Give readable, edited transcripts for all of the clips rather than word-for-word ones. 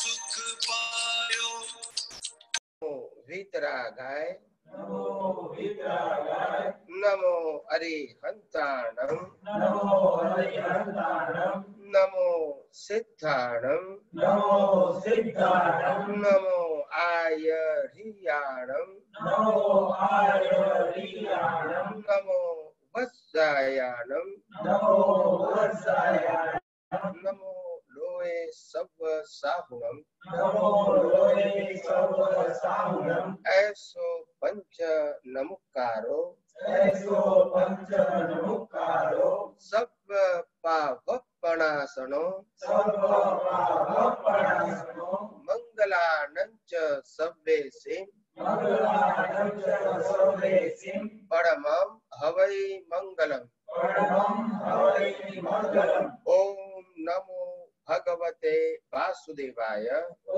सुख पायो। वीतरागाय नमो वीतरागाय नमो अरिहंताणं नमो हरिहंताणं नमो सिद्धाणं नमो सिद्धाणं नमो आयर्याणं नमो आयर्याणं नमो वत्सायाणं नमो वत्सायाणं नमो लोये सव साहुणं नमो लोये सव साहुणं ऐसो पंच नमुकारो ऐसो पंच नमुकारो सव पावपणासनो सर्व पावपणासनो मंगलानंच सव्वेसे मंगलानं च सर्वेसिं परमं हवै मंगलम्। परमं हवै मंगलम्। ओम नमो भगवते वासुदेवाय।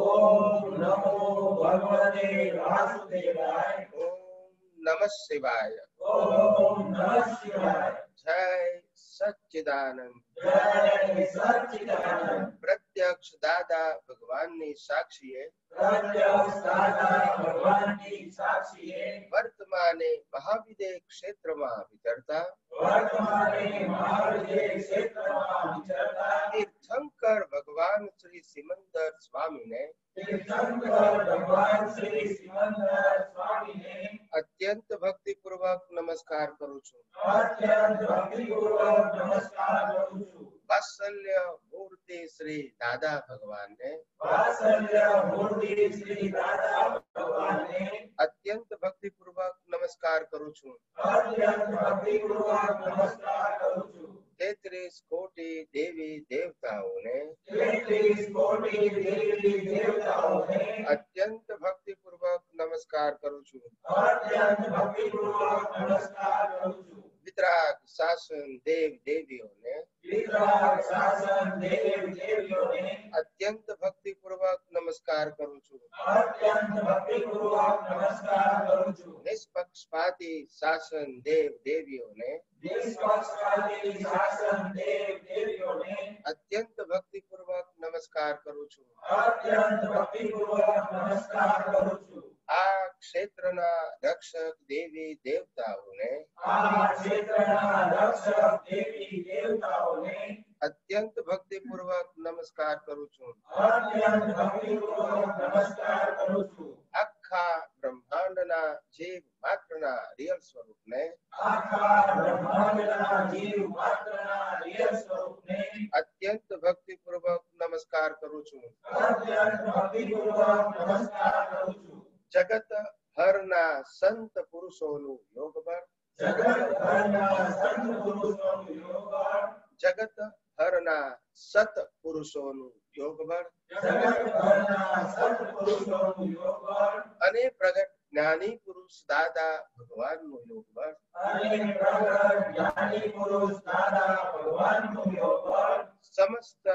ओम नमो भगवते वासुदेवाय। ओम नमः शिवाय। ओम नमः शिवाय। जय सच्चिदानंद। जय सच्चिदानंद। प्रत्यक्ष दादा भगवान ની સાક્ષીએ प्रत्यक्ष दादा भगवान की साक्षीए વર્તમાને મહાવિદે ક્ષેત્રમાં વિચરતા वर्तमाने महाविद्य क्षेत्रमा विचरता તીર્થંકર ભગવાન શ્રી સિમંદર સ્વામીને तीर्थंकर भगवान श्री सिमंदर स्वामी ने અત્યંત ભક્તિપૂર્વક નમસ્કાર કરું છું। अत्यंत भक्तिपूर्वक नमस्कार करूं છું। વાત્સલ્ય મૂર્તિ શ્રી દાદા ભગવાનને वात्सल्य मूर्ति श्री दादा भगवान ने અત્યંત ભક્તિપૂર્વક નમસ્કાર કરું છું। अत्यंत भक्तिपूर्वक नमस्कार करूं છું। 33 કોટી દેવી દેવતાઓને 33 कोटि देवी देवताओं ने અત્યંત ભક્તિપૂર્વક નમસ્કાર કરું છું। अत्यंत भक्तिपूर्वक नमस्कार करूं છું। વિતરાગ શાસન દેવ દેવીઓને वितराग शासन देव देवियों ने અત્યંત ભક્તિપૂર્વક નમસ્કાર કરું છું। अत्यंत भक्तिपूर्वक नमस्कार करूं છું। નિષ્પક્ષપાતી શાસન દેવ દેવીઓને निष्पक्षपाती शासन देव देवियों ने અત્યંત ભક્તિપૂર્વક નમસ્કાર કરું છું। अत्यंत भक्तिपूर्वक नमस्कार करूं છું। આ ક્ષેત્રના રક્ષક દેવી દેવતાઓને आ क्षेत्रना रक्षक देवी देवताओं ने અત્યંત ભક્તિપૂર્વક નમસ્કાર કરું છું। अत्यंत भक्तिपूर्वक नमस्कार करूं છું। આખા બ્રહ્માંડના જીવ માત્રના રિયલ સ્વરૂપને आखा ब्रह्मांडना जीव मात्रना रियल स्वरूप ने અત્યંત ભક્તિપૂર્વક નમસ્કાર કરું છું। अत्यंत भक्तिपूर्वक नमस्कार करूं છું। જગત હરના સંત પુરુષોનું યોગ બળ जगत भરના संत पुरुषों योग बळ જગત હરના સત પુરુષોનું યોગ બળ जगत भરના संत पुरुषों योग बळ અને પ્રગટ જ્ઞાની પુરુષ દાદા ભગવાનનું યોગ બળ अने प्रगट ज्ञानी पुरुष दादा भगवान योग बळ સમસ્ત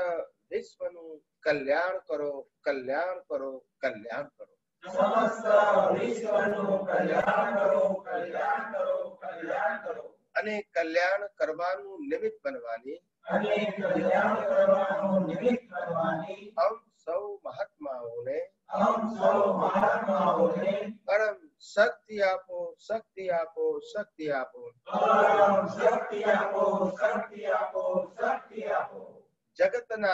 વિશ્વનું કલ્યાણ કરો કલ્યાણ કરો કલ્યાણ કરો। समस्त विश्वનું कल्याण करो कल्याण करो कल्याण करो અને કલ્યાણ કરવાનું નિમિત્ત બનવાની अने कल्याण करवानुं निमित्त बनवानी हम સૌ મહાત્માઓને हम सौ महात्माओने પરમ શક્તિ આપો શક્તિ આપો શક્તિ આપો। परम शक्ति आपो शक्ति आपो शक्ति आपो। જગતના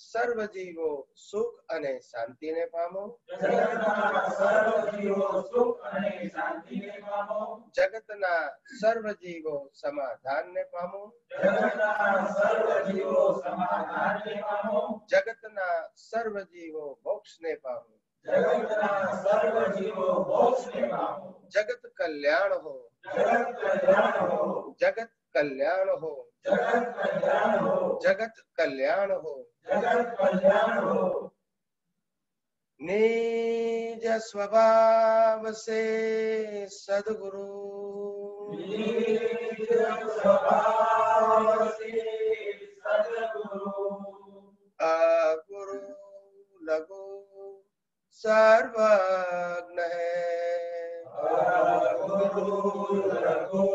સર્વ જીવો સુખ અને શાંતિને પામો। जगतना सर्व जीवो सुख अने शांतिने पामो। જગતના સર્વ જીવો સમાધાનને પામો। जगतना सर्व जीवो समाधानने पामो। જગતના સર્વ જીવો મોક્ષને પામો। जगतना सर्व जीवो मोक्षने पामो। જગત કલ્યાણ હો जगत कल्याण हो જગત કલ્યાણ હો जगत कल्याण हो જગત કલ્યાણ હો। जगत कल्याण हो। निज स्वभाव से सद्गुरु निज स्वभाव से सद्गुरु अगुरु लघु सर्वज्ञ है। गुरु लघु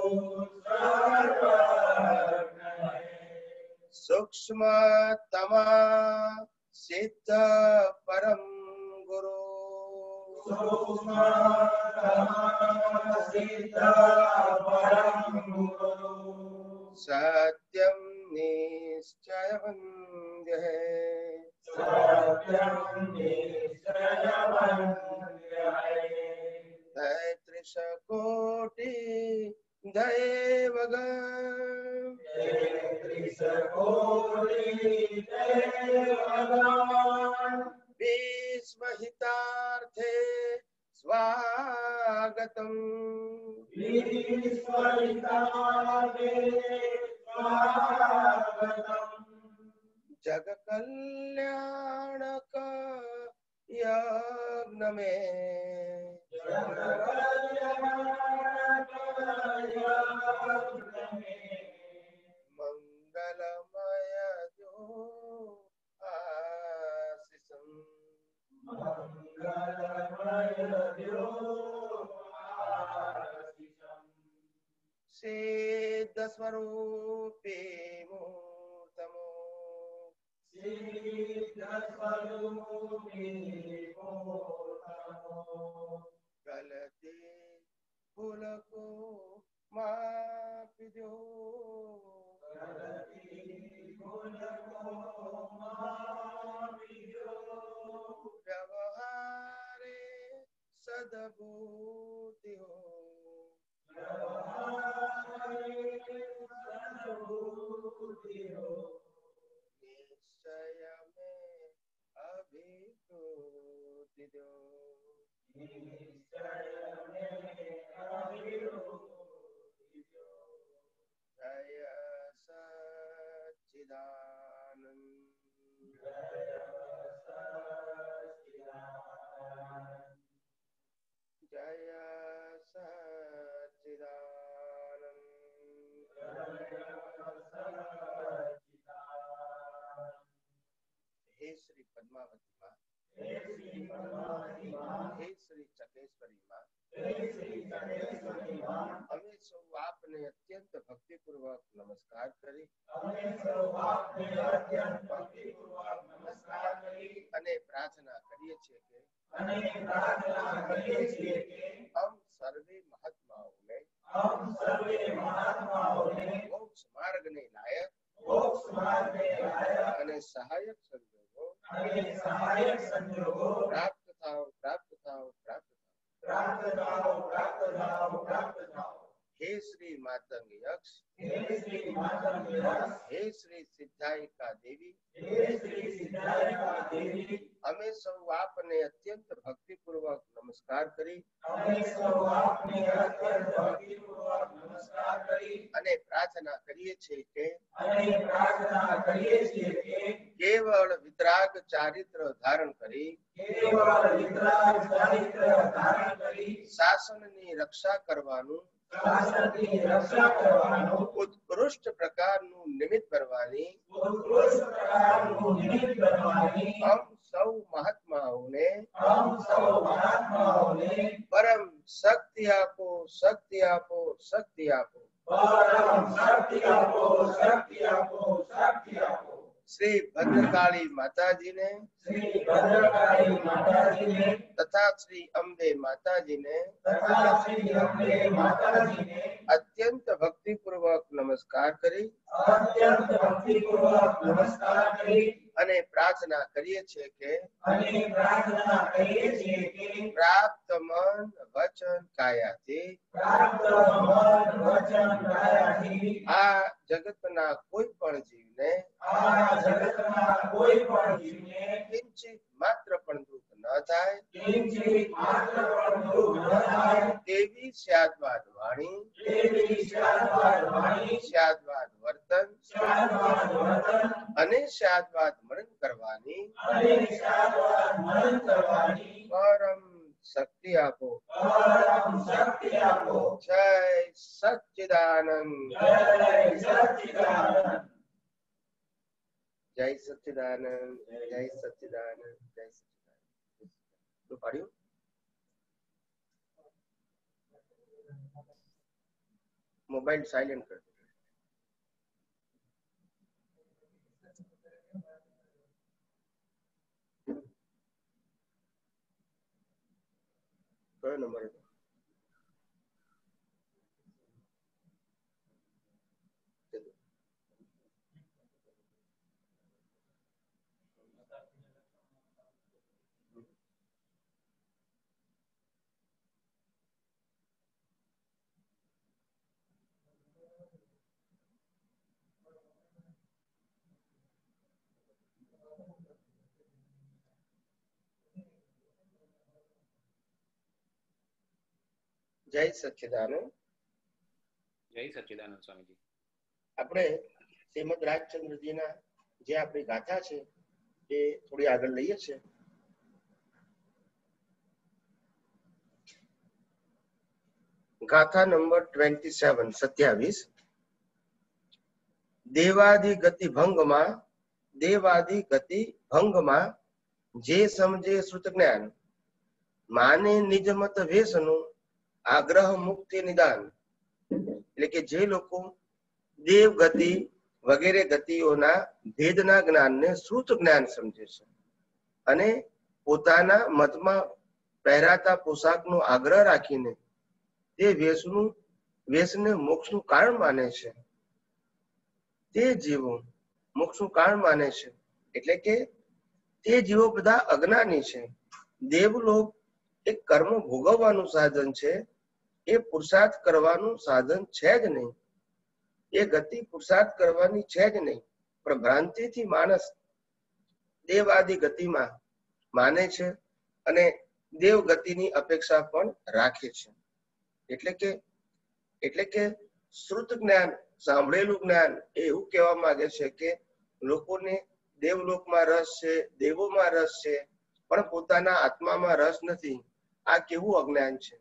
सर्वज्ञ है। सूक्ष्म तमा सिद्ध परम गुरु सत्यम निश्चय वंद्य है तैत्रिश कोटि दैवगण विस्महितार्थे स्वागतम जग कल्याणक यज्ञ में मंगलमय जो आशीषम सिद्ध स्वरूपे मूर्तमो गलती भूल को माफ दो व्यवहारे सद्बुद्धि हो निश्चय में अभिवृद्धि दो जय सच्चिदानंद जय सच्चिदानंद हे श्री पद्मावती माँ हे श्री चकेश्वरी माँ અમે સૌ આપને અત્યંત ભક્તિપૂર્વક નમસ્કાર કરી અને પ્રાર્થના કરીએ છીએ કે हम सर्वे महात्माओं मोक्ष मार्ग ने लायक અને સહાયક સંજોગો પ્રાપ્ત થાઓ हे श्री मातंग यक्ष हे श्री सिद्धायिका देवी અમે સૌ આપને અત્યંત ભક્તિપૂર્વક નમસ્કાર કરી અને પ્રાર્થના કરીએ છીએ કે કેવળ વિતરાગ ચારિત્ર ધારણ કરી શાસનની રક્ષા કરવાનું ઉત્કૃષ્ટ પ્રકારનું નિમિત્ત કરવાની हम સૌ મહાત્માઓને પરમ શક્તિ આપો श्री भद्रकाली माताजी ने तथा श्री अम्बे माताजी ने अत्यंत भक्ति पूर्वक नमस्कार करी અને પ્રાર્થના કરીએ છીએ કે પ્રાપ્ત મન વચન કાયાથી આ જગતના કોઈ પણ જીવને કિંચિત માત્ર પણ દુઃખ ન થાય તેવી સ્યાદવાદ વાણી સ્યાદવાદ વર્તન અને સ્યાદવાદ મરણ કરવાની પરમ શક્તિ આપો જય સચ્ચિદાનંદ જય સચ્ચિદાનંદ જય સચ્ચિદાનંદ જય સચ્ચિદાનંદ તો પાડ્યું મોબાઈલ સાયલેન્ટ કર કયો નંબર હતો? જય સચ્ચિદાનંદ. જય સચ્ચિદાનંદ સ્વામીજી. આપણે શ્રીમદ રાજચંદ્રજીના જે આપણી ગાથા છે એ થોડી આગળ લઈએ છીએ. ગાથા નંબર 27, 27. દેવાદિ ગતિ ભંગમાં જે સમજે શ્રુત જ્ઞાન માને નિજ મત વેસનું આગ્રહ મુક્તિ નિદાન. એટલે કે જે લોકો દેવ ગતિ વગેરે ગતિઓના ભેદના જ્ઞાનને શ્રુત જ્ઞાન સમજે છે અને પોતાના મતમાં પહેરાતા પોશાકનો આગ્રહ રાખીને તે વેશને મોક્ષનું કારણ માને છે, તે જીવો મોક્ષનું કારણ માને છે. એટલે કે તે જીવો બધા અજ્ઞાની છે. દેવલોક એક કર્મ ભોગવવાનું સાધન છે, એ પુરુષાર્થ કરવાનું સાધન છે જ નહીં. એ ગતિ પુરુષાર્થ કરવાની છે જ નહીં. પણ ભ્રાંતિથી માણસ દેવ આદિ ગતિમાં માને છે અને દેવ ગતિની અપેક્ષા પણ રાખે છે. એટલે કે શ્રુત જ્ઞાન, સાંભળેલું જ્ઞાન એવું કહેવા માંગે છે કે લોકોને દેવલોકમાં રસ છે, દેવોમાં રસ છે, પણ પોતાના આત્મામાં રસ નથી. આ કેવું અજ્ઞાન છે.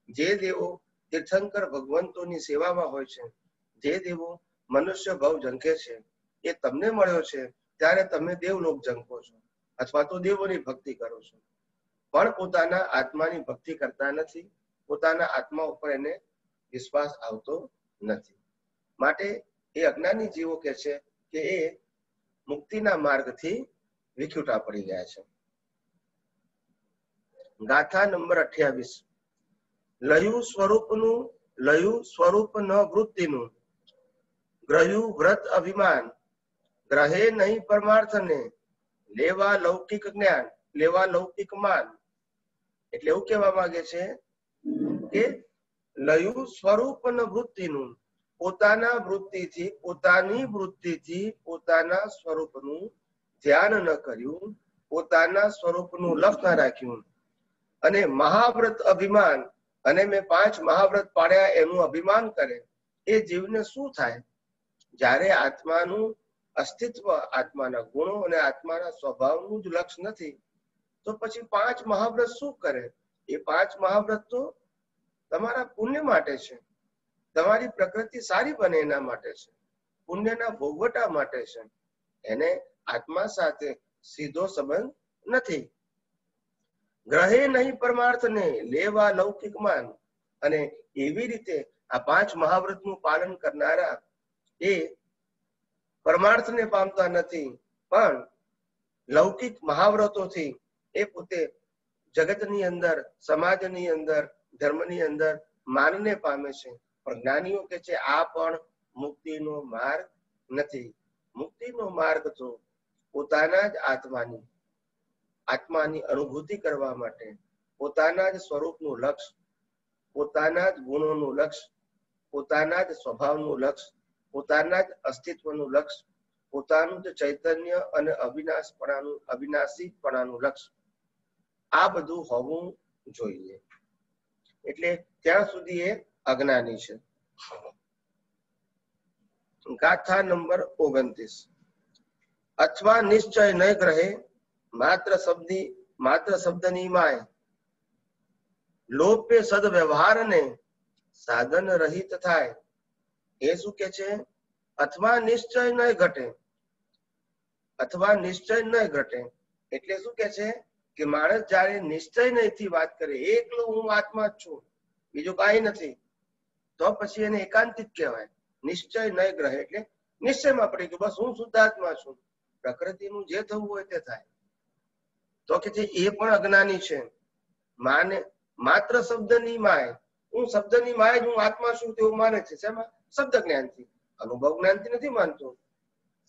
જે દેવો તીર્થંકર ભગવંતોની સેવામાં હોય છે, જે દેવો મનુષ્ય ભાવ ઝંખે છે, એ તમને મળ્યો છે ત્યારે તમે દેવલોક ઝંખો છો અથવા તો દેવોની ભક્તિ કરો છો, પણ પોતાના આત્માની ભક્તિ કરતા નથી. પોતાના આત્મા ઉપર એને વિશ્વાસ આવતો નથી. માટે એ અજ્ઞાની જીવો કે છે કે એ મુક્તિના માર્ગથી વિખૂટા પડી ગયા છે. ગાથા નંબર 28. લયું સ્વરૂપ ન વૃત્તિનું ગ્રહ્યું વ્રત અભિમાન ગ્રહે નહીં પરમાર્થને લેવા લૌકિક જ્ઞાન લેવા લૌકિક માન. એટલે એવું કહેવા માંગે છે કે લયું સ્વરૂપ ન વૃત્તિનું, પોતાની વૃત્તિથી પોતાના સ્વરૂપનું ધ્યાન ન કર્યું, પોતાના સ્વરૂપનું લક્ષ ન રાખ્યું અને મહાવ્રત અભિમાન અને મેં 5 મહાવ્રત પાડ્યા એનું અભિમાન કરે. એ જીવને શું થાય? જ્યારે આત્માનું અસ્તિત્વ, આત્માના ગુણો અને આત્માના સ્વભાવનું જ લક્ષ નથી તો પછી 5 મહાવ્રત શું કરે? એ 5 મહાવ્રત તો તમારા પુણ્ય માટે છે, તમારી પ્રકૃતિ સારી બને એના માટે છે, પુણ્યના ભોગવટા માટે છે. એને આત્મા સાથે સીધો સંબંધ નથી. ગ્રહે નહીં પરમાર્થને લેવા લૌકિક માન. અને એવી રીતે આ 5 મહાવ્રતનું પાલન કરનારા એ પરમાર્થને પામતા નથી, પણ લૌકિક મહાવ્રતોથી એ પોતે જગતની અંદર, સમાજની અંદર, ધર્મની અંદર માનને પામે છે. પણ જ્ઞાનીઓ કે છે આ પણ મુક્તિનો માર્ગ નથી. મુક્તિનો માર્ગ તો પોતાના જ આત્માની અનુભૂતિ કરવા માટે, પોતાના જ સ્વરૂપનું લક્ષ્ય, પોતાના જ ગુણોનું લક્ષ્ય, પોતાના જ સ્વભાવનું લક્ષ્ય, પોતાના જ અસ્તિત્વનું લક્ષ્ય, પોતાનું જ ચૈતન્ય અને અવિનાશીપણાનું લક્ષ્ય, આ બધું હોવું જોઈએ. એટલે ત્યાં સુધી એ અજ્ઞાની છે. ગાથા નંબર 29. અથવા નિશ્ચય ન ગ્રહે માત્ર શબ્દની માય લોપે સદવ્યવહારને સાધન રહિત થાય. એ શું કે છે? અથવા નિશ્ચય ન ઘટે, અથવા નિશ્ચય ન ઘટે. એટલે શું કે છે કે માણસ જયારે નિશ્ચય નહીંથી વાત કરે, એકલો હું આત્મા જ છું, બીજું કાંઈ નથી, તો પછી એને એકાંતિક કહેવાય. નિશ્ચય ન ગ્રહે એટલે નિશ્ચયમાં પડી ગયું, બસ હું શુદ્ધાત્મા છું, પ્રકૃતિનું જે થવું હોય તે થાય. તો કે છે એ પણ અજ્ઞાની છે. માને માત્ર શબ્દની માય, હું શબ્દની માય જ હું આત્મા છું તેવું માને છે. શેમાં? શબ્દ જ્ઞાનથી. અનુભવ જ્ઞાનથી નથી માનતો,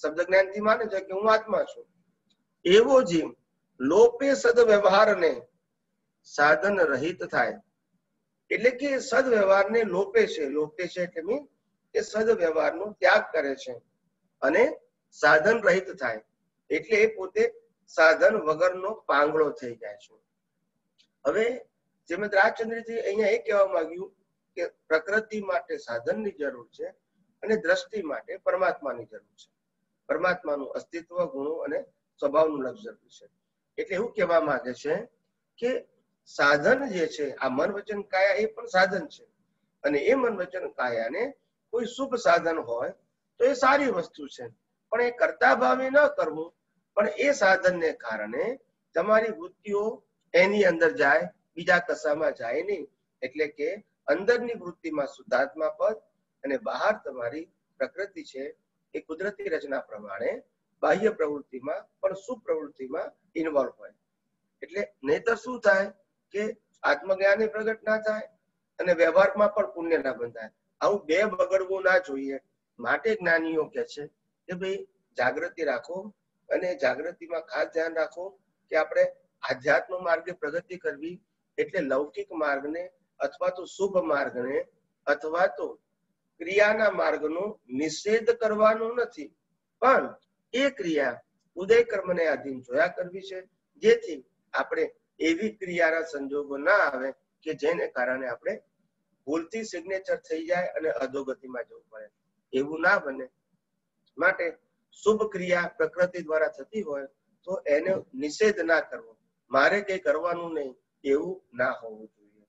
શબ્દ જ્ઞાનથી માને છે કે હું આત્મા છું. એવો જીવ લોપે સદવ્યવહારને સાધન રહિત થાય. એટલે કે સદવ્યવહારને લોપે છે. લોપે છે એટલે મીન કે સદવ્યવહારનો ત્યાગ કરે છે અને સાધન રહિત થાય. એટલે એ પોતે સાધન વગરનો પાંગળો થઈ જાય છે. હવે શ્રીમદ રાજચંદ્રજી અહીંયા એ કહેવા માંગ્યું કે પ્રકૃતિ માટે સાધનની જરૂર છે અને દ્રષ્ટિ માટે પરમાત્માની જરૂર છે. પરમાત્માનું અસ્તિત્વ, ગુણો અને સ્વભાવનું લક્ષણ છે. એટલે એવું કહેવા માંગે છે કે સાધન જે છે આ મન વચન કાયા એ પણ સાધન છે અને એ મન વચન કાયાને કોઈ શુભ સાધન હોય તો એ સારી વસ્તુ છે, પણ એ કરતા ભાવે ન કરવું. પણ એ સાધનને કારણે તમારી વૃત્તિઓ એની અંદર જાય, બીજા કશામાં જાય નહીં. એટલે કે અંદરની વૃત્તિમાં શુદ્ધાત્મા પદ અને બહાર તમારી પ્રકૃતિ છે એ કુદરતી રચના પ્રમાણે બાહ્ય પ્રવૃત્તિમાં પણ શુભ પ્રવૃત્તિમાં ઇન્વોલ્વ હોય. એટલે નહીતર શું થાય કે આત્મજ્ઞાન પ્રગટ ના થાય અને વ્યવહારમાં પણ પુણ્ય ના બંધાય. આવું બે બગડવું ના જોઈએ. માટે જ્ઞાનીઓ કે છે કે ભાઈ જાગૃતિ રાખો અને જાગૃતિમાં ખાસ ધ્યાન રાખો કે આપણે આધ્યાત્મ માર્ગે પ્રગતિ કરવી એટલે લૌકિક માર્ગને અથવા તો શુભ માર્ગને અથવા તો ક્રિયાના માર્ગનો નિષેધ કરવાનો નથી, પણ એ ક્રિયા ઉદય કર્મને આધીન જોયા કરવી છે, જેથી આપણે એવી ક્રિયાના સંજોગો ના આવે કે જેને કારણે આપણે ભૂલથી સિગ્નેચર થઈ જાય અને અધોગતિમાં જવું પડે. એવું ના બને. માટે શુભ ક્રિયા પ્રકૃતિ દ્વારા થતી હોય તો એનો નિષેધ ના કરવો. મારે કઈ કરવાનું નહીં એવું ના હોવું જોઈએ.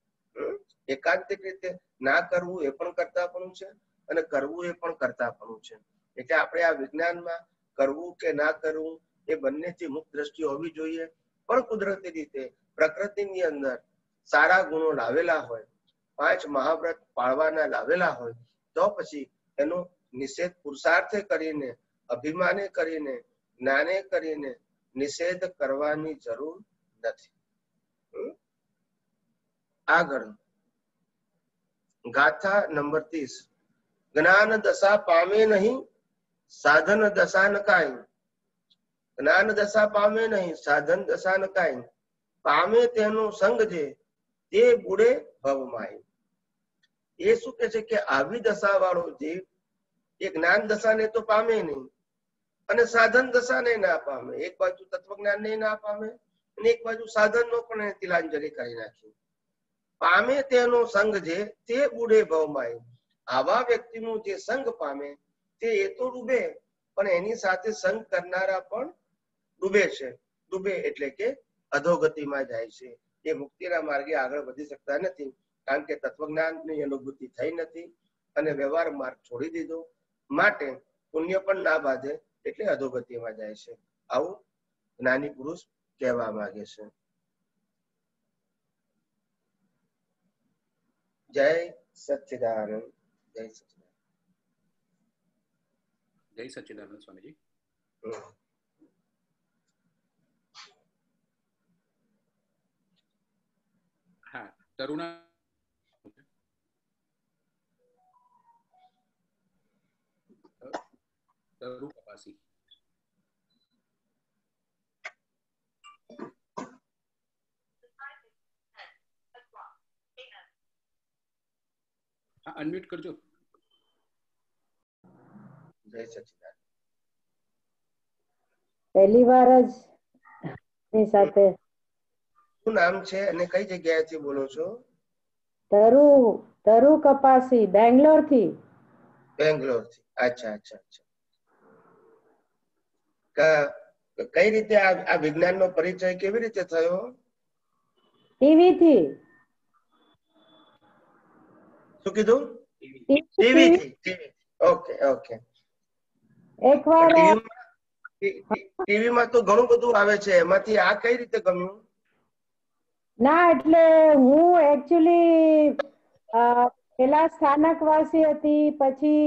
એકાંતિક રીતે ના કરવું એ પણ કરતાપણું છે અને કરવું એ પણ કરતાપણું છે. એટલે આપણે આ વિજ્ઞાનમાં કરવું કે ના કરવું એ બંનેથી મુક્ત દ્રષ્ટિ હોવી જોઈએ. પણ કુદરતી રીતે પ્રકૃતિની અંદર સારા ગુણો લાવેલા હોય, 5 મહાવ્રત પાળવાના લાવેલા હોય, તો પછી એનો નિષેધ પુરુષાર્થે કરીને, અભિમાને કરીને, જ્ઞાને કરીને નિષેધ કરવાની જરૂર નથી. આગળ ગાથા નંબર 30. જ્ઞાન દશા પામે નહીં, સાધન દશા ન કાંઈ. જ્ઞાન દશા પામે નહીં, સાધન દશા ન કાંઈ. પામે તેનો સંગ જે તે બુડે ભવમાય. એ શું કે છે કે આવી દશા વાળો જીવ એ જ્ઞાન દશાને તો પામે નહીં અને સાધન દશાને ના પામે. એક બાજુ તત્વજ્ઞાનને ના પામે અને એક બાજુ સાધનનો પણ તિલાંજલિ કરી નાખી. પામે તેનો સંગ જે તે બુડે ભવમાય. આવા વ્યક્તિનું જે સંગ પામે તે એ તો ડૂબે, પણ એની સાથે સંગ કરનારા પણ ડૂબે છે. ડૂબે એટલે કે અધોગતિમાં જાય છે. એ મુક્તિના માર્ગે આગળ વધી શકતા નથી, કારણ કે તત્વજ્ઞાનની અનુભૂતિ થઈ નથી અને વ્યવહાર માર્ગ છોડી દીધો. માટે પુણ્ય પણ ના બાંધે એટલે અધોગતિમાં જાય છે. આવું જ્ઞાની પુરુષ કહેવા માંગે છે. જય સચ્ચિદાનંદ. જય સચ્ચિદાનંદ. જય સચ્ચિદાનંદ સ્વામીજી. હા, તરુણા તરુ કપાસી. હા, અનમ્યુટ કરજો. જય સચ્ચિદાનંદ. પહેલી વાર જ ની સાથે. શું નામ છે અને કઈ જગ્યાએથી બોલો છો? તરુ કપાસી, બેંગ્લોર થી. બેંગ્લોર થી. અચ્છા અચ્છા અચ્છા. કઈ રીતે આ વિજ્ઞાનનો પરિચય કેવી રીતે થયો? ટીવી થી. શું કીધું? ટીવી થી. Okay okay. એકવાર ટીવીમાં તો ઘણું બધું આવે છે, એમાંથી આ કઈ રીતે ગમ્યું? ના, એટલે હું એકચ્યુઅલી પેલા સ્થાનકવાસી હતી, પછી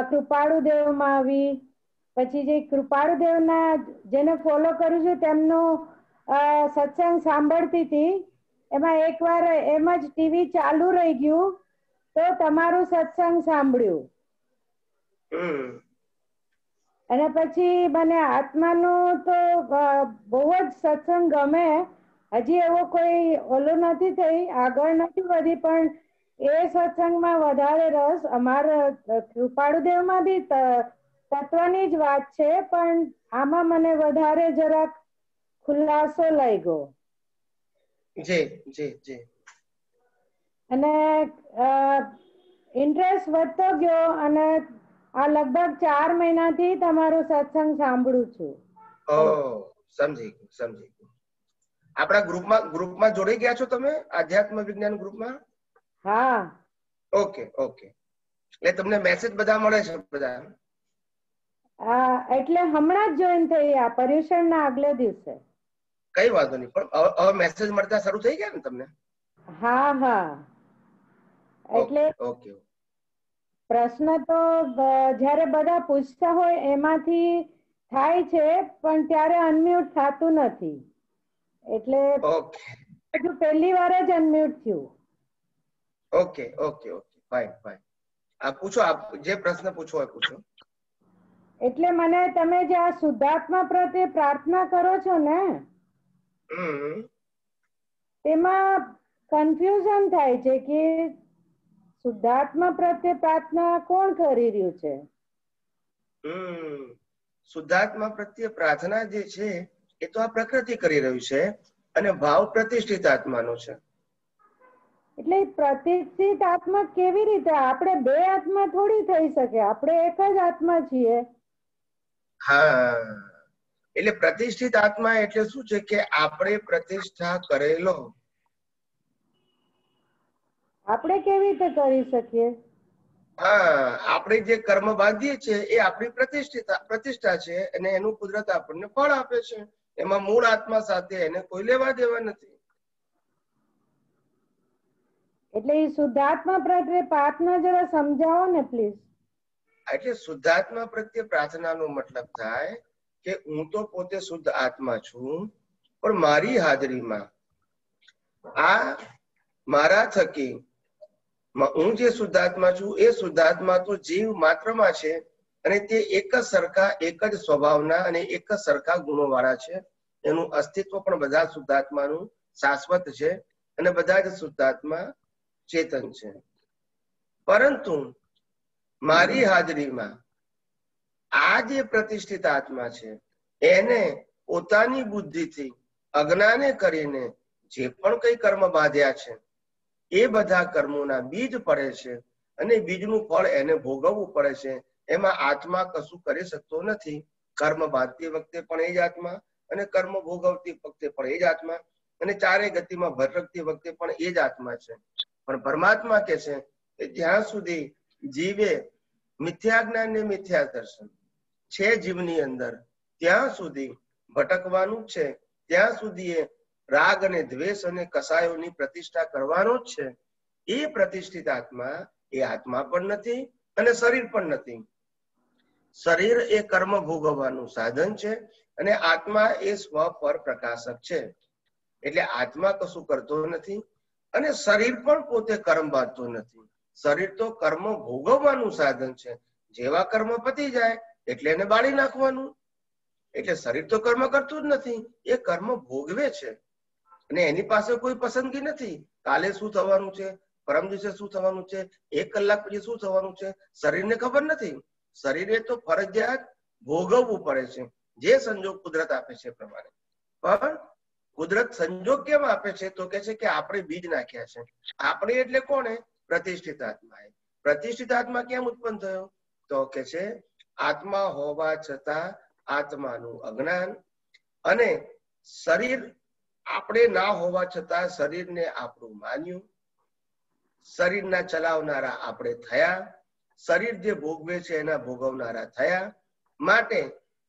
કૃપાળુદેવમાં આવી, પછી જે કૃપાળુદેવના જેને ફોલો કરું છું તેમનો સત્સંગ સાંભળતી હતી, એમાં એકવાર એમ જ ટીવી ચાલુ રહી ગયું તો તમારું સત્સંગ સાંભળ્યું અને પછી મને આત્માનું તો બહુ જ સત્સંગ ગમે. હજી એવો કોઈ ઓલું નથી થઈ, આગળ નથી વધી, પણ એ સત્સંગમાં વધારે રસ. અમારા કૃપાળુદેવમાં બી તત્વની જ વાત છે, પણ આમાં મને વધારે જરાક ખુલાસો લાગ્યો. જી જી જી. અને ઇન્ટરેસ્ટ વધતો ગયો અને આ લગભગ 4 મહિનાથી તમારો સત્સંગ સાંભળું છું. સમજી ગયું. આપણા ગ્રુપમાં જોડાઈ ગયા છો તમે, આધ્યાત્મ વિજ્ઞાન ગ્રુપમાં? હા. ઓકે. એટલે તમને મેસેજ બધા મળે છે બધા? એટલે હમણાં જ જોઈન થઈ, આ પર્યુષણના આગલે દિવસે. કઈ વાંધો નહીં, પણ હવે મેસેજ મળતા શરૂ થઈ ગયા ને તમને? હા. એટલે ઓકે. પ્રશ્ન તો જ્યારે બધા પૂછતા હોય એમાંથી થાય છે, પણ ત્યારે અનમ્યુટ થતું નથી. એટલે હજુ પહેલી વાર જ અનમ્યુટ થયું. ઓકે. ફાઇન. આપ પૂછો, આપ જે પ્રશ્ન પૂછો એ પૂછો. એટલે મને તમે જે આ શુદ્ધાત્મા પ્રત્યે પ્રાર્થના કરો છો ને, તેમાં કન્ફ્યુઝન થાય છે કે શુદ્ધાત્મા પ્રત્યે પ્રાર્થના કોણ કરી રહ્યું છે? શુદ્ધાત્મા પ્રત્યે પ્રાર્થના જે છે એ તો આ પ્રકૃતિ કરી રહ્યું છે, અને ભાવ પ્રતિષ્ઠિત આત્માનો છે. એટલે પ્રતિષ્ઠિત આત્મા કેવી રીતે? આપણે બે આત્મા થોડી થઈ શકે, આપણે એક જ આત્મા છીએ. હા, એટલે પ્રતિષ્ઠિત આત્મા એટલે શું છે કે આપણે પ્રતિષ્ઠા કરેલો. આપણે કેવી રીતે કરી શકીએ? હા, આપણે જે કર્મ બાંધીએ છીએ એ આપણી પ્રતિષ્ઠા છે, અને એનું કુદરત આપણને ફળ આપે છે. એમાં મૂળ આત્મા સાથે એને કોઈ લેવા દેવા નથી. એટલે એ શુદ્ધાત્મા પ્રત્યે પ્રાર્થના જરા સમજાવો ને પ્લીઝ. એટલે શુદ્ધાત્મા પ્રત્યે પ્રાર્થનાનો મતલબ થાય કે હું તો પોતે શુદ્ધ આત્મા છું, પણ મારી હાજરીમાં આ મારા થકી હું જે શુદ્ધાત્મા છું એ શુદ્ધાત્મા તો જીવ માત્રમાં છે, અને તે એક જ સરખા, એક જ સ્વભાવના અને એક જ સરખા ગુણો વાળા છે. એનું અસ્તિત્વ પણ બધા શુદ્ધાત્માનું શાશ્વત છે, અને બધા જ શુદ્ધાત્મા ચેતન છે. પરંતુ મારી હાજરીમાં આ જે પ્રતિષ્ઠિત આત્મા છે એને પોતાની બુદ્ધિથી અજ્ઞાને કરીને જે પણ કઈ કર્મ બાંધ્યા છે એ બધા કર્મોના બીજ પડે છે, અને બીજનું ફળ એને ભોગવવું પડે છે. એમાં આત્મા કશું કરી શકતો નથી. કર્મ બાંધતી વખતે પણ એ જ આત્મા, અને કર્મ ભોગવતી વખતે પણ એ જ આત્મા, અને ચારે ગતિમાં ભટકતી વખતે પણ એ જ આત્મા છે. પણ પરમાત્મા કે છે કે જ્યાં સુધી જીવે મિથ્યા જ્ઞાન ને મિથ્યા દર્શન છે જીવની અંદર, ત્યાં સુધી ભટકવાનું જ છે. ત્યાં સુધી એ રાગ અને દ્વેષ અને કસાયોની પ્રતિષ્ઠા કરવાનો જ છે. એ પ્રતિષ્ઠિત આત્મા એ આત્મા પણ નથી અને શરીર પણ નથી. શરીર એ કર્મ ભોગવવાનું સાધન છે, અને આત્મા એ સ્વ પર પ્રકાશક છે. એટલે આત્મા કશું કરતો નથી, અને શરીર પણ પોતે કર્મ બાંધતો નથી. શરીર તો કર્મ ભોગવવાનું સાધન છે. જેવા કર્મ પતી જાય એટલે એને બાળી નાખવાનું. એટલે શરીર તો કર્મ કરતું જ નથી, એ કર્મ ભોગવે છે, અને એની પાસે કોઈ પસંદગી નથી. કાલે શું થવાનું છે, પરમ દિવસે શું થવાનું છે, 1 કલાક પછી શું થવાનું છે, શરીરને ખબર નથી. શરીરે તો ફરજિયાત ભોગવવું પડે છે, જે સંજોગ કુદરત આપે છે પ્રમાણે. પણ કુદરત સંજોગ કેમ આપે છે? તો કે છે કે આપણે બીજ નાખ્યા છે. આપણે એટલે કોને? પ્રતિષ્ઠિત આત્મા. પ્રતિષ્ઠિત આત્મા કેમ ઉત્પન્ન થયો? તો કે છે આત્મા હોવા છતાં આત્માનું અજ્ઞાન, અને શરીર આપણે ના હોવા છતાં શરીરને આપણું માન્યું. શરીરના ચલાવનારા આપણે થયા, શરીર જે ભોગવે છે એના ભોગવનારા થયા. માટે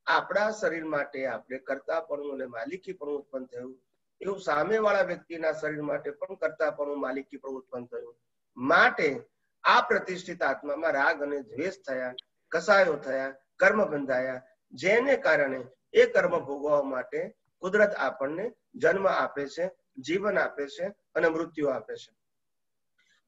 આપણા શરીર માટે આપણે કર્તાપણું અને માલિકીપણું ઉત્પન્ન થયું. એવું સામેવાળા વ્યક્તિના શરીર માટે પણ કર્તાપણું, માલિકીપણું ઉત્પન્ન થયું. માટે આ પ્રતિષ્ઠિત આત્મામાં રાગ અને દ્વેષ થયા, કસાયો થયા, કર્મ બંધાયા, જેને કારણે એ કર્મ ભોગવવા માટે કુદરત આપણને જન્મ આપે છે, જીવન આપે છે અને મૃત્યુ આપે છે.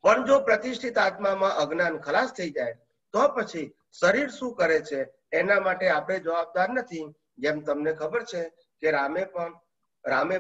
પણ જો પ્રતિષ્ઠિત આત્મામાં અજ્ઞાન ખલાસ થઈ જાય તો પછી શરીર શું કરે છે એના માટે આપણે જવાબદાર નથી. જેમ તમને ખબર છે કે રામે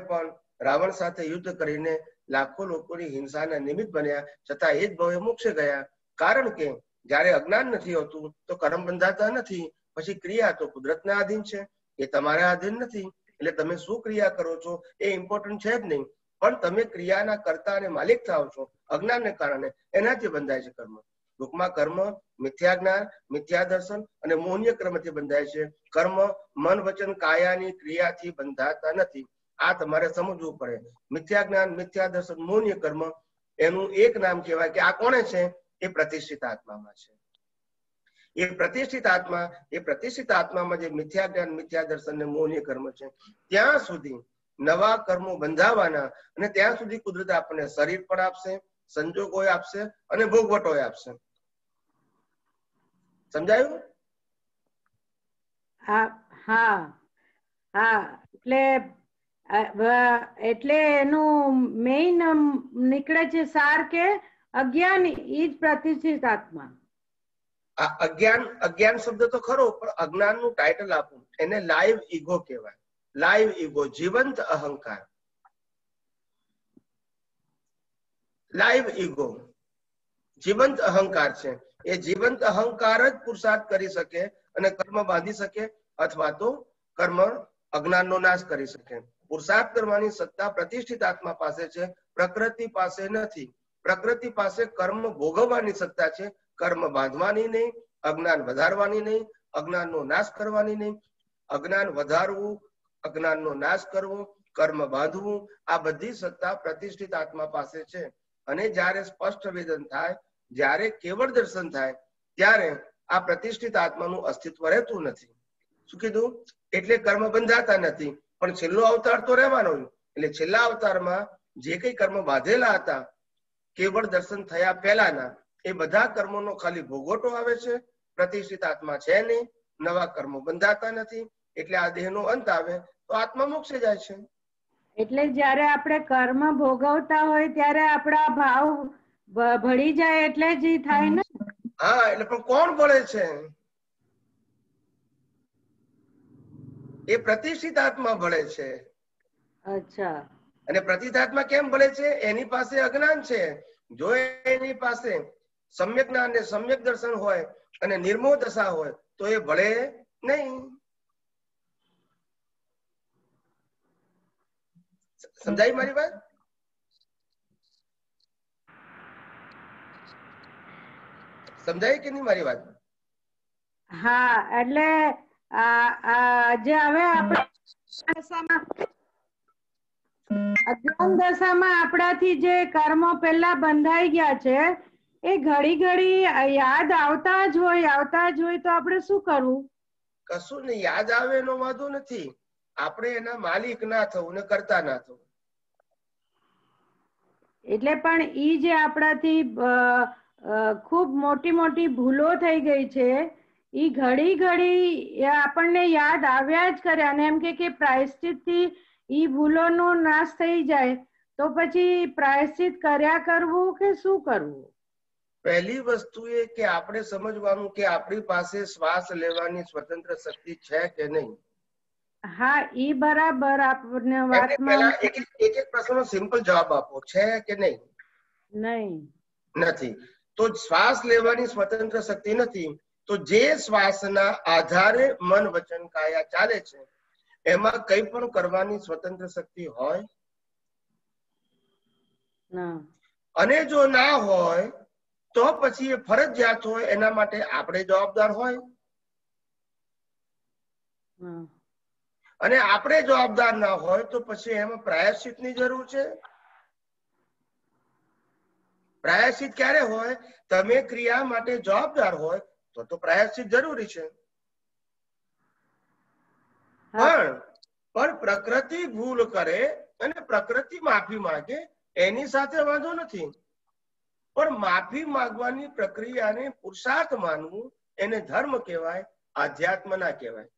પણ રાવણ સાથે યુદ્ધ કરીને લાખો લોકોની હિંસાના નિમિત્ત બન્યા, છતાં એ જ ભાવે મોક્ષે ગયા. કારણ કે જ્યારે અજ્ઞાન નથી હોતું તો કર્મ બંધાતા નથી. પછી ક્રિયા તો કુદરતના આધીન છે, એ તમારા આધીન નથી. એટલે તમે શું ક્રિયા કરો છો એ ઇમ્પોર્ટન્ટ છે જ નહીં, પણ તમે ક્રિયાના કર્તા અને માલિક થાવ છો અજ્ઞાનને કારણે, એનાથી બંધાય છે કર્મ. ટૂંકમાં કર્મ મિથ્યા જ્ઞાન, મિથ્યા દર્શન અને મોહનીય કર્મથી બંધાય છે. કર્મ મન વચન કાયાની ક્રિયાથી બંધાતા નથી. આ તમારે સમજવું પડે. મિથ્યા જ્ઞાન, મિથ્યા દર્શન, મોહનીય કર્મ એનું એક નામ કહેવાય કે આ કોણે છે? એ પ્રતિષ્ઠિત આત્મામાં છે. એ પ્રતિષ્ઠિત આત્મામાં જે મિથ્યા જ્ઞાન, મિથ્યા દર્શન ને મોહનીય કર્મ છે, ત્યાં સુધી નવા કર્મો બંધાવાના અને ત્યાં સુધી કુદરત આપણને શરીર પણ આપશે, સંજોગો આપશે અને ભોગવટો આપશે. સમજાયું? હા, એટલે એનું મેઇન નીકળે છે સાર કે અજ્ઞાન ઈ જ પ્રતિષ્ઠિત આત્મા. અજ્ઞાન શબ્દ તો ખરો, પણ અજ્ઞાન નું ટાઇટલ આપું એને લાઈવ ઈગો કહેવાય. લાઈવ ઈગો, જીવંત અહંકાર. લાઈવ ઈગો જીવંત અહંકાર છે. એ જીવંત અહંકાર જ પુરુષાર્થ કરી શકે અને કર્મ બાંધી શકે, અથવા તો કર્મ અજ્ઞાનનો નાશ કરી શકે. પુરુષાર્થ કરવાની સત્તા પ્રતિષ્ઠિત આત્મા પાસે છે, પ્રકૃતિ પાસે નથી. પ્રકૃતિ પાસે કર્મ ભોગવવાની સત્તા છે, કર્મ બાંધવાની નહીં, અજ્ઞાન વધારવાની નહીં, અજ્ઞાનનો નાશ કરવાની નહીં. અજ્ઞાન વધારવું, અજ્ઞાનનો નાશ કરવો, કર્મ બાંધવું, આ બધી સત્તા પ્રતિષ્ઠિત આત્મા પાસે છે. અને જ્યારે સ્પષ્ટ વેદન થાય, જ્યારે કેવળ દર્શન થાય, ત્યારે આ પ્રતિષ્ઠિત આત્માનું અસ્તિત્વ રહેતું નથી. શું કીધું? એટલે કર્મ બંધાતા નથી, પણ છેલ્લો અવતાર તો રહેવાનો. એટલે છેલ્લા અવતારમાં જે કઈ કર્મ બાંધેલા હતા કેવળ દર્શન થયા પહેલાના, એ બધા કર્મોનો ખાલી ભોગવટો આવે છે. પ્રતિષ્ઠિત આત્મા છે નહીં, નવા કર્મો બંધાતા નથી. એટલે આ દેહનો અંત આવે તો આત્મા મોક્ષે જાય છે. એટલે જ્યારે આપણે કર્મ ભોગવતા હોય ત્યારે આપણા ભાવ ભળી જાય એટલે જ થાય ને. હા, એટલે પણ કોણ ભળે છે? એ પ્રતિષ્ઠિત આત્મા ભળે છે. અચ્છા. અને પ્રતિષ્ઠિત આત્મા કેમ ભળે છે? એની પાસે અજ્ઞાન છે. જો એની પાસે સમ્યક જ્ઞાન ને સમ્યક દર્શન હોય અને નિર્મોહ દશા હોય તો એ ભળે નહીં. સમજાય મારી વાત? સમજાય કે નહીં મારી વાત? હા, એટલે જે હવે આપણે અજ્ઞાન દશામાં આપણાથી જે કર્મો પહેલા બંધાઈ ગયા છે એ ઘડી ઘડી યાદ આવતા જ હોય તો આપણે શું કરવું? કશું નહીં. યાદ આવે એનો વાંધો નથી. આપણે એના માલિક ના થવું ને કરતા ના થવું. એટલે પણ ઈ જે આપણાથી ખૂબ મોટી મોટી ભૂલો થઈ ગઈ છે, ઈ ઘડી ઘડી આપણને યાદ આવ્યા જ કરે અને એમ કે પ્રાયશ્ચિત થી ઈ ભૂલોનો નાશ થઈ જાય, તો પછી પ્રાયશ્ચિત કર્યા કરવું કે શું કરવું? પહેલી વસ્તુ એ કે આપણે સમજવાનું કે આપણી પાસે શ્વાસ લેવાની સ્વતંત્ર શક્તિ છે કે નહીં. હા, ઈ બરાબર. આપણને વાતમાં એક એક પ્રશ્નનો સિમ્પલ જવાબ આપો, છે કે નહીં? નહીં. નથી. તો શ્વાસ લેવાની સ્વતંત્ર શક્તિ નથી, તો જે શ્વાસના આધારે મન વચન કાયા ચાલે છે એમાં કઈ પણ કરવાની સ્વતંત્ર શક્તિ હોય? અને જો ના હોય તો પછી એ ફરજિયાત હોય, એના માટે આપણે જવાબદાર હોય. અને આપણે જવાબદાર ના હોય તો પછી એમાં પ્રાયશ્ચિતની જરૂર છે. પ્રાયશ્ચિત ક્યારે હોય? તમે ક્રિયા માટે જવાબદાર હોય તો પ્રાયશ્ચિત જરૂરી છે. પણ પ્રકૃતિ ભૂલ કરે અને પ્રકૃતિ માફી માંગે એની સાથે વાંધો નથી, પણ માફી માંગવાની પ્રક્રિયાને પુરુષાર્થ માનવું એને ધર્મ કહેવાય, આધ્યાત્મ ના કહેવાય.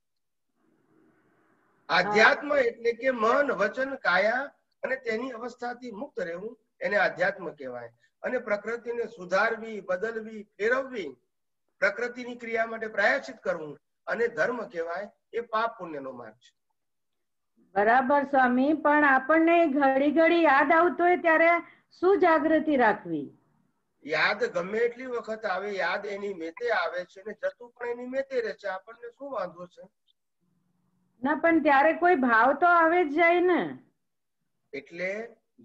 આધ્યાત્મ એટલે કે મન વચન કાયા અને તેની અવસ્થાથી મુક્ત રહેવું એને આધ્યાત્મ કહેવાય. અને પ્રકૃતિને સુધારવી, બદલવી, ફેરવવી, પ્રકૃતિની ક્રિયા માટે પ્રાયશ્ચિત કરવું અને ધર્મ કહેવાય. એ પાપ પુણ્યનો માર્ગ છે. બરાબર સ્વામી, પણ આપણને ઘડી ઘડી યાદ આવતું હોય ત્યારે શું જાગૃતિ રાખવી? યાદ ગમે એટલી વખત આવે, યાદ એની મેતે આવે છે ને જતું પણ એની મેતે રહે છે. આપણને શું વાંધો છે? ના, પણ ત્યારે કોઈ ભાવ તો આવે જ જાય ને. એટલે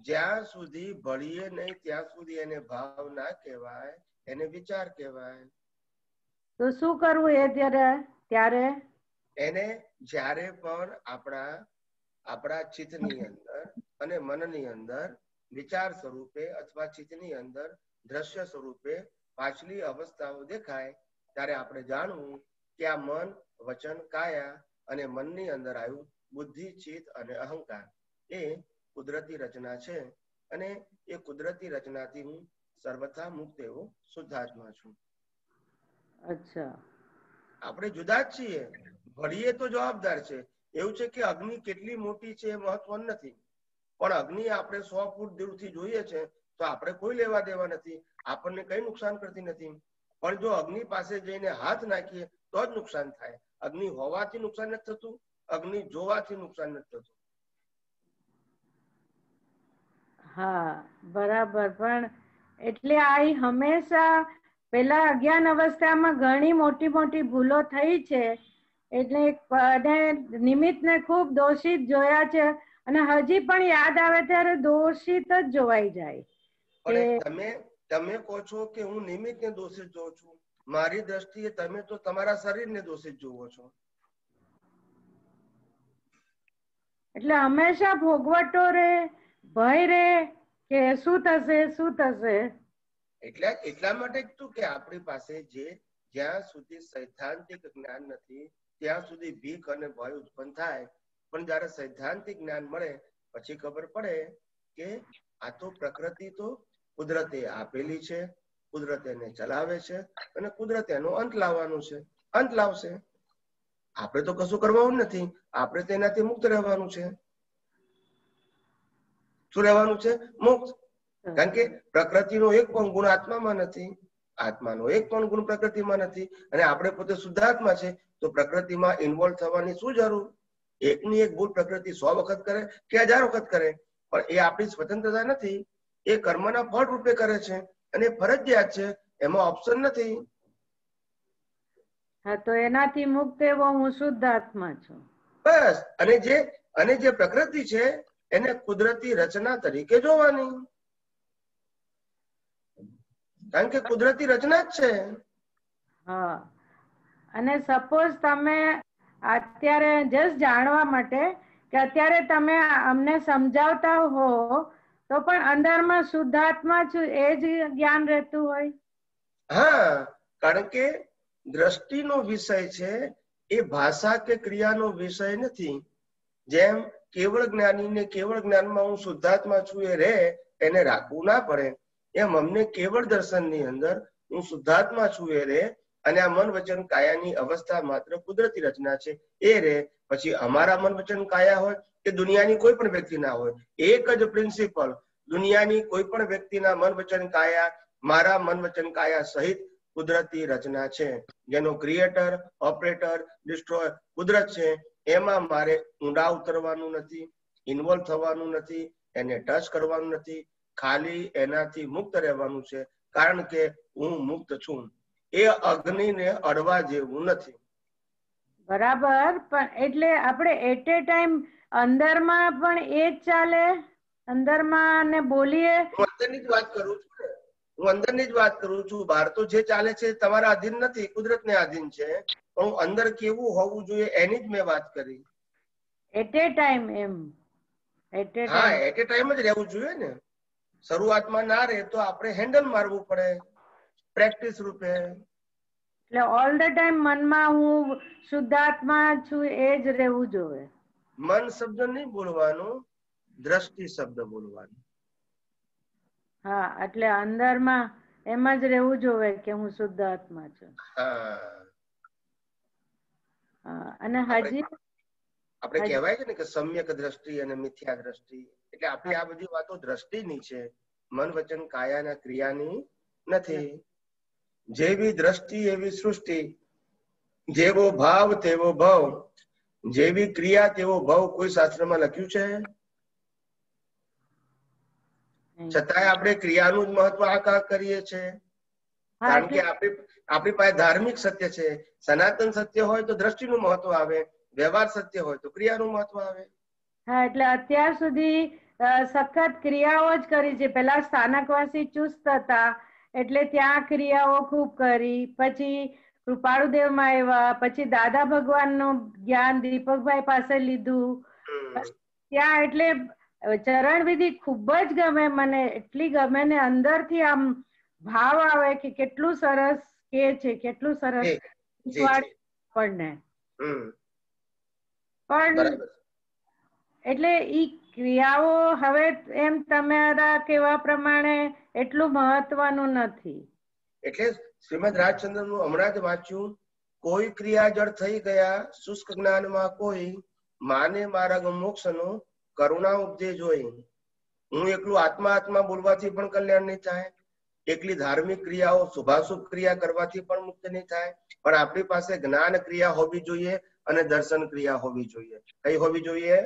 જ્યાં સુધી ભળીએ નહીં ત્યાં સુધી એને ભાવ ના કહેવાય, એને વિચાર કહેવાય. તો શું કરવું એ ત્યારે? એને જ્યારે પણ આપણા ચિત્તની અંદર અને મનની અંદર વિચાર સ્વરૂપે અથવા ચિત્તની અંદર દ્રશ્ય સ્વરૂપે પાછલી અવસ્થાઓ દેખાય ત્યારે આપણે જાણવું કે આ મન, વચન, કાયા અને મનની અંદર આવ્યું બુદ્ધિ, ચિત્ત અને અહંકાર. એ કુદરતી રચના છે અને એ કુદરતી રચનાથી હું સર્વથા મુક્ત એવો શુદ્ધાત્મા છું. અચ્છા, આપણે જુદા જ છીએ. ભળીએ તો જવાબદાર છે. એવું છે કે અગ્નિ કેટલી મોટી છે એ મહત્વનું નથી, પણ અગ્નિ આપણે 100 ફૂટ દૂરથી જોઈએ છે તો આપણે કોઈ લેવા દેવા નથી, આપણને કઈ નુકસાન કરતી નથી. પણ જો અગ્નિ પાસે જઈને હાથ નાખીએ તો જ નુકસાન થાય. અગ્નિ હોવાથી નુકસાન નથી થતું, અગ્નિ જોવાથી નુકસાન નથી થતું. હા બરાબર. પણ એટલે આ હંમેશા પેલા અજ્ઞાન અવસ્થામાં ઘણી મોટી મોટી ભૂલો થઈ છે, એટલે નિમિત્તને ખૂબ દોષિત જોયા છે અને હજી પણ યાદ આવે ત્યારે દોષિત જ જોવાઈ જાય. પણ તમે કહો છો કે હું નિમિત્તને દોષિત જોઉં છું. મારી દ્રષ્ટિએ તમે તો તમારા શરીરને દોષિત જોવો છો. એટલે હંમેશા ભોગવટો રે, ભય રે કે શું થશે. એટલા માટે જ તું કે આપણી પાસે જ્યાં સુધી સૈદ્ધાંતિક જ્ઞાન નથી ત્યાં સુધી ભીખ અને ભય ઉત્પન્ન થાય. પણ જયારે સૈદ્ધાંતિક જ્ઞાન મળે પછી ખબર પડે કે આ તો પ્રકૃતિ તો કુદરતે આપેલી છે, કુદરત એને ચલાવે છે અને કુદરત એનો અંત લાવવાનું છે, અંત લાવશે. આપણે તો કશું કરવાનું નથી, આપણે તેનાથી મુક્ત રહેવાનું છે. શું રહેવાનું છે? મુક્ત. કારણ કે પ્રકૃતિનો એક પણ ગુણ આત્મામાં નથી, આત્માનો એક પણ ગુણ પ્રકૃતિમાં નથી, અને આપણે પોતે શુદ્ધાત્મા છે તો પ્રકૃતિમાં ઇન્વોલ્વ થવાની શું જરૂર? એકની એક ભૂલ પ્રકૃતિ 100 વખત કરે કે 1000 વખત કરે, પણ એ આપણી સ્વતંત્રતા નથી. એ કર્મના ફળ રૂપે કરે છે અને ફરજિયાત છે, એમાં ઓપ્શન નથી. હા, તો એનાથી મુક્ત એવો હું શુદ્ધાત્મા છું. બસ. અને જે પ્રકૃતિ છે એને કુદરતી રચના તરીકે જોવાની, કારણ કે કુદરતી રચના જ છે. હા, અને સપોઝ તમે અત્યારે જસ્ટ જાણવા માટે કે અત્યારે તમે અમને સમજાવતા હો તો પણ અંદરમાં શુદ્ધાત્મા છું એ જ જ્ઞાન રહેતું હોય. હા, કારણ કે દ્રષ્ટિનો વિષય છે, એ ભાષા કે ક્રિયાનો વિષય નથી. જેમ કેવળ જ્ઞાનીને કેવળ જ્ઞાનમાં હું શુદ્ધાત્મા છું એ રે, એને રાખવું ના પડે, એમ અમને કેવળ દર્શનની અંદર હું શુદ્ધાત્મા છું એ રે, અને આ મન વચન કાયાની અવસ્થા માત્ર કુદરતી રચના છે એ રે. પછી અમારા મન વચન કાયા હોય કે દુનિયાની કોઈ પણ વ્યક્તિના હોય, એક જ પ્રિન્સિપલ. દુનિયાની કોઈ પણ વ્યક્તિના મન વચન કાયા મારા મન વચન કાયા સહિત કુદરતી રચના છે, જેનો ક્રિએટર, ઓપરેટર, ડિસ્ટ્રોયર કુદરત છે. એમાં મારે ઊંડા ઉતરવાનું નથી, ઇન્વોલ્વ થવાનું નથી, એને ટચ કરવાનું નથી, ખાલી એનાથી મુક્ત રહેવાનું છે, કારણ કે હું મુક્ત છું. એ અગ્નિને અડવા જેવું નથી. બરાબર. પણ એટલે આપણે એટ એ ટાઈમ અંદરમાં પણ એ જ ચાલે, અંદરમાં ને બોલીએ. હું અંદરની જ વાત કરું છું ને, હું અંદરની જ વાત કરું છું. બહાર તો જે ચાલે છે તમારા અધીન નથી, કુદરતને આધીન છે. પણ હું અંદર કેવું હોવું જોઈએ એની જ મેં વાત કરી. એટ એ ટાઈમ એમ હા, એટ એ ટાઈમ જ રહેવું જોઈએ ને. શરૂઆતમાં ના રહે તો આપણે હેન્ડલ મારવું પડે પ્રેક્ટિસ રૂપે. એટલે ઓલ ધ ટાઈમ મનમાં હું શુદ્ધાત્મા છું એ જ રહેવું જોઈએ. મન શબ્દ નહીં બોલવાનું, દ્રષ્ટિ શબ્દ બોલવાનું. હા, એટલે અંદરમાં એમ જ રહેવું જોઈએ કે હું શુદ્ધાત્મા છું. હા. અને હજી આપણે કહેવાય છે ને કે સમ્યક દ્રષ્ટિ અને મિથ્યા દ્રષ્ટિ, એટલે આપણી આ બધી વાતો દ્રષ્ટિની છે, મન વચન કાયાના ક્રિયાની નથી. જેવી દ્રષ્ટિ એવી સૃષ્ટિ, જેવો ભાવ તેવો ભાવ, જેવી ક્રિયા તેવો ભાવ. કોઈ શાસ્ત્રમાં લખ્યું છે? છતાંય આપણે ક્રિયાનું જ મહત્વ આકાર કરીએ છીએ, કારણ કે આપણી પાસે ધાર્મિક સત્ય છે. સનાતન સત્ય હોય તો દ્રષ્ટિનું મહત્વ આવે, વ્યવહાર સત્ય હોય તો ક્રિયાનું મહત્વ આવે. હા, એટલે અત્યાર સુધી સખત ક્રિયાઓ જ કરી છે. પેલા સ્થાનકવાસી ચુસ્ત હતા એટલે ત્યાં ક્રિયાઓ ખૂબ કરી, પછી કૃપાળુદેવમાં આવ્યા, પછી દાદા ભગવાનનું જ્ઞાન દીપકભાઈ પાસે લીધું ત્યાં. એટલે ચરણ વિધિ ખૂબ જ ગમે મને, એટલી ગમે ને અંદરથી આમ ભાવ આવે કે કેટલું સરસ કે છે, કેટલું સરસ આપણને. પણ એટલે ઈ ક્રિયાઓ હવે એમ તમારા કેવા પ્રમાણે એટલું મહત્વનું નથી. એટલે શ્રીમદ રાજચંદ્ર નું હમણાં જ વાંચ્યું, કોઈ ક્રિયા જળ થઈ ગયા શુષ્ક જ્ઞાનમાં કોઈ, માને માર્ગ મોક્ષનો કરુણા ઉપજે જોઈ. હું એકલું આત્મા આત્મા બોલવાથી પણ કલ્યાણ નહીં થાય, એકલી ધાર્મિક ક્રિયાઓ શુભાશુભ ક્રિયા કરવાથી પણ મુક્ત નહીં થાય, પણ આપણી પાસે જ્ઞાન ક્રિયા હોવી જોઈએ અને દર્શન ક્રિયા હોવી જોઈએ. કઈ હોવી જોઈએ?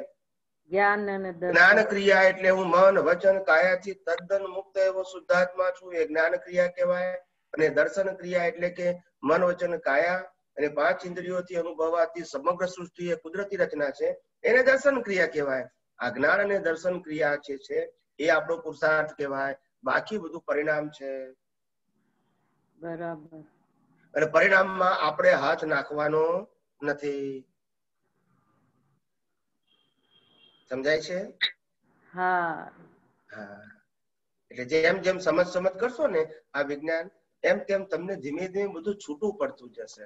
જ્ઞાન ક્રિયા. એટલે હું મન વચન કાયાથી તદ્દન મુક્ત એવો શુદ્ધાત્મા છું, એ જ્ઞાન ક્રિયા કહેવાય. અને દર્શન ક્રિયા એટલે કે મન વચન કાયા અને 5 ઇન્દ્રિયોથી અનુભવાતી સમગ્ર સૃષ્ટિ એ કુદરતી રચના છે, એને દર્શન ક્રિયા કહેવાય. આ જ્ઞાન અને દર્શન ક્રિયા છે એ આપણો પુરુષાર્થ કહેવાય. બાકી બધું પરિણામ છે. બરાબર. અને પરિણામમાં આપણે હાથ નાખવાનો નથી. સમજાય છે? હા. એટલે જેમ જેમ સમજ કરશો ને આ વિજ્ઞાન, એમ તેમ તમને ધીમે ધીમે બધું છૂટું પડતું જશે.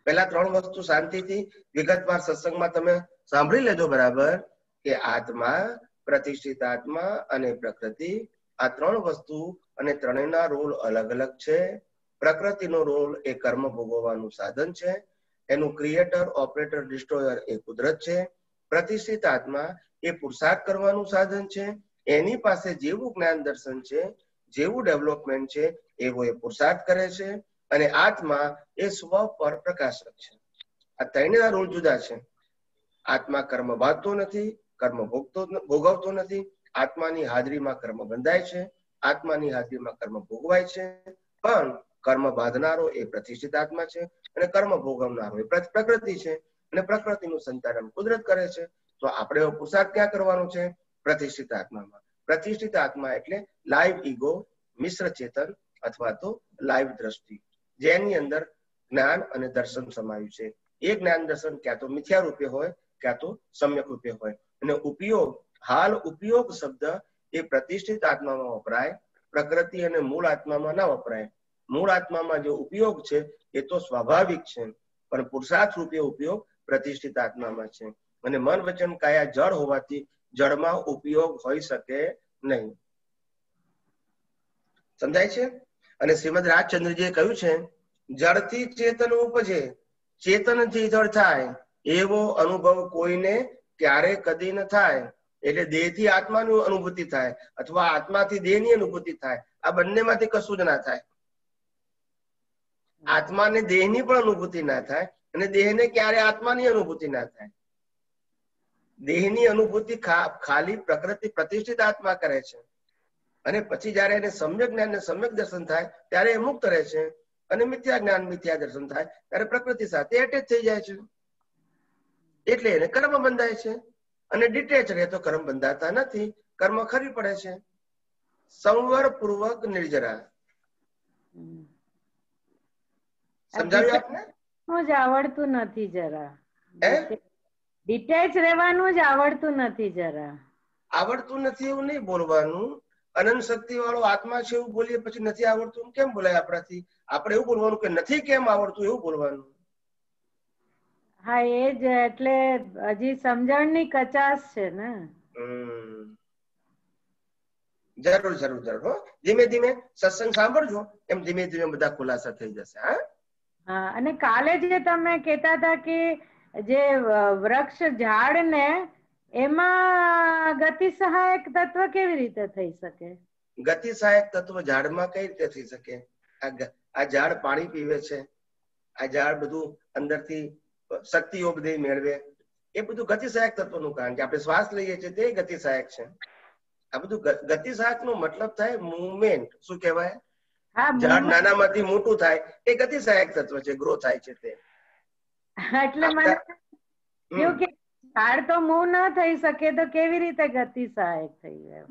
પેલા 3 વસ્તુ શાંતિથી વિગતવાર સત્સંગમાં તમે સાંભળી લેજો બરાબર, કે આત્મા, પ્રતિષ્ઠિત આત્મા અને પ્રકૃતિ, આ 3 વસ્તુ અને ત્રણેયના રોલ અલગ અલગ છે. પ્રકૃતિનો રોલ એ કર્મ ભોગવવાનું સાધન છે, એનું ક્રિએટર ઓપરેટર ડિસ્ટ્રોયર એ કુદરત છે. પ્રતિષ્ઠિત આત્મા એ પુરુષાર્થ કરવાનું સાધન છે, એની પાસે જેવું જ્ઞાન દર્શન છે, જેવું ડેવલપમેન્ટ છે એવો એ પુરુષાર્થ કરે છે. અને આત્મા એ સ્વ પર પ્રકાશક છે. આ ત્રણેયના રોલ જુદા છે. આત્મા કર્મ બાંધતો નથી, કર્મ ભોગવતો નથી. આત્માની હાજરીમાં કર્મ બંધાય છે, આત્માની હાજરીમાં કર્મ ભોગવાય છે. પણ કર્મ બાંધનારો એ પ્રતિષ્ઠિત આત્મા છે અને કર્મ ભોગવનારો એ પ્રકૃતિ છે. અને પ્રકૃતિનું સંચાલન કુદરત કરે છે. તો આપણે પુરુષાર્થ ક્યાં કરવાનો છે? પ્રતિષ્ઠિત આત્મામાં. પ્રતિષ્ઠિત આત્મા એટલે લાઈવ ઈગો, મિશ્ર ચેતન અથવા તો લાઈવ દ્રષ્ટિ, જેની અંદર જ્ઞાન અને દર્શન સમાયું છે. એ જ્ઞાન દર્શન ક્યાં તો મિથ્યા રૂપે હોય, ક્યાં તો સમ્યક રૂપે હોય. અને ઉપયોગ, હાલ ઉપયોગ શબ્દ એ પ્રતિષ્ઠિત આત્મામાં વપરાય, પ્રકૃતિ અને મૂળ આત્મામાં ના વપરાય. મૂળ આત્મામાં જે ઉપયોગ છે એ તો સ્વાભાવિક છે, પણ પુરુષાર્થ રૂપે ઉપયોગ પ્રતિષ્ઠિત આત્મામાં છે. અને મન વચન કાયા જળ હોવાથી જળમાં ઉપયોગ હોઈ શકે નહીં. સમજાય છે? અને શ્રીમદ રાજચંદ્રજીએ કહ્યું છે, જળથી ચેતન ઉપજે, ચેતનથી જળ થાય, એવો અનુભવ કોઈને ક્યારે કદી ન થાય. એટલે દેહથી આત્માની અનુભૂતિ થાય અથવા આત્માથી દેહની અનુભૂતિ થાય. આ બંનેમાંથી કશું જ ના થાય. આત્માને દેહની પણ અનુભૂતિ ના થાય અને દેહને ક્યારે આત્માની અનુભૂતિ ના થાય. દેહની અનુભૂતિ ખાલી પ્રકૃતિ પ્રતિષ્ઠિત આત્મા કરે છે. અને પછી જયારે એને સમ્યક જ્ઞાન ને સમ્યક દર્શન થાય ત્યારે એ મુક્ત રહે છે. અને મિથ્યા જ્ઞાન મિથ્યા દર્શન થાય ત્યારે પ્રકૃતિ સાથે એટેચ થઈ જાય છે. એટલે એને કર્મ બંધાય છે. અને ડિટેચ રહે તો કર્મ બંધાતા નથી, કર્મ ખરી પડે છે. સંવર પૂર્વક નિર્જરા. સમજાવ્યું આપને? જ આવડતું નથી જરા. ડિટેચ રહેવાનું જ આવડતું નથી જરા. આવડતું નથી એવું નહીં બોલવાનું. અનંત શક્તિ વાળો આત્મા છે એવું બોલીએ પછી નથી આવડતું કેમ બોલાય આપણાથી? આપણે એવું બોલવાનું કે નથી કેમ આવડતું એવું બોલવાનું. હા એ જ, એટલે હજી સમજણની કચાશ છે ને. જરૂર જરૂર જરૂર. હો, ધીમે ધીમે સત્સંગ સાંભળજો, એમ ધીમે ધીમે બધા ખુલાસા થઈ જશે. હા. હા, અને કાલે જે તમે કહેતા હતા કે જે વૃક્ષ ઝાડ ને એમાં ગતિ સહાયક તત્વ કેવી રીતે થઈ શકે? ગતિ સહાયક તત્વ ઝાડમાં કઈ રીતે થઈ શકે? આ ઝાડ પાણી પીવે છે, આ ઝાડ બધું અંદરથી શક્તિઓ બધી મેળવે, એ બધું ગતિ સહાયક તત્વનું કારણ કે આપણે શ્વાસ લઈએ છીએ તે ગતિ સહાયક છે. આ બધું ગતિ સહાયક નો મતલબ થાય મુવમેન્ટ. શું કહેવાય? ઝાડ નાનામાંથી મોટું થાય એ ગતિ સહાયક તત્વ છે, ગ્રો થાય છે તે. એટલે મને એવું કે ઝાડ તો મૂવ ના થઈ શકે તો કેવી રીતે ગતિ સહાયક થઈ જાય?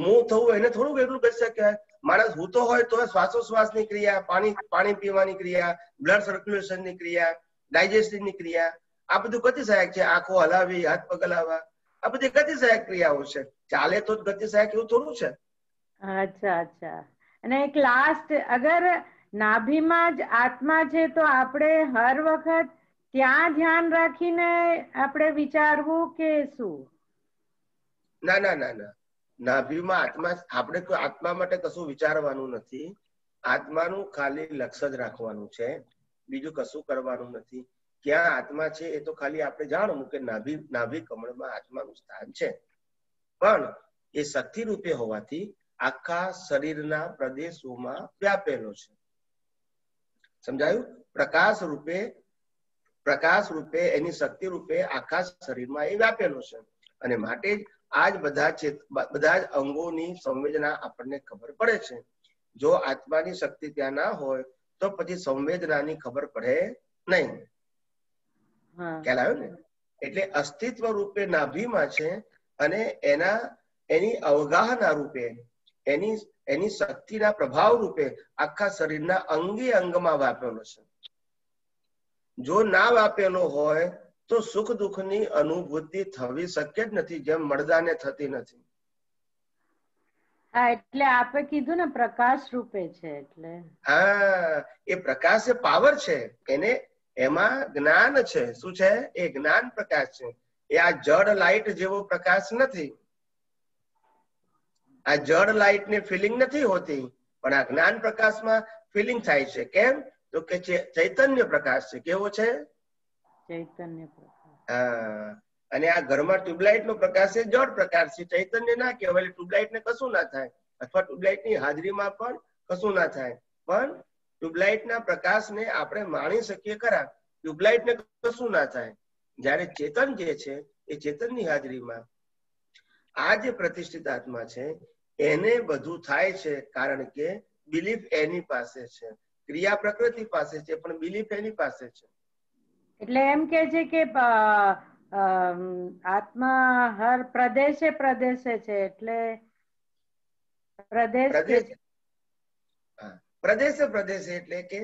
મૂવ થવું એને થોડુંક એટલું કરી શકાય. માણસ હૂતો હોય તો શ્વાસોશ્વાસની ક્રિયા, પાણી પીવાની ક્રિયા, બ્લડ સર્ક્યુલેશનની ક્રિયા, ડાયજેસ્ટિવની ક્રિયા, આ બધું ગતિ સહાયક છે. આંખો હલાવી, હાથ પગ હલાવવા, આ બધી ગતિ સહાયક ક્રિયાઓ છે. ચાલે તો જ ગતિ સહાયક એવું થોડું છે. અચ્છા. અને એક લાસ્ટ, અગર નાભીમાં જ આત્મા છે તો આપણે હર વખત ત્યાં ધ્યાન રાખીને આપણે વિચારવું કે શું? ના. નાભીમાં આત્મા, આપણે કોઈ આત્મા માટે કશું વિચારવાનું નથી. આત્માનું ખાલી લક્ષ્ય જ રાખવાનું છે, બીજું કશું કરવાનું નથી. ક્યાં આત્મા છે એ તો ખાલી આપણે જાણવું કે નાભી કમળમાં આત્માનું સ્થાન છે. પણ એ શક્તિ રૂપે હોવાથી આખા શરીરના પ્રદેશોમાં વ્યાપેલો છે. સમજાયું? પ્રકાશ રૂપે એની શક્તિ રૂપે આખા શરીરમાં એ વ્યાપેલો છે. અને માટે જ આજ બધા જ અંગોની સંવેદના આપણને ખબર પડે છે. જો આત્માની શક્તિ ત્યાં ના હોય તો પછી સંવેદનાની ખબર પડે નહીં. ખ્યાલ આવ્યો ને? એટલે અસ્તિત્વ રૂપે નાભીમાં છે અને એની અવગાહના રૂપે, એની શક્તિના પ્રભાવ રૂપે આખા શરીરના અંગે અંગમાં વ્યાપેલો છે. જો ના વ્યાપેલો હોય તો સુખ દુઃખની અનુભૂતિ થવી શક્ય જ નથી, જેમ મળદાને થતી નથી. હા, એટલે આપે કીધું ને પ્રકાશ રૂપે છે. એટલે એ પ્રકાશ એ પાવર છે. એમાં જ્ઞાન છે. શું છે? એ જ્ઞાન પ્રકાશ છે. એ આ જડ લાઈટ જેવો પ્રકાશ નથી. આ જડ લાઈટ ને ફિલિંગ નથી હોતી, પણ આ જ્ઞાન પ્રકાશમાં ફિલિંગ થાય છે. કેમ? તો કે ચૈતન્ય પ્રકાશ છે. કેવો છે? ચૈતન્ય પ્રકાશ. અને આ ઘરમાં ટ્યુબલાઇટ નો પ્રકાશ છે, જડ પ્રકાશ છે. ચૈતન્ય ના કહેવાય. ટ્યુબલાઇટ ને કશું ના થાય, અથવા ટ્યુબલાઇટ ની હાજરીમાં પણ કશું ના થાય. પણ ટ્યુબલાઇટ ના પ્રકાશને આપણે માણી શકીએ ખરા, ટ્યુબલાઇટ ને કશું ના થાય. જયારે ચેતન જે છે એ ચેતનની હાજરીમાં આ જે પ્રતિષ્ઠિત આત્મા છે એને બધું થાય છે, કારણ કે બિલીફ એની પાસે છે. ક્રિયા પ્રકૃતિ પાસે છે, પણ બિલીફ એની પાસે છે. એટલે એમ કે છે કે આત્મા હર પ્રદેશે છે. એટલે પ્રદેશે એટલે કે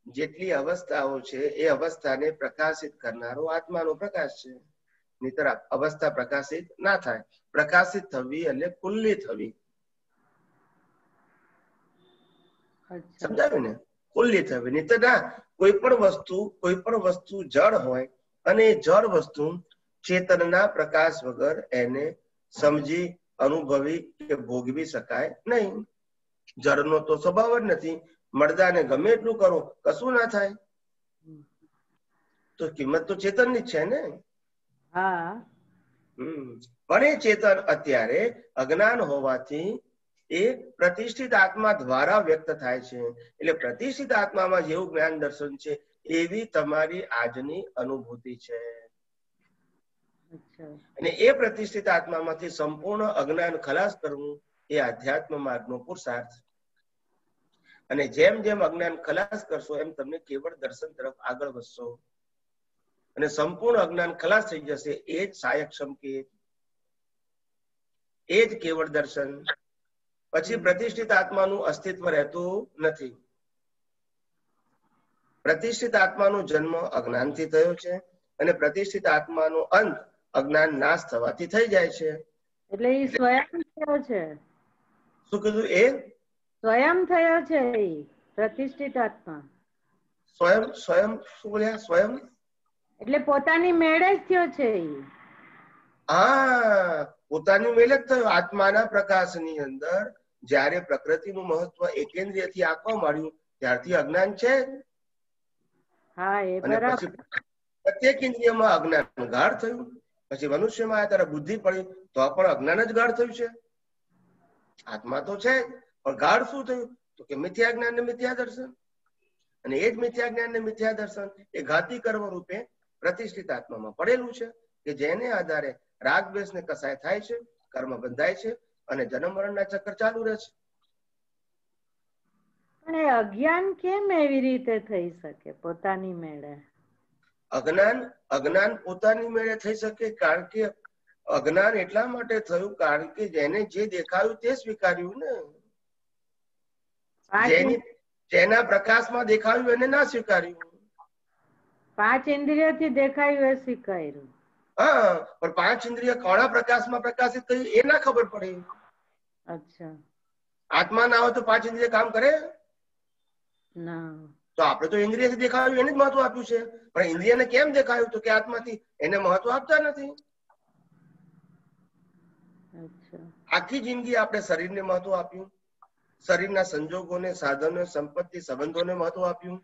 જેટલી અવસ્થાઓ છે એ અવસ્થાને પ્રકાશિત કરનારો આત્માનો પ્રકાશ છે. નહીતર અવસ્થા પ્રકાશિત ના થાય. પ્રકાશિત થવી એટલે ખુલ્લી થવી. સમજાવ્યું ને? ખુલ્લી થવી. નહીતર ના, કોઈ પણ વસ્તુ જળ હોય અને એ જળ વસ્તુ ચેતનના પ્રકાશ વગર એને સમજી, અનુભવી કે ભોગવી શકાય નહીં. જળનો તો સ્વભાવ જ નથી. મળદાને ગમે એટલું કરો, કશું ના થાય. તો કિંમત તો ચેતનની જ છે ને? પણ એ ચેતન અત્યારે અજ્ઞાન હોવાથી એ પ્રતિષ્ઠિત આત્મા દ્વારા વ્યક્ત થાય છે. એટલે પ્રતિષ્ઠિત આત્મામાં જેવું જ્ઞાન દર્શન છે એવી તમારી આજની અનુભૂતિ છે. અને એ પ્રતિષ્ઠિત આત્મામાંથી સંપૂર્ણ અજ્ઞાન ખલાસ કરવું એ આધ્યાત્મ માર્ગનો પુરુષાર્થ. અને જેમ જેમ અજ્ઞાન ખલાસ કરશો એમ તમને કેવળ દર્શન તરફ આગળ વધશો અને સંપૂર્ણ અજ્ઞાન ખલાસ થઈ જશે. એ જ સહાયક સંકેત, એ જ કેવળ દર્શન. પછી પ્રતિષ્ઠિત આત્માનું અસ્તિત્વ રહેતું નથી. પ્રતિષ્ઠિત આત્માનો જન્મ અજ્ઞાનથી થયો છે અને પ્રતિષ્ઠિત આત્માનો અંત અજ્ઞાન નાશ થવાથી થઈ જાય છે. એટલે એ સ્વયં થયો છે. શું કીધું? એ સ્વયં થયો છે પ્રતિષ્ઠિત આત્મા. સ્વયં શું બોલ્યા? સ્વયં એટલે પોતાની મેળે જ થયો છે. પોતાની મેળે જ થયો. આત્માના પ્રકાશની અંદર જયારે પ્રકૃતિનું મહત્વ એકેન્દ્રિયથી આપવા માંડ્યું ત્યારથી અજ્ઞાન છે. પ્રત્યેક ઇન્દ્રિયમાં અજ્ઞાન ગાઢ થયું, પછી મનુષ્યમાં આવ્યા ત્યારે બુદ્ધિ પડી તો પણ અજ્ઞાન જ ગાઢ થયું છે. આત્મા તો છે પણ ગાઢ શું થયું તો કે મિથ્યા જ્ઞાન ને મિથ્યા દર્શન. અને એ જ મિથ્યા જ્ઞાન ને મિથ્યા દર્શન એ ઘાતી કર્મ રૂપે પ્રતિષ્ઠિત આત્મામાં પડેલું છે કે જેને આધારે રાગ દ્વેષ ને કસાય થાય છે, કર્મ બંધાય છે અને જન્મ મરણના ચક્કર ચાલુ રહે છે. પણ એ અજ્ઞાન કેમ એવી રીતે થઈ શકે પોતાની મેળે? અજ્ઞાન પોતાની મેળે થઈ શકે કારણ કે અજ્ઞાન એટલા માટે થયું કારણ કે જેને જે દેખાયું તે સ્વીકાર્યું ને. જેના પ્રકાશમાં દેખાયું એને ના સ્વીકાર્યું. 5 ઇન્દ્રિયોથી દેખાયું એ સ્વીકાર્યું. હા, પણ 5 ઇન્દ્રિય કોના પ્રકાશમાં પ્રકાશિત થયું એ ના ખબર પડે. અચ્છા. આત્મા ના હોય તો 5 ઇન્દ્રિય કામ કરે ના. તો આપણે તો ઇન્દ્રિયથી દેખાયું એને જ મહત્વ આપ્યું છે, પણ ઇન્દ્રિયને કેમ દેખાયું તો કે આત્માથી, એને મહત્વ આપતા નથી. આખી જિંદગી આપણે શરીરને મહત્વ આપ્યું, શરીરના સંજોગોને, સાધનો, સંપત્તિ, સંબંધોને મહત્વ આપ્યું,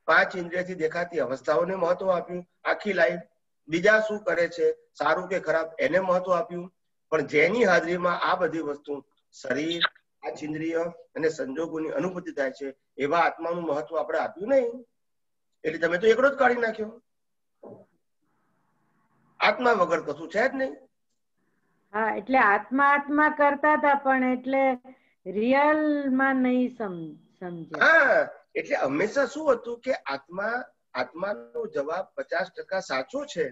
5 ઇન્દ્રિયથી દેખાતી અવસ્થાઓને મહત્વ આપ્યું, આખી લાઈફ બીજા શું કરે છે સારું કે ખરાબ એને મહત્વ આપ્યું. પણ જેની હાજરીમાં આ બધી વસ્તુ શરીર, 5 ઇન્દ્રિય અને સંજોગોની અનુભૂતિ થાય છે એવા આત્માનું મહત્વ આપણે આપ્યું નહીં. એટલે તમે તો એકડો જ કાઢી નાખ્યો. આત્મા વગર કશું છે જ નહીં. હા, એટલે આત્મા કરતા હતા પણ એટલે રિયલ માં નહીં સમજે. હા, એટલે હંમેશા શું હતું કે આત્માનો જવાબ 50% સાચો છે,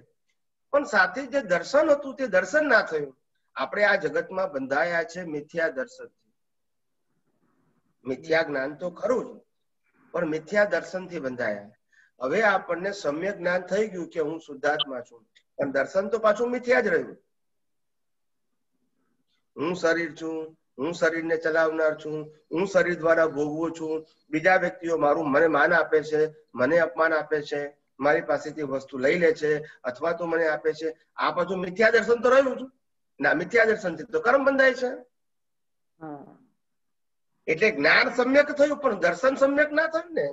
પણ સાથે જે દર્શન હતું તે દર્શન ના થયું. આપણે આ જગતમાં બંધાયા છે મિથ્યા દર્શન. મિથ્યા જ્ઞાન તો ખરું જ, પણ મિથ્યા દર્શન થી બંધાયા. હવે આપણને સમ્યક જ્ઞાન થઈ ગયું કે હું શુદ્ધાત્મા છું, પણ દર્શન તો પાછું મિથ્યા જ રહ્યું. હું શરીર છું, હું શરીરને ચલાવનાર છું, હું શરીર દ્વારા ભોગવું છું, બીજા વ્યક્તિઓ મને માન આપે છે, મને અપમાન આપે છે, મારી પાસેથી વસ્તુ લઈ લે છે અથવા તો મને આપે છે. આ બધું મિથ્યા દર્શન તો રહ્યું છું ના. મિથ્યા દર્શન થી તો કર્મ બંધાય છે. એટલે જ્ઞાન સમ્યક થયું પણ દર્શન સમ્યક ના થયું ને.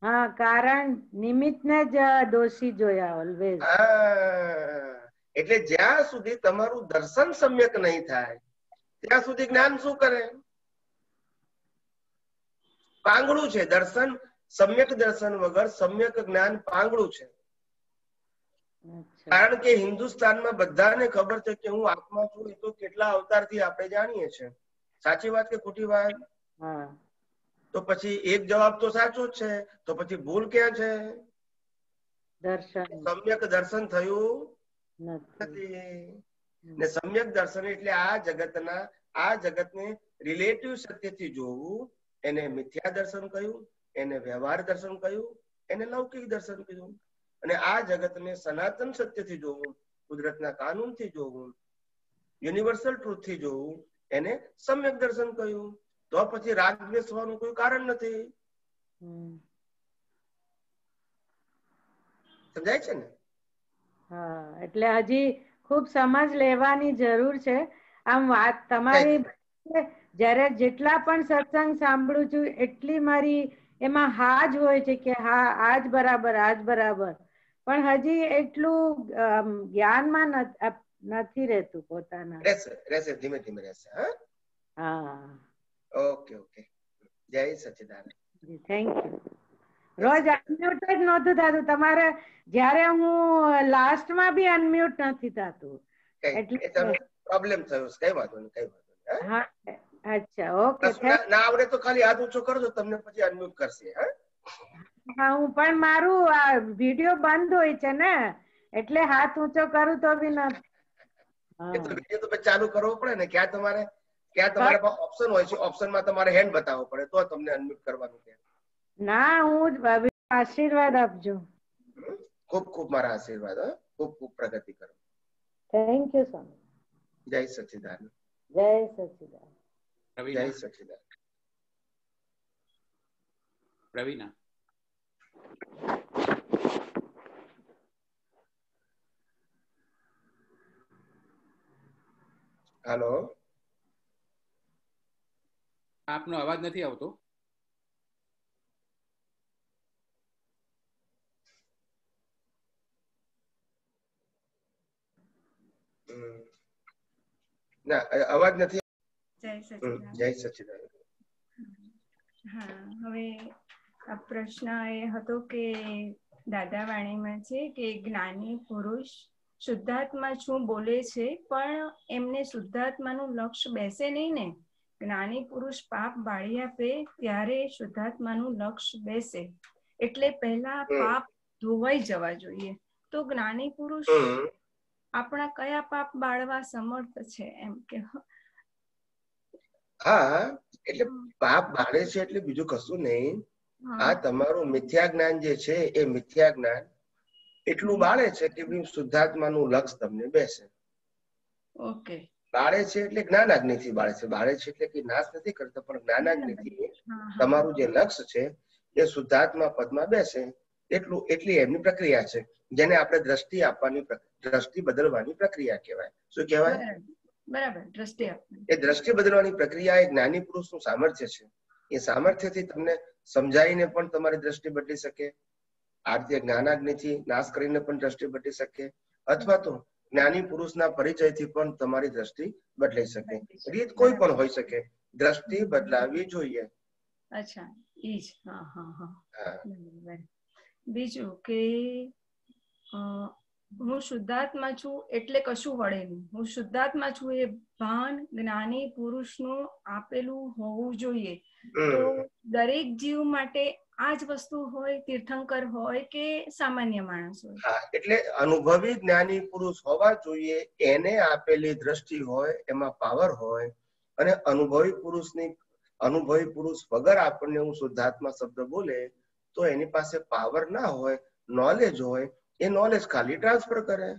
હા, કારણ નિમિત્ત ને જ દોષી જોયા ઓલવેઝ. એટલે જ્યાં સુધી તમારું દર્શન સમ્યક નહીં થાય ત્યાં સુધી જ્ઞાન શું કરે? પાંગળું છે. દર્શન, સમ્યક દર્શન વગર સમ્યક જ્ઞાન પાંગળું છે. કારણ કે હિન્દુસ્તાનમાં બધાને ખબર છે કે હું આત્મા છું. એ તો કેટલા અવતારથી આપણે જાણીએ છીએ. સાચી વાત કે ખોટી વાત? તો પછી એક જવાબ તો સાચો જ છે, તો પછી ભૂલ ક્યાં છે? સમ્યક દર્શન થયું નથી. ને સમ્યક દર્શન એટલે આ જગતને રિલેટિવ સત્યથી જોવું, એને મિથ્યા દર્શન કહ્યું, એને વ્યવહાર દર્શન કહ્યું, એને લૌકિક દર્શન કહ્યું. અને આ જગતને સનાતન સત્યથી જોવું, કુદરતના કાનૂનથી જોવું, યુનિવર્સલ ટ્રુથથી જોવું, એને સમ્યક દર્શન કહ્યું. તો પછી રાગ દ્વેષ થવાનું કોઈ કારણ નથી. સમજાય છે ને? હા, એટલે હજી ખૂબ સમજ લેવાની જરૂર છે. આમ વાત તમારી જયારે જેટલા પણ સત્સંગ સાંભળું છું એટલી મારી એમાં હા જ હોય છે કે હા આ જ બરાબર, આ જ બરાબર. પણ હજી એટલું જ્ઞાનમાં નથી રહેતું પોતાના. રહેશે ધીમે ધીમે રહેશે. હા, ઓકે ઓકે. જય સચ્ચિદાનંદ. Thank you. રોજ અનમ્યુટ જ નહોતું થતું. તમારે જયારે હું લાસ્ટમાં બી અનમ્યુટ નથી થતું. એટલે પ્રોબ્લેમ થયો. કઈ વાંધો નહીં, કઈ વાંધો નહીં. હા, અચ્છા, ઓકે. ના આવડે તો ખાલી હાથ ઊંચો કરજો, તમને પછી અનમ્યુટ કરશે. હા, હું પણ મારું આ વિડિયો બંધ હોય છે ને એટલે હાથ ઊંચો કરું તો બી નથી. વિડિયો તો ચાલુ કરવો પડે ને. ક્યાં તમારે ઓપ્શન હોય છે, ઓપ્શનમાં તમારે હેન્ડ બતાવવો પડે તો તમને અનમ્યુટ કરવાનું છે. ના, હું આશીર્વાદ આપજો. ખૂબ ખૂબ મારા આશીર્વાદ. ખૂબ ખૂબ પ્રગતિ કરો. Thank you so much. જય સચ્ચિદાનંદ. જય સચ્ચિદાનંદ. જય સચ્ચિદાનંદ. પ્રવીણા. હેલો. આપનો અવાજ નથી આવતો. ના, અવાજ નથી. જય સચિદાનંદ. જય સચિદાનંદ. હા, હવે આ પ્રશ્ન એ હતો કે દાદા વાણીમાં છે કે જ્ઞાની પુરુષ શુદ્ધાત્મા છું બોલે છે, પણ એમને શુદ્ધાત્માનું લક્ષ્ય બેસે નહીં ને. જ્ઞાની પુરુષ પાપ બાળી આપે ત્યારે શુદ્ધાત્માનું લક્ષ્ય બેસે, એટલે પહેલા પાપ ધોવાઈ જવા જોઈએ. તો જ્ઞાની પુરુષ આપણા કયા પાપ બાળવા સમર્થ છે એમ કે? હા, એટલે પાપ બાળે છે એટલે બીજું કશું નહીં. આ તમારું મિથ્યા જ્ઞાન જે છે એ મિથ્યા જ્ઞાન એટલું બાળે છે કે શુદ્ધાત્માનું લક્ષ તમને બેસે. ઓકે. બાળે છે એટલે જ્ઞાનાગ્નિથી બાળે છે. બાળે છે એટલે કે નાશ નથી કરતા, પણ જ્ઞાનાગ્નિથી તમારું જે લક્ષ્ય છે એ શુદ્ધાત્મા પદમાં બેસે એટલી એમની પ્રક્રિયા છે, જેને આપણે દ્રષ્ટિ આપવાની, દ્રષ્ટિ બદલવાની પ્રક્રિયા કહેવાય. શું કહેવાય? બરાબર, દ્રષ્ટિ આપવાની. એ દ્રષ્ટિ બદલવાની પ્રક્રિયા એ જ્ઞાની પુરુષનું સામર્થ્ય છે. એ સામર્થ્યથી તમને સમજાવીને પણ તમારી દ્રષ્ટિ બદલી શકે, આ રીતે જ્ઞાનાગ્નિથી નાશ કરીને પણ દ્રષ્ટિ બદલી શકે, અથવા તો જ્ઞાની પુરુષના પરિચયથી પણ તમારી દ્રષ્ટિ બદલાઈ શકે. રીત કોઈ પણ હોઈ શકે, દ્રષ્ટિ બદલાવી જોઈએ. અચ્છા, ઈ જ. હા હા હા. બીજું કે હું શુદ્ધાત્મા છું એટલે કશું વળે નહીં. હું શુદ્ધાત્મા છું એ ભાન જ્ઞાની પુરુષનું આપેલું હોવું જોઈએ. તો દરેક જીવ માટે આ જ વસ્તુ હોય, તીર્થંકર હોય કે સામાન્ય માણસ હોય? હા, એટલે અનુભવી જ્ઞાની પુરુષ હોવા જોઈએ, એને આપેલી દ્રષ્ટિ હોય, એમાં પાવર હોય. અને અનુભવી પુરુષ વગર આપણને હું શુદ્ધાત્મા શબ્દ બોલે તો એની પાસે પાવર ના હોય, નોલેજ હોય, એ નોલેજ ખાલી ટ્રાન્સફર કરે.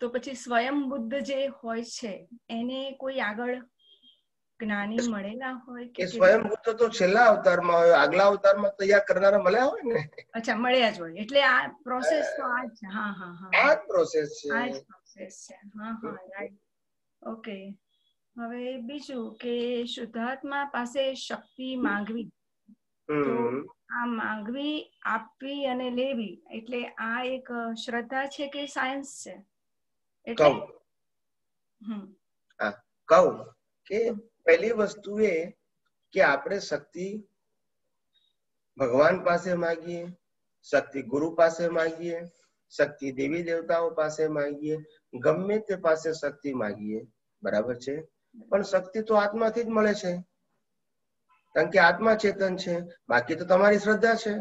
તો પછી સ્વયં બુદ્ધ જે હોય છે એને કોઈ આગળ જ્ઞાની મળેલા હોય કે? સ્વયં બુદ્ધ તો છેલ્લા અવતારમાં હોય, આગલા અવતારમાં તૈયાર કરનારા મળ્યા હોય ને. અચ્છા, મળ્યા જ હોય. એટલે આ પ્રોસેસ તો આ જ. હા હા હા, આ જ પ્રોસેસ છે. આ જ પ્રોસેસ છે. હા હા, રાઈટ. ઓકે. હવે બીજું કે શુદ્ધાત્મા પાસે શક્તિ માંગવી, તો આ માંગવી, આપવી અને લેવી, એટલે આ એક શ્રદ્ધા છે કે સાયન્સ છે? એટલે કહું કે પહેલી વસ્તુ એ કે આપણે શક્તિ ભગવાન પાસે માંગીએ, શક્તિ ગુરુ પાસે માંગીએ, શક્તિ દેવી દેવતાઓ પાસે માંગીએ, ગમે તે પાસે શક્તિ માંગીએ, બરાબર છે. પણ શક્તિ તો આત્માથી જ મળે છે, કારણ કે આત્મા ચેતન છે. બાકી તો તમારી શ્રદ્ધા છે.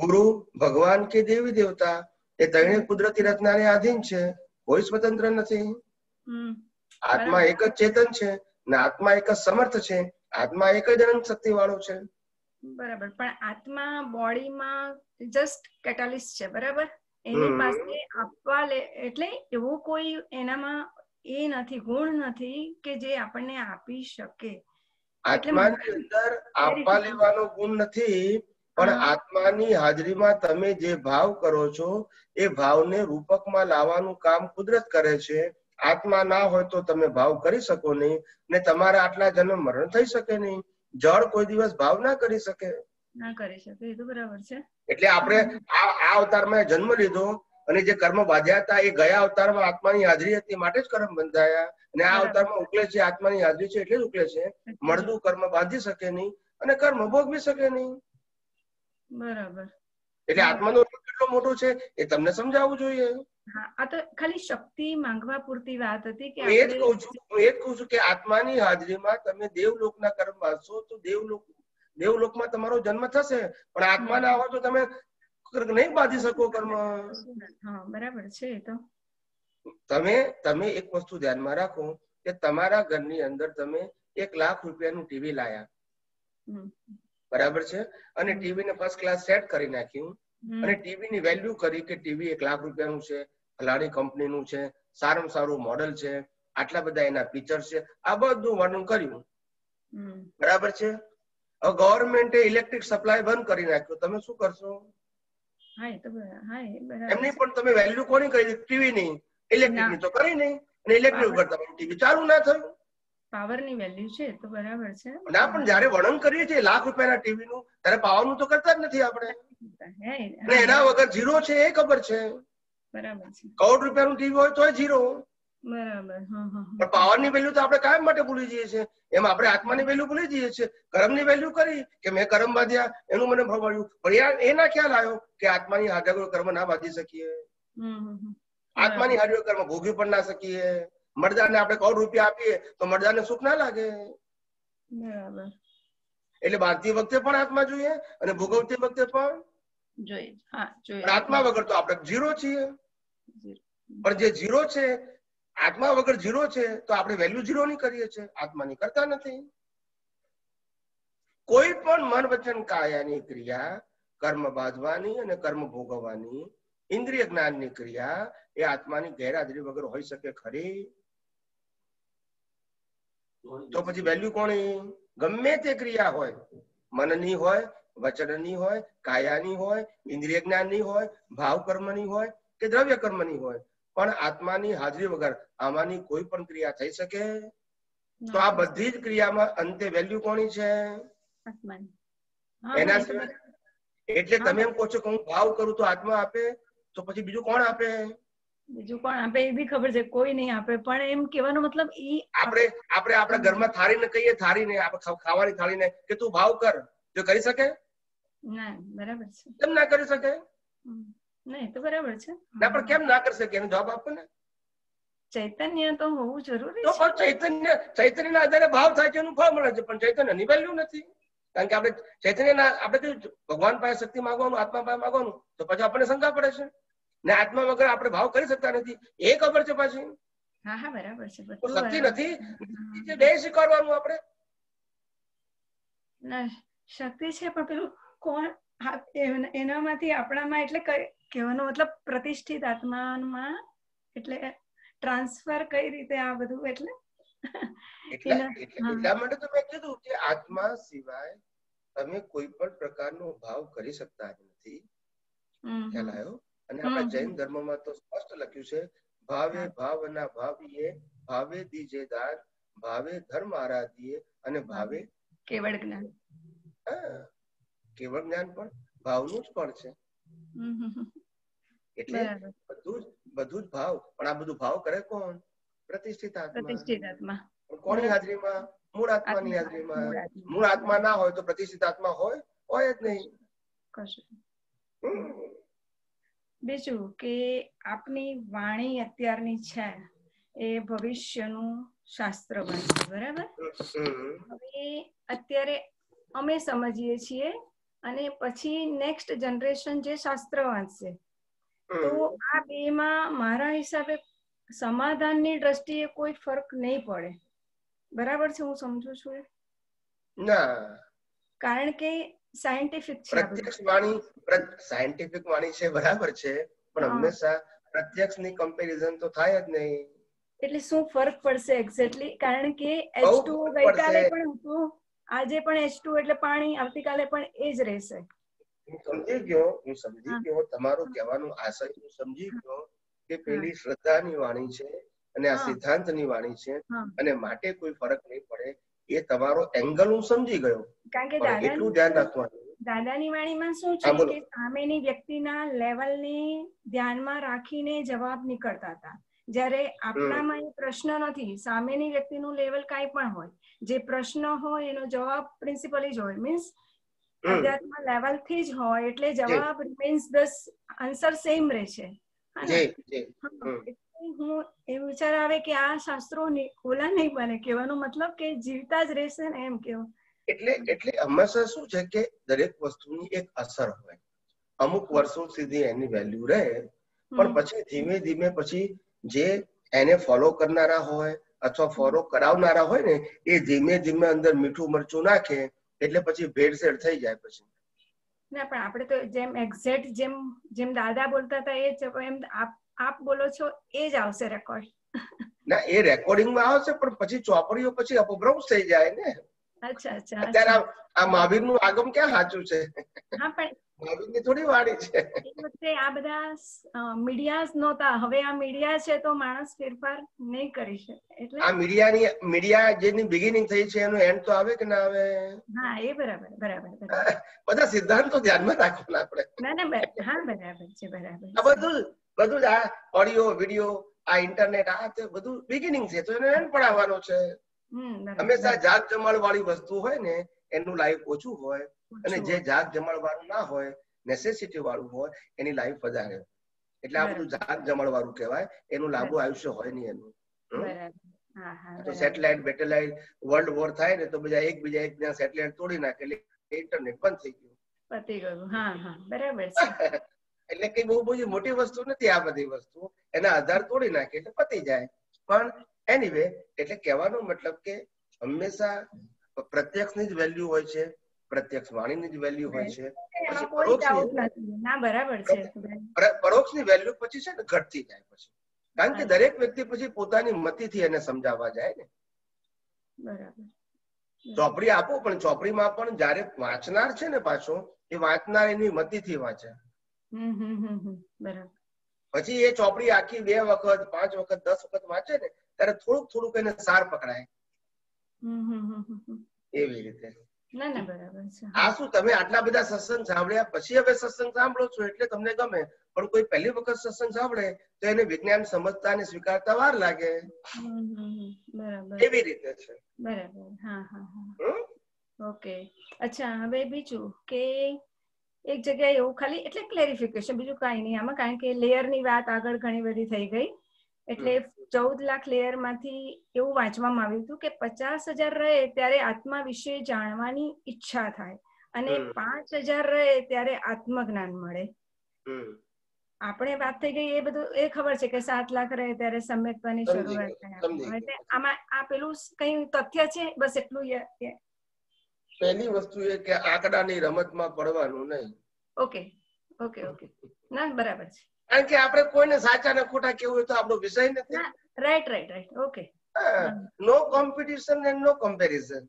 ગુરુ ભગવાન કે દેવી દેવતા એ ત્રણે કુદરતી રચનાને આધીન છે, કોઈ સ્વતંત્ર નથી. આત્મા એક જ ચેતન છે ને આત્મા એક જ સમર્થ છે. આત્મા એક જ અનંત શક્તિ વાળો છે. બરાબર, પણ આત્મા બોડીમાં જસ્ટ કેટાલિસ્ટ છે, બરાબર? એની પાસે આપવા એટલે એવું કોઈ એનામાં એ નથી, ગુણ નથી કે જે આપણને આપી શકે. આત્માની અંદર આપવા લેવાનો ગુણ નથી, પણ આત્માની હાજરીમાં તમે જે ભાવ કરો છો એ ભાવને રૂપકમાં લાવવાનું કામ કુદરત કરે છે. આત્મા ના હોય તો તમે ભાવ કરી શકો નહીં, ને તમારા આટલા જન્મ મરણ થઈ શકે નહીં. જળ કોઈ દિવસ ભાવ ના કરી શકે. ના કરી શકે, એ તો બરાબર છે. એટલે આપણે આ અવતારમાં જન્મ લીધો અને જે કર્મ બાંધ્યા હતા એ ગયા અવતારમાં આત્માની હાજરી હતી માટે જ કર્મ બંધાયા, અને આ અવતારમાં ઉકલે છે, આત્માની હાજરી છે એટલે જ ઉકલે છે. મળતું કર્મ બાંધી શકે નહીં અને કર્મ ભોગવી શકે નહીં. બરાબર. એટલે આત્માનો કેટલો મોટો છે એ તમને સમજાવવું જોઈએ. હા, આ તો ખાલી શક્તિ માંગવા પૂરતી વાત હતી કે હું એ જ કહું છું કે આત્માની હાજરીમાં તમે દેવલોકના કર્મ બાંધશો તો દેવલોકમાં તમારો જન્મ થશે, પણ આત્મા ના હોય તો તમે નહીં બાંધી શકો કર્મ. બરાબર છે. તો તમે એક વસ્તુ ધ્યાનમાં રાખો કે તમારા ઘરની અંદર તમે 1 લાખ રૂપિયાનું ટીવી લાયા, બરાબર છે, અને ટીવી ને ફર્સ્ટ ક્લાસ સેટ કરી નાખ્યું, અને ટીવી ની વેલ્યુ કરી કે ટીવી 1 લાખ રૂપિયાનું છે, ફલાણી કંપનીનું છે, સારામાં સારું મોડલ છે, આટલા બધા એના ફીચર્સ છે, આ બધું વર્ણન કર્યું, બરાબર છે. હવે ગવર્મેન્ટે ઇલેક્ટ્રિક સપ્લાય બંધ કરી નાખ્યો, તમે શું કરશો? એમની પણ તમે વેલ્યુ કોની કરી? ટીવી ની. ઇલેક્ટ્રિક ની તો કરી નહીં, અને ઇલેક્ટ્રિક વગર તમારું ટીવી ચાલુ ના થયું. પાવરની વેલ્યુ છે તો બરાબર છે. ના, પણ જયારે વર્ણન કરીએ છીએ લાખ રૂપિયાના ટીવી નું, ત્યારે પાવરનું તો કરતા જ નથી આપણે. અને એના વગર ઝીરો છે એ ખબર છે. બરાબર છે. કરોડ રૂપિયાનું ટીવી હોય તો ઝીરો. બરાબર. પણ પાવરની વેલ્યુ તો આપણે કાયમ માટે ભૂલી જઈએ છીએ. એમ આપણે આત્માની વેલ્યુ ભૂલી જઈએ છીએ. કર્મની વેલ્યુ કરી કે મેં કર્મ બાંધ્યા એનું મને ફળ મળ્યું, પણ એ ના ખ્યાલ આવ્યો કે આત્માની હાજર કર્મ ના બાંધી શકીએ. આત્માની હાજર કર્મ ભોગવી પણ ના શકીએ. મરદાને આપણે કરોડ રૂપિયા આપીએ તો મરદાને સુખ ના લાગે. બરાબર. એટલે બાંધતી વખતે પણ આત્મા જોઈએ અને ભોગવતી વખતે પણ જોઈએ. હા, જોઈએ. આત્મા વગર તો આપણે ઝીરો છીએ. પણ જે ઝીરો છે, આત્મા વગર ઝીરો છે, તો આપણે વેલ્યુ ઝીરો ની કરીએ છીએ, આત્માની કરતા નથી. કોઈ પણ મન વચન કાયાની ક્રિયા, કર્મ બાંધવાની અને કર્મ ભોગવવાની, ઇન્દ્રિય જ્ઞાનની ક્રિયા એ આત્માની ગેરહાજરી વગર હોઈ શકે ખરી? તો પછી વેલ્યુ કોની? ગમે તે ક્રિયા હોય, મનની હોય, વચનની હોય, કાયાની હોય, ઇન્દ્રિય જ્ઞાનની હોય, ભાવ કર્મની હોય કે દ્રવ્ય કર્મની હોય, પણ આત્માની હાજરી વગર આમાંની કોઈ પણ ક્રિયા થઈ શકે? તો આ બધી જ ક્રિયામાં અંતે વેલ્યુ કોની છે? એના સિવાય. એટલે તમે એમ કહો છો કે હું ભાવ કરું તો આત્મા આપે, તો પછી બીજું કોણ આપે? બીજું કોણ આપે એ બી ખબર છે, કોઈ નહીં આપે. પણ એમ કહેવાનો મતલબ ઈ આપણે આપણા ઘરમાં થાળીને કહીએ, થાળીને આપણે ખાવાની થાળીને કે તું ભાવ કર, તો કરી શકે? ના. બરાબર છે. કેમ ના કરી શકે? નહીં તો બરાબર છે. ના, પણ કેમ ના કરી શકે એનો જવાબ આપો ને. ચૈતન્ય તો હોવું જરૂરી તો છે. ચૈતન્યના આધારે ભાવ થાય છે, એનું ફળ મળે છે, પણ ચૈતન્યની વેલ્યુ નથી. કારણ કે આપણે ચૈતન્યના આપણે ભગવાન પાસે શક્તિ માંગવાનું, આત્મા પાસે માંગવાનું, તો પછી આપણને શંકા પડે છે ને આત્મા વગર આપણે ભાવ કરી શકતા નથી એ ખબર છે પાછી. હા હા, બરાબર છે. શક્તિ નથી બે સ્વીકારવાનું આપણે. ના, શક્તિ છે પણ પેલું કોણ એનામાંથી આપણામાં, એટલે કહેવાનો મતલબ પ્રતિષ્ઠિત આત્મામાં એટલે ટ્રાન્સફર કઈ રીતે આ બધું, એટલે એટલા માટે તો મેં કીધું કે આત્મા સિવાય તમે કોઈ પણ પ્રકારનો ભાવ કરી શકતા નથી. ખ્યાલ આવ્યો? અને આપણા જૈન ધર્મમાં તો સ્પષ્ટ લખ્યું છે, ભાવે ભાવના ભાવીએ, ભાવે દીજે દાન, ભાવે ધર્મ આરાધીએ અને ભાવે કેવળ જ્ઞાન. કેવળ જ્ઞાન પણ ભાવનું જ ફળ છે. એટલે બધું જ ભાવ. પણ આ બધું ભાવ કરે કોણ? પ્રતિષ્ઠિત આત્મા. કોની હાજરીમાં? મૂળ આત્માની હાજરીમાં. મૂળ આત્મા ના હોય તો પ્રતિષ્ઠિત આત્મા હોય જ નહીં. બીજું કે આપની વાણી અત્યારની છે એ ભવિષ્યનું શાસ્ત્ર બનશે. બરાબર? હવે અત્યારે અમે સમજીએ છીએ અને પછી નેક્સ્ટ જનરેશન જે શાસ્ત્ર વાંચશે, તો આ બેમાં મારા હિસાબે સમાધાનની દ્રષ્ટિએ કોઈ ફરક નહીં પડે. બરાબર છે? હું સમજુ છું ના, કારણ કે સાયન્ટિફિક છે. પ્રત્યક્ષ વાણી સાયન્ટિફિક વાણી છે, બરાબર છે, પણ હંમેશા પ્રત્યક્ષની કમ્પેરિઝન તો થાય જ નહીં. એટલે શું ફરક પડશે એક્ઝેક્ટલી? કારણ કે H2O ગઈકાલે પણ હતું, આજે પણ H2O એટલે પાણી, આવતીકાલે પણ એ જ રહેશે. હું સમજી ગયો તમારો કહેવાનો આશય. હું સમજી ગયો કે પેલી શ્રદ્ધાની વાણી છે અને આ સિદ્ધાંતની વાણી છે અને માટે કોઈ ફરક નહીં પડે. એ તમારો એંગલ હું સમજી ગયો. કારણ કે એટલું ધ્યાન રાખવાનું, દાદાની વાણીમાં શું છે કે સામેની વ્યક્તિના લેવલને ધ્યાનમાં રાખીને જવાબ નીકળતા હતા. જ્યારે આપણામાં એ પ્રશ્ન નથી, સામેની વ્યક્તિનું લેવલ કાંઈ પણ હોય, જે પ્રશ્ન હોય એનો જવાબ પ્રિન્સિપલી જ હોય, મીન્સ અધ્યાત્મ લેવલ થી જ હોય, એટલે જવાબ મીન્સ આન્સર સેમ રહે છે. હું એ વિચાર આવે કે આ શાસ્ત્રો ખોલા નહીં બને, કહેવાનો મતલબ કે જીવતા જ રહેશે ને, એમ કેવું. એટલે હંમેશા શું છે કે દરેક વસ્તુની એક અસર હોય. અમુક વર્ષો સુધી એની વેલ્યુ રહે, પણ પછી ધીમે ધીમે પછી જે એને ફોલો કરનારા હોય અથવા ફોલો કરાવનારા હોય ને, એ ધીમે ધીમે અંદર મીઠું મરચું નાખે એટલે પછી ભેળસેળ થઈ જાય પછી. ના, પણ આપણે તો જેમ એક્ઝેક્ટ જેમ દાદા બોલતા હતા એ જ એમ આપ બોલો છો એ જ આવશે રેકોર્ડ. ના, એ રેકોર્ડિંગમાં આવશે, પણ પછી ચોપડીઓ પછી અપભ્રંશ થઈ જાય ને. અચ્છા. અત્યારે આ મહાવીરનું આગમ ક્યાં સાચું છે? હા, પણ ભાવિનની થોડી વાડી છે. એ વખતે આ બધા મીડિયા નહોતા. હવે આ મીડિયા છે તો માણસ ફેરફાર નહીં કરી શકે. એટલે આ મીડિયા જેની બિગિનિંગ થઈ છે એનો એન્ડ તો આવે કે ના આવે? હા, એ બરાબર. બધા સિદ્ધાંતો ધ્યાનમાં રાખવાના આપણે. હા, બરાબર છે. આ બધું જ આ ઓડિયો વિડિયો આ ઇન્ટરનેટ આ તે બધું બિગિનિંગ છે તો એનો એન્ડ પણ આવવાનો છે. હંમેશા જાગ જમાડ વાળી વસ્તુ હોય ને એનું લાઈફ ઓછું હોય, અને જે જાગ જમાડ વાળું ના હોય, નેસેસિટી વાળું હોય, એની લાઈફ વધારે. એટલે આ બધું જાગ જમાડ વાળું કહેવાય. એનું લાંબુ આયુષ્ય હોય નહીં એનું. તો સેટેલાઇટ બેટેલાઇટ વર્લ્ડ વોર થાય ને તો બધા એકબીજા સેટેલાઇટ તોડી નાખે એટલે ઇન્ટરનેટ બંધ થઈ ગયું. પતી ગયું. હા, બરાબર છે. એટલે કઈ બહુ મોટી વસ્તુ નથી આ બધી વસ્તુ. એના આધાર તોડી નાખે એટલે પતી જાય. પણ એનીવે એટલે કહેવાનો મતલબ કે હંમેશા પ્રત્યક્ષની જ વેલ્યુ હોય છે, પ્રત્યક્ષ વાણીની જ વેલ્યુ હોય છે. પરોક્ષની વેલ્યુ પછી છે ને ઘટતી જાય પછી. કારણ કે દરેક વ્યક્તિ પછી પોતાની મતીથી એને સમજાવવા જાય ને. ચોપડી આપો પણ ચોપડીમાં પણ જયારે વાંચનાર છે ને પાછો એ વાંચનાર એની મતીથી વાંચે. પછી એ ચોપડી આખી 2 વખત 5 વખત 10 વખત વાંચે ને ત્યારે થોડુંક એને સાર પકડાય. એવી રીતે. આ શું તમે આટલા બધા સત્સંગ સાંભળ્યા પછી હવે સત્સંગ સાંભળો છો એટલે તમને ગમે, પણ કોઈ પહેલી વખત સત્સંગ સાંભળે તો એને વિજ્ઞાન સમજતા અને સ્વીકારતા વાર લાગે. એવી રીતે છે. બરાબર. ઓકે. અચ્છા, હવે બીજું કે એક જગ્યાએ એવું ખાલી એટલે ક્લેરિફિકેશન, બીજું કાંઈ નહીં આમાં, કારણ કે લેયરની વાત આગળ ઘણી બધી થઈ ગઈ. એટલે 14 લાખ લેયર માંથી એવું વાંચવામાં આવ્યું હતું કે 50,000 રહે ત્યારે આત્મા વિશે જાણવાની ઈચ્છા થાય અને 5,000 રહે ત્યારે આત્મજ્ઞાન મળે. આપણે વાત થઈ ગઈ એ બધું એ ખબર છે કે 7 લાખ રહે ત્યારે સમ્યક્તાની શરૂઆત થાય. એટલે આમાં આ પેલું કઈ તથ્ય છે? બસ એટલું. પહેલી વસ્તુ એ કે આંકડાની રમતમાં પડવાનું નહીં. ઓકે. ના, બરાબર છે. કારણ કે આપણે કોઈને સાચા ને ખોટા કેવું હોય તો આપણો વિષય નથી. Right. Okay. No competition and no comparison.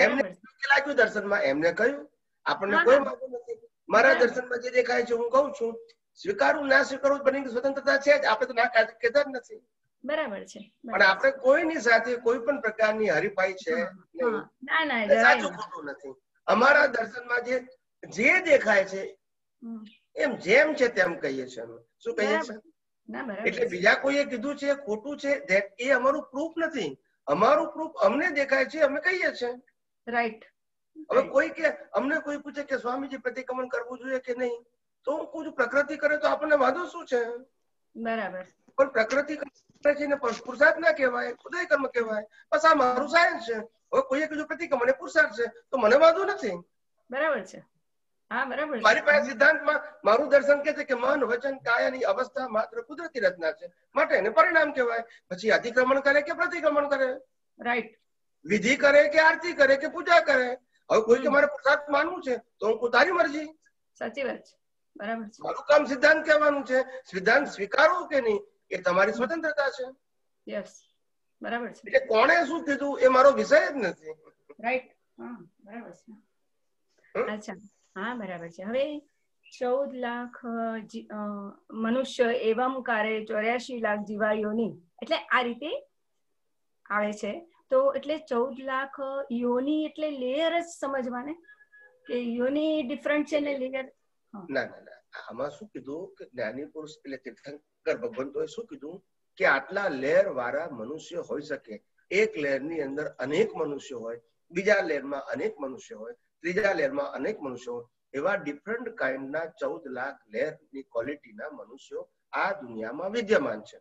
એમને લાગ્યું દર્શનમાં, એમને કહ્યું, આપણને કોઈ વાંધો નથી. મારા દર્શનમાં જે દેખાય છે હું કહું છું, સ્વીકારવું ના સ્વીકારવું બની સ્વતંત્રતા છે જ. આપણે તો ના કહેતા જ નથી. બરાબર છે. પણ આપણે કોઈની સાથે કોઈ પણ પ્રકારની હરીફાઈ છે નહીં. સાચું ખોટું નથી. અમારા દર્શનમાં જે દેખાય છે એમ જેમ છે તેમ કહીએ છીએ. શું કહીએ છીએ? એટલે બીજા કોઈએ કીધું છે ખોટું છે એ અમારું પ્રૂફ નથી. અમારું પ્રૂફ અમને દેખાય છે, અમે કહીએ છીએ. રાઈટ. હવે અમને કોઈ પૂછે કે સ્વામીજી પ્રતિક્રમણ કરવું જોઈએ કે નહીં, તો હું પૂછું પ્રકૃતિ કરે તો આપણને વાંધો શું છે? બરાબર. પણ પ્રકૃતિ કરે છે ને પુરુષાર્થ ના કહેવાય, ઉદય કર્મ કહેવાય. બસ આ મારું સાયન્સ છે. હવે કોઈએ કીધું પ્રતિક્રમણ એ પુરુષાર્થ છે તો મને વાંધો નથી. બરાબર છે. હા, બરાબર. મારી પાસે સિદ્ધાંતમાં મારું દર્શન કે છે કે મન વચન કાયાની અવસ્થા માત્ર કુદરતી રચના છે, માટે એને પરિણામ કહેવાય. પછી અતિક્રમણ કરે કે પ્રતિક્રમણ કરે, રાઈટ, વિધિ કરે કે આરતી કરે કે પૂજા કરે. હવે કોઈ કે મારે પુરુષાર્થ માનવું છે તો હું તારી મરજી. સાચી વાત છે. બરાબર છે. મારું કામ સિદ્ધાંત કહેવાનું છે. સિદ્ધાંત સ્વીકારવું કે નહીં એ તમારી સ્વતંત્રતા છે. યસ, બરાબર છે. એટલે કોણે શું કીધું એ મારો વિષય જ નથી. રાઈટ. હા, બરાબર છે. અચ્છા, હા, બરાબર છે. હવે 14 લાખ મનુષ્ય એવમ કારે 84 લાખ જીવાયોની, એટલે આ રીતે આવે છે. તો એટલે 14 લાખ યોની એટલે લેયર જ સમજવાને કે યોની ડિફરન્ટ છે ને લેયર? ના, આમાં શું કીધું કે જ્ઞાની પુરુષ એટલે તીર્થંકર ભગવંતોએ શું કીધું કે આટલા લેયર વાળા મનુષ્ય હોઈ શકે. એક લેયર ની અંદર અનેક મનુષ્ય હોય, બીજા લેયરમાં અનેક મનુષ્ય હોય, ત્રીજા લેયરમાં અનેક મનુષ્યો હોય. એવા ડિફરન્ટ કાઇન્ડના 14 લાખ લેયરની ક્વોલિટીના મનુષ્યો આ દુનિયામાં વિદ્યમાન છે.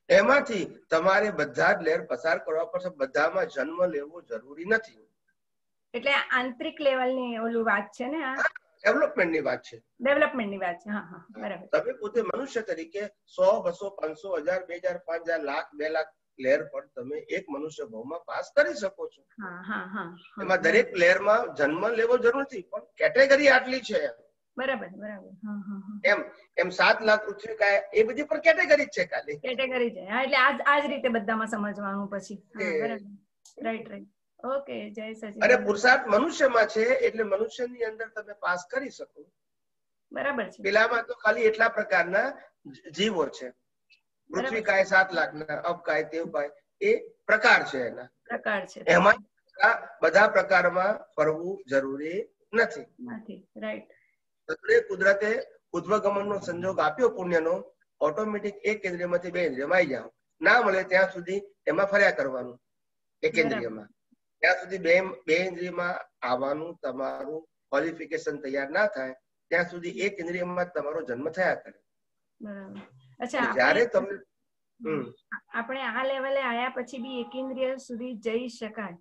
એમાંથી તમારે બધા જ લેયર પસાર કરવા પડશે. બધામાં જન્મ લેવો જરૂરી નથી. એટલે આંતરિક લેવલની ઓલું વાત છે ને, આ ડેવલપમેન્ટની વાત છે. ડેવલપમેન્ટની વાત છે. હા, બરાબર. તમે પોતે મનુષ્ય તરીકે 100, 200, 500, 1000, 2000, 5000, લાખ, 2 લાખ લેયર પર તમે એક મનુષ્ય ભાવમાં પાસ કરી શકો છો. એમાં દરેક લેયરમાં જન્મ લેવો જરૂર નથી, પણ કેટેગરી આટલી છે. બરાબર. એમ 7 લાખ પૃથ્વી કાય એ બધી પણ કેટેગરી જ છે. ખાલી કેટેગરી છે. એટલે આ જ રીતે બધામાં સમજવાનું પછી. બરાબર. રાઈટ. ઓકે, જય અને સચિદાનંદ. પુરુષાર્થ મનુષ્યમાં છે એટલે મનુષ્યની અંદર તમે પાસ કરી શકો. બરાબર છે. પેલામાં તો ખાલી એટલા પ્રકારના જીવો છે. પૃથ્વી કાય 7 લાખના, અપકાય તેવકાય, એ પ્રકાર છે એના. પ્રકાર છે. એમાં બધા પ્રકારમાં ફરવું જરૂરી નથી. રાઈટ. કુદરતે ઉદ્વગમનનો સંજોગ આપ્યો પુણ્યનો, ઓટોમેટિક એક ઇન્દ્રિયમાંથી 2 ઇન્દ્રિયમાં આવી જાવ. ના મળે ત્યાં સુધી એમાં ફર્યા કરવાનું એક ઇન્દ્રિયમાં. ત્યાં સુધી બે ઇન્દ્રિયમાં આવવાનું તમારું ક્વોલિફિકેશન તૈયાર ના થાય ત્યાં સુધી એક ઇન્દ્રિયમાં તમારો જન્મ થયા કરે. બરાબર. અચ્છા, જ્યારે તમે આપણે આ લેવલે આયા પછી બી એકેન્દ્રિય સુધી જઈ શકાય?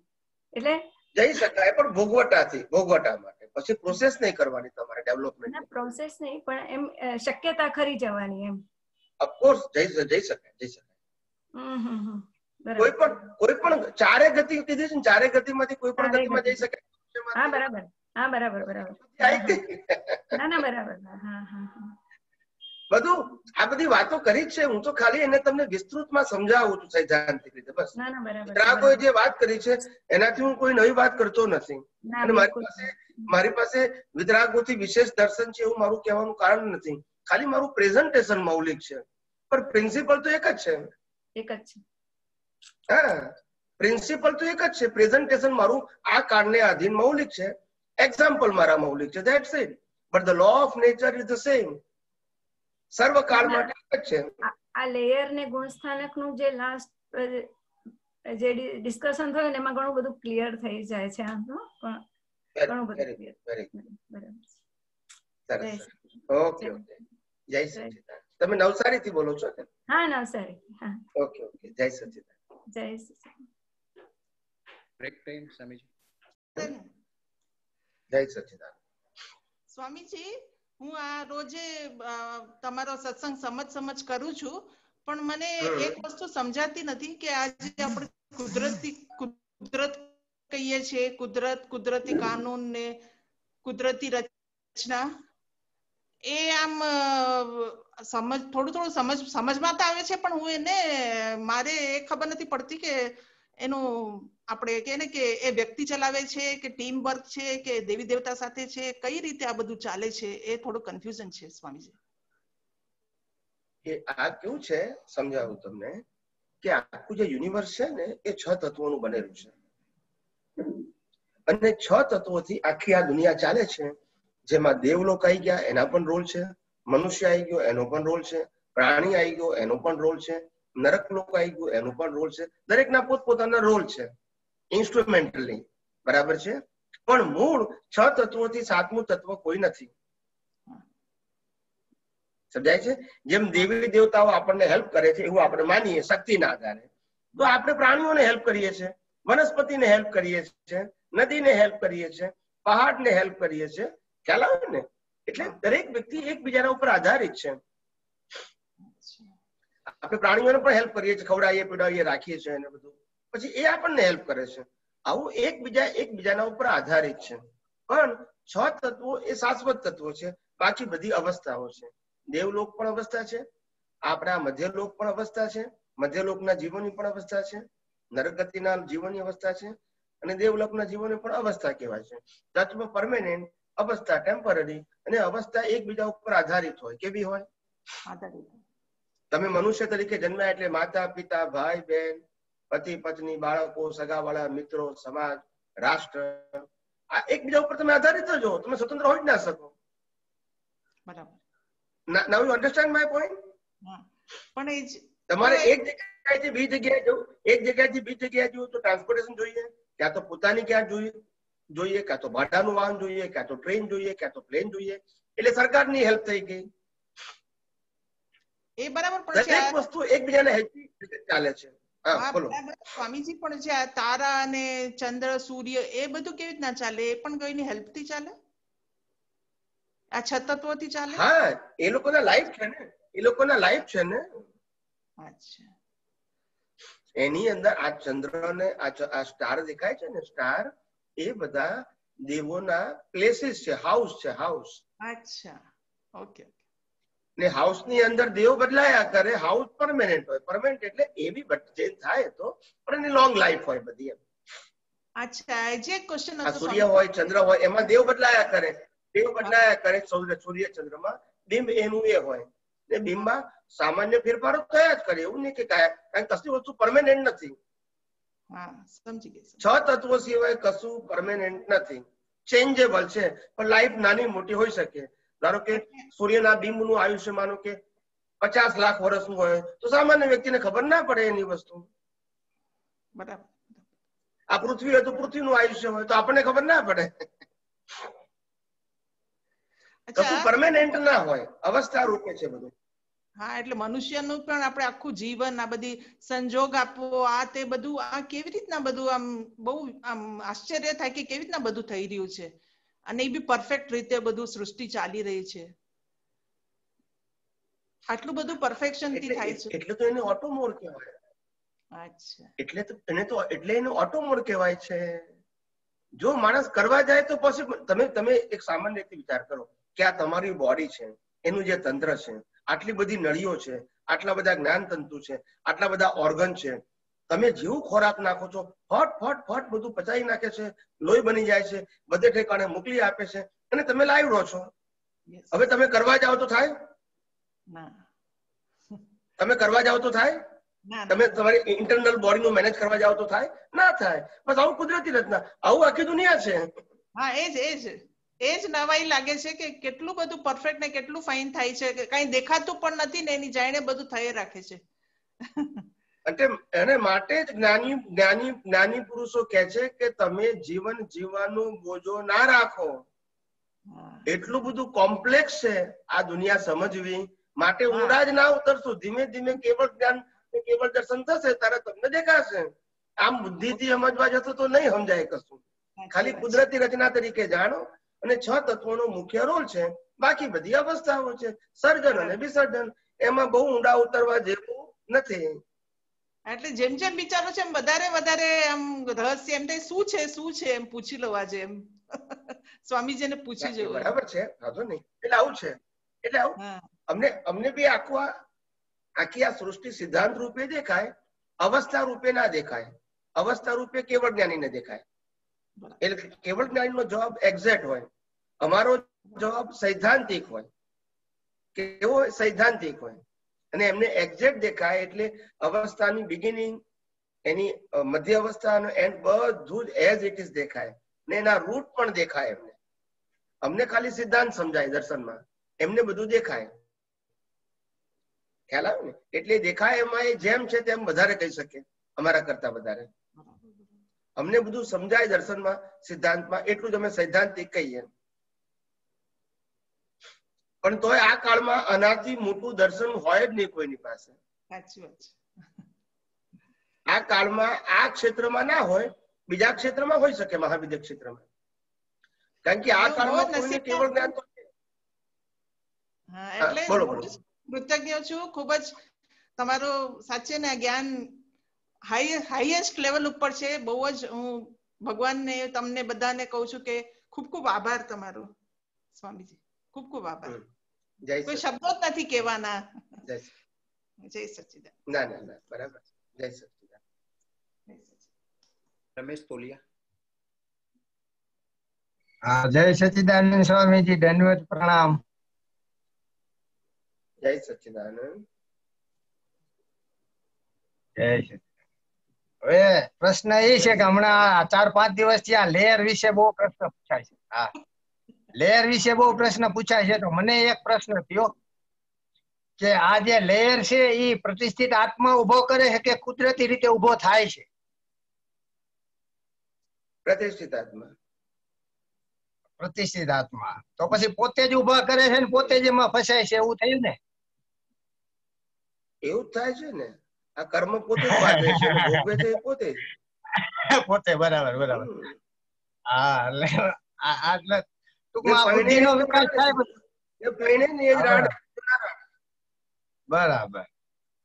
એટલે જઈ શકાય પણ ભોગવટા માટે. પછી પ્રોસેસ નહીં કરવાની તમારે ડેવલપમેન્ટ. પ્રોસેસ નહીં પણ એમ શક્યતા ખરી જવાની એમ. ઓફકોર્સ જઈ શકાય. કોઈ પણ ચારે ગતિ કીધી છે ને, ચારે ગતિમાંથી કોઈ પણ ગતિમાં જઈ શકાય. હા બરાબર. બરાબર. ના બરાબર. બધું આ બધી વાતો કરી જ છે. હું તો ખાલી એને તમને વિસ્તૃતમાં સમજાવું છું સૈદ્ધાંતિક રીતે. બસ વિતરાગોએ જે વાત કરી છે એનાથી હું કોઈ નવી વાત કરતો નથી. અને મારી પાસે વિતરાગોથી વિશેષ દર્શન છે એવું મારું કહેવાનું કારણ નથી. ખાલી મારું પ્રેઝન્ટેશન મૌલિક છે પણ પ્રિન્સિપલ તો એક જ છે. હા, પ્રિન્સિપલ તો એક જ છે. પ્રેઝન્ટેશન મારું આ કાળને આધીન મૌલિક છે. એક્ઝામ્પલ મારા મૌલિક છે. That's it. But the law of nature is the same. સર્વકાળ માટે એક જ છે. આ લેયર ને ગુણસ્થાનક નું જે લાસ્ટ જે ડિસ્કશન થયું એમાં ઘણું બધું ક્લિયર થઈ જાય છે. આમ તો ઘણું બધું ક્લિયર. બરાબર. ઓકે. જય સચિદાનંદ. તમે નવસારી થી બોલો છો ને? હા, નવસારી. હા. ઓકે. જય સચિદાનંદ. જય સચિદાનંદ. Break time Swamiji. જય સચિદાનંદ. સ્વામીજી, હું આ રોજે તમારો સત્સંગ સમજ કરું છું પણ મને એક વસ્તુ સમજાતી નથી કે આજે આપણે કુદરત કહીએ છીએ, કુદરતી કાનૂન ને કુદરતી રચના, એ આમ થોડું સમજમાં તો આવે છે પણ હું એને મારે એ ખબર નથી પડતી કે એનું આપણે કહે ને કે એ વ્યક્તિ ચલાવે છે કે ટીમ વર્ક છે કે દેવી દેવતા સાથે છે, કઈ રીતે આ બધું ચાલે છે એ થોડું કન્ફ્યુઝન છે સ્વામીજી. આ કેવું છે સમજાવું તમને કે આખું જે યુનિવર્સ છે ને એ 6 તત્વોનું બનેલું છે અને 6 તત્વોથી આખી આ દુનિયા ચાલે છે. જેમાં દેવલોક આવી ગયા એના પણ રોલ છે, મનુષ્ય આવી ગયો એનો પણ રોલ છે, પ્રાણી આવી ગયો એનો પણ રોલ છે, નરક લોક આવી ગયો એનો પણ રોલ છે. દરેકના પોતપોતાના રોલ છે ઇન્સ્ટ્રુમેન્ટલી. બરાબર છે. પણ મૂળ 6 તત્વોથી 7મું તત્વ કોઈ નથી. સમજાય છે? જેમ દેવી દેવતાઓ આપણને હેલ્પ કરે છે એવું આપણે માનીએ શક્તિના આધારે, તો આપણે પ્રાણીઓને હેલ્પ કરીએ છીએ, વનસ્પતિને હેલ્પ કરીએ છીએ, નદીને હેલ્પ કરીએ છીએ, પહાડને હેલ્પ કરીએ છીએ. ખ્યાલ આવે ને? એટલે દરેક વ્યક્તિ એકબીજાના ઉપર આધારિત છે. આપણે પ્રાણીઓને પણ હેલ્પ કરીએ છીએ, ખવડાવીએ પીવડાવીએ રાખીએ છીએ એને બધું, પછી એ આપણને હેલ્પ કરે છે. આવું એકબીજાના ઉપર આધારિત છે. પણ 6 તત્વો એ શાશ્વત તત્વો છે. બાકી બધી અવસ્થાઓ છે. દેવલોક પણ અવસ્થા છે, આપણા મધ્યલોક પણ અવસ્થા છે, મધ્યલોકના જીવોની પણ અવસ્થા છે, નરગતિના જીવોની અવસ્થા છે અને દેવલોકના જીવોની પણ અવસ્થા કહેવાય છે. તત્વ પરમેનન્ટ, અવસ્થા ટેમ્પરરી, અને અવસ્થા એકબીજા ઉપર આધારિત હોય. કેવી હોય? તમે મનુષ્ય તરીકે જન્મ્યા એટલે માતા પિતા, ભાઈ બહેન, પતિ પત્ની, બાળકો, સગાવાળા, મિત્રો, સમાજ, રાષ્ટ્ર, આ એકબીજા ઉપર તમે આધારિત જ હો. તમે સ્વતંત્ર હોય જ ના શકો. બરાબર. Now you understand my point? પણ એ તમારે એક જગ્યાએથી બીજી જગ્યાએ જવું, એક જગ્યાએથી બીજી જગ્યાએ જવું તો ટ્રાન્સપોર્ટેશન જોઈએ, ક્યાં તો પોતાની ક્યાં જોઈએ, ક્યાં તો ભાડાનું વાહન જોઈએ, ક્યાં તો ટ્રેન જોઈએ, ક્યાં તો પ્લેન જોઈએ. એટલે સરકારની હેલ્પ થઈ ગઈ. એ બરાબર. પણ દરેક વસ્તુ એકબીજાને હેલ્પ ચાલે છે. હા, બોલો સ્વામીજી. પણ જે તારા અને ચંદ્ર, સૂર્ય, એ બધું કેવી રીતના ચાલે? એ પણ કોઈની હેલ્પ થી ચાલે? આ 6 તત્વોથી ચાલે? હા, એ લોકોના લાઈફ છે ને, એ લોકોના લાઈફ છે ને. અચ્છા. એની અંદર આ ચંદ્ર ને આ સ્ટાર દેખાય છે ને, સ્ટાર, એ બધા દેવોના પ્લેસીસ છે, હાઉસ છે, હાઉસ. અચ્છા. ઓકે. ને હાઉસ ની અંદર દેવ બદલાયા કરે. હાઉસ પરમેનન્ટ હોય. પરમેનન્ટ એટલે એ બી ચેન્જ થાય તો, પણ એની લોંગ લાઈફ હોય બધી. એમ અચ્છા જે ક્વેશ્ચન આ હતો સૂર્ય હોય ચંદ્ર હોય એમાં દેવ બદલાયા કરે, સૂર્ય ચંદ્રમાં બિંબ એનું એ હોય ને બિંબમાં સામાન્ય ફેરફારો થયા જ કરે, એવું નહીં કે કારણ કશી વસ્તુ પરમેનન્ટ નથી. હા સમજી ગઈ. 6 તત્વો સિવાય કશું પરમેનન્ટ નથી, ચેન્જેબલ છે, પણ લાઈફ નાની મોટી હોઈ શકે. ધારો કે સૂર્યના બિંબનું આયુષ્ય માનો કે 50 લાખ વર્ષનું હોય તો સામાન્ય વ્યક્તિને ખબર ના પડે એની વસ્તુ. બરાબર. આ પૃથ્વી હોય તો પૃથ્વીનું આયુષ્ય હોય તો આપણને ખબર ના પડે. કશું પરમેનન્ટ ના હોય, અવસ્થા રૂપે છે બધું. હા એટલે મનુષ્યનું પણ આપણે આખું જીવન આ બધી સંજોગ આપવો આ તે બધું આ કેવી રીતના બધું આમ બહુ આમ આશ્ચર્ય થાય કે કેવી રીતના બધું થઈ રહ્યું છે અને એ બી પરફેક્ટ રીતે બધું સૃષ્ટિ ચાલી રહી છે. આટલું બધું પરફેક્શન થી થાય છે એટલે તો એને ઓટોમોડ કહેવાય. અચ્છા એટલે એને ઓટોમોડ કહેવાય છે. જો માણસ કરવા જાય તો પોસિબલ. તમે એક સામાન્ય રીતે વિચાર કરો કે આ તમારી બોડી છે, એનું જે તંત્ર છે, આટલી બધી નળીઓ છે, આટલા બધા જ્ઞાન તંતુ છે, આટલા બધા ઓર્ગન છે, તમે જેવું ખોરાક નાખો છો ફટ ફટ ફટ બધું પચાવી નાખે છે, લોહી બની જાય છે, બધે ઠેકાણે મોકલી આપે છે અને તમે લાઈવ રહો છો. હવે તમે કરવા જાઓ તો થાય? તમે કરવા જાઓ તો થાય? તમે તમારી ઇન્ટરનલ બોડી નું મેનેજ કરવા જાઓ તો થાય? ના થાય. બસ આવું કુદરતી રચના, આવું આખી દુનિયા છે. હા એ જ નવાઈ લાગે છે કે કેટલું બધું પરફેક્ટ ને કેટલું ફાઇન થાય છે કે કઈ દેખાતું પણ નથી ને એની જાણે બધું થઈ રાખે છે. એને માટે જ જ્ઞાની પુરુષો કહે છે કે તમે જીવન જીવવાનું બોજો ના રાખો. એટલું બધું કોમ્પ્લેક્સ છે આ દુનિયા સમજવી માટે ઊંડા જ ના ઉતરશું. ધીમે ધીમે કેવળ જ્ઞાન કેવળ દર્શન થશે ત્યારે તમને દેખાશે. આમ બુદ્ધિથી સમજવા જશો તો નહીં સમજાય કશું. ખાલી કુદરતી રચના તરીકે જાણો અને 6 તત્વોનો મુખ્ય રોલ છે, બાકી બધી અવસ્થાઓ છે, સર્જન અને વિસર્જન. એમાં બહુ ઊંડા ઉતરવા જેવું નથી. એટલે જેમ જેમ વિચારો છે એમ વધારે આમ રહસ્ય એમ થાય શું છે એમ પૂછી લો આજે એમ સ્વામીજીને પૂછી જવું. બરાબર છે, વાંધો નહીં. એટલે આવું છે. એટલે આવું અમને બી આખી આ સૃષ્ટિ સિદ્ધાંત રૂપે દેખાય, અવસ્થા રૂપે ના દેખાય. અવસ્થા રૂપે કેવળ જ્ઞાનીને દેખાય. એટલે કેવળ જ્ઞાનીનો જવાબ એક્ઝેક્ટ હોય, અમારો જવાબ સૈદ્ધાંતિક હોય. કેવો સૈદ્ધાંતિક હોય અને એમને એક્ઝેક્ટ દેખાય એટલે અવસ્થાની બિગિનિંગ, એની મધ્ય અવસ્થા અને એન્ડ બધું જ એઝ ઇટ ઇઝ દેખાય ને એના રૂટ પણ દેખાય. અમને ખાલી સિદ્ધાંત સમજાય દર્શનમાં, એમને બધું દેખાય. ખ્યાલ આવે ને? એટલે દેખાય એમાં એ જેમ છે તેમ વધારે કહી શકે, અમારા કરતા વધારે. અમને બધું સમજાય દર્શનમાં, સિદ્ધાંતમાં, એટલું જ અમે સૈદ્ધાંતિક કહીએ. પણ તોય આ કાળમાં આનાથી મોટું દર્શન હોય જ નહીં કોઈની પાસે. સાચી વાત છે. આ કાળમાં આ ક્ષેત્રમાં ના હોય, બીજા ક્ષેત્રમાં હોઈ શકે, મહાવિદ્ય ક્ષેત્રમાં. કારણ કે આ કાળમાં કોઈને કેવળ જ્ઞાન તો છે. એટલે કૃતજ્ઞ છું ખૂબ જ. તમારું સાચે ને જ્ઞાન હાઈએસ્ટ લેવલ ઉપર છે. બહુ જ હું ભગવાનને તમને બધાને કહું છું કે ખૂબ ખૂબ આભાર તમારો સ્વામીજી. ખૂબ ખૂબ આભાર. કોઈ શબ્દો જ નથી કહેવાના. જય સચ્ચિદાનંદ. ના બરાબર. જય સચ્ચિદાનંદ. રમેશ તોલિયા. જય સચ્ચિદાનંદ સ્વામીજી, દંડવત પ્રણામ. જય સચ્ચિદાનંદ. જય સચ્ચિદાનંદ. હવે પ્રશ્ન એ છે કે હમણાં 4-5 દિવસથી આ લેયર વિશે બહુ પ્રશ્ન પૂછાય છે. હા, લેયર વિશે બહુ પ્રશ્ન પૂછાય છે. તો મને એક પ્રશ્ન થયો કે આ જે લેયર છે એ પ્રતિષ્ઠિત આત્મા ઉભો કરે છે કે કુદરતી રીતે ઉભો થાય છે? પ્રતિષ્ઠિત આત્મા. પ્રતિષ્ઠિત આત્મા તો પછી પોતે જ ઉભા કરે છે ને પોતે જ એમાં ફસાય છે, એવું થયું ને? એવું જ થાય છે ને. આ કર્મ પોતે જ બાંધે છે, ભોગવે છે પોતે જ. પોતે. બરાબર. હા, એટલે ટૂંકમાં બુદ્ધિનો વિકાસ થાય. બરાબર.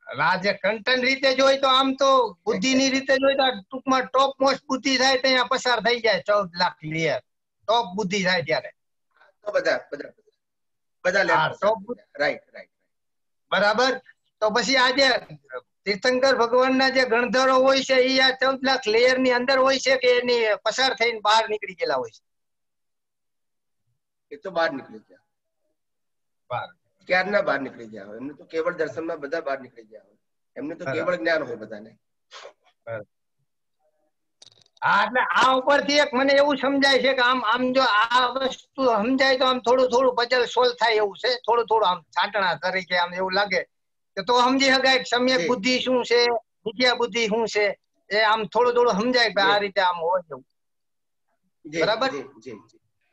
આ જે કન્ટેન્ટ રીતે જોઈ તો આમ તો બુદ્ધિની રીતે જોઈ તો ટૂંકમાં ટોપ મોસ્ટ બુદ્ધિ થાય ત્યાં પસાર થઈ જાય 14 લાખ લેયર. ટોપ બુદ્ધિ થાય ત્યારે બધા ટોપ. રાઈટ. બરાબર. તો પછી આજે તીર્થંકર ભગવાનના જે ગણધરો હોય છે એ આ 14 લાખ લેયર ની અંદર હોય છે કે એની પસાર થઈને બહાર નીકળી ગયેલા હોય છે? એ તો બહાર નીકળી ગયા, બહાર ક્યારના બહાર નીકળી ગયા હોય. એમને તો કેવળ દર્શનમાં બધા બહાર નીકળી ગયા હોય. એમને તો કેવળ જ્ઞાન હોય બધાને. હા, એટલે આ ઉપરથી એક મને એવું સમજાય છે કે આમ જો આ વસ્તુ સમજાય તો આમ થોડું પઝલ સોલ્વ થાય એવું છે. થોડું આમ છાંટણા તરીકે આમ એવું લાગે કે તો સમજી શકાય કે સમ્યક બુદ્ધિ શું છે, મિથ્યા બુદ્ધિ શું છે, એ આમ થોડું સમજાય કે આ રીતે આમ હોય એવું. બરાબર?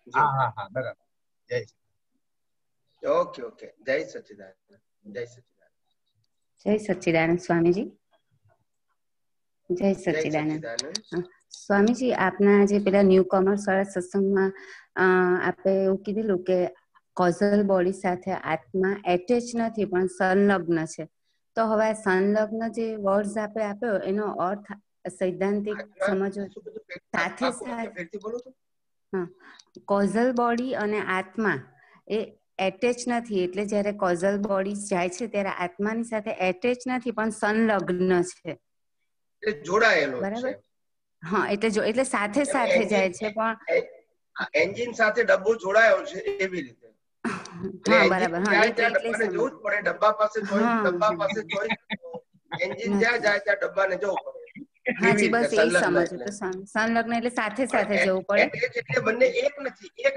હા, બરાબર. જય ઓકે. જય સચ્ચિદાનંદ. જય સચ્ચિદાનંદ સ્વામીજી. જય સચ્ચિદાનંદ. સ્વામીજી, આપના જે પેલા ન્યુ કોમર્સ વાળા સત્સંગમાં આપે એવું કીધેલું કે કોઝલ બોડી સાથે આત્મા એટેચ નથી પણ સંલગ્ન છે. તો હવે સંલગ્ન જે વર્ડ્સ આપણે આપ્યો એનો અર્થ સૈદ્ધાંતિક સમજો સાથે કોઝલ બોડી અને આત્મા એ એટેચ નથી. એટલે જયારે કોઝલ બોડી જાય છે ત્યારે આત્માની સાથે એટેચ નથી પણ સંલગ્ન છે, જોડાયેલો બરાબર? છે. હા, એટલે સાથે જાય છે પણ એન્જિન સાથે ડબ્બો જોડાયો છે એવી રીતે. હા, બરાબર. હા, એટલે જવું જ પડે. ડબ્બા પાસે જોઈ એન્જિન જ્યાં જાય ત્યાં ડબ્બાને જવું પડે. હાજી, બસ એ સમજો તો સંલગ્ન એટલે સાથે જવું પડે. એટલે બંને એક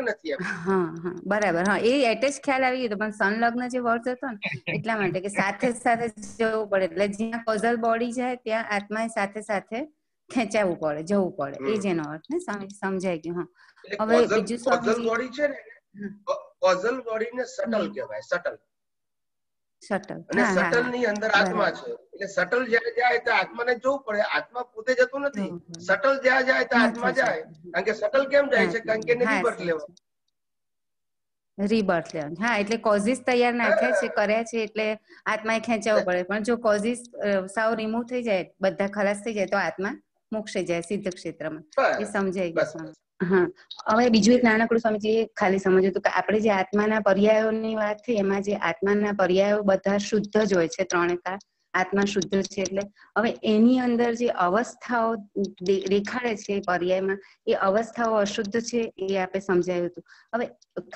નથી એમ. હા, બરાબર. હા, એ એટેચ ખ્યાલ આવી ગયો પણ સંલગ્ન જે વર્ડ હતો ને એટલા માટે કે સાથે જવું પડે. એટલે જ્યાં કોઝલ બોડી જાય ત્યાં આત્માએ સાથે ખેંચાવવું પડે, જવું પડે. એ જેનો અર્થ ને સમજાઈ ગયું. હા, હવે બીજું કોઝલ બોડી છે ને, કોઝલ બોડીને સટલ કહેવાય. સટલ અને સટલ ની અંદર આત્મા છે. એટલે સટલ જ્યાં જાય ત્યાં આત્માને જવું પડે. આત્મા પોતે જતું નથી. સટલ જ્યાં જાય ત્યાં આત્મા જાય. કારણ કે સટલ કેમ જાય છે? કારણ કે રિબર્થ લેવા. હા, એટલે કોઝિસ તૈયાર નાખ્યા છે, કર્યા છે, એટલે આત્માએ ખેંચાવવું પડે. પણ જો કોઝિસ સાવ રિમૂવ થઈ જાય, બધા ખલાસ થઈ જાય તો આત્મા મોક્ષે જાય, સિદ્ધ ક્ષેત્રમાં. એ સમજાઈ ગયું. હા, હવે બીજું એક નાનકડું સ્વામીજી ખાલી સમજ્યું હતું કે આપણે જે આત્માના પર્યાયોની વાત થઈ, એમાં જે આત્માના પર્યાયો બધા શુદ્ધ જ હોય છે. 3 કાળ આત્મા શુદ્ધ છે. એટલે હવે એની અંદર જે અવસ્થાઓ દેખાડે છે પર્યાયમાં, એ અવસ્થાઓ અશુદ્ધ છે, એ આપણે સમજાયું હતું. હવે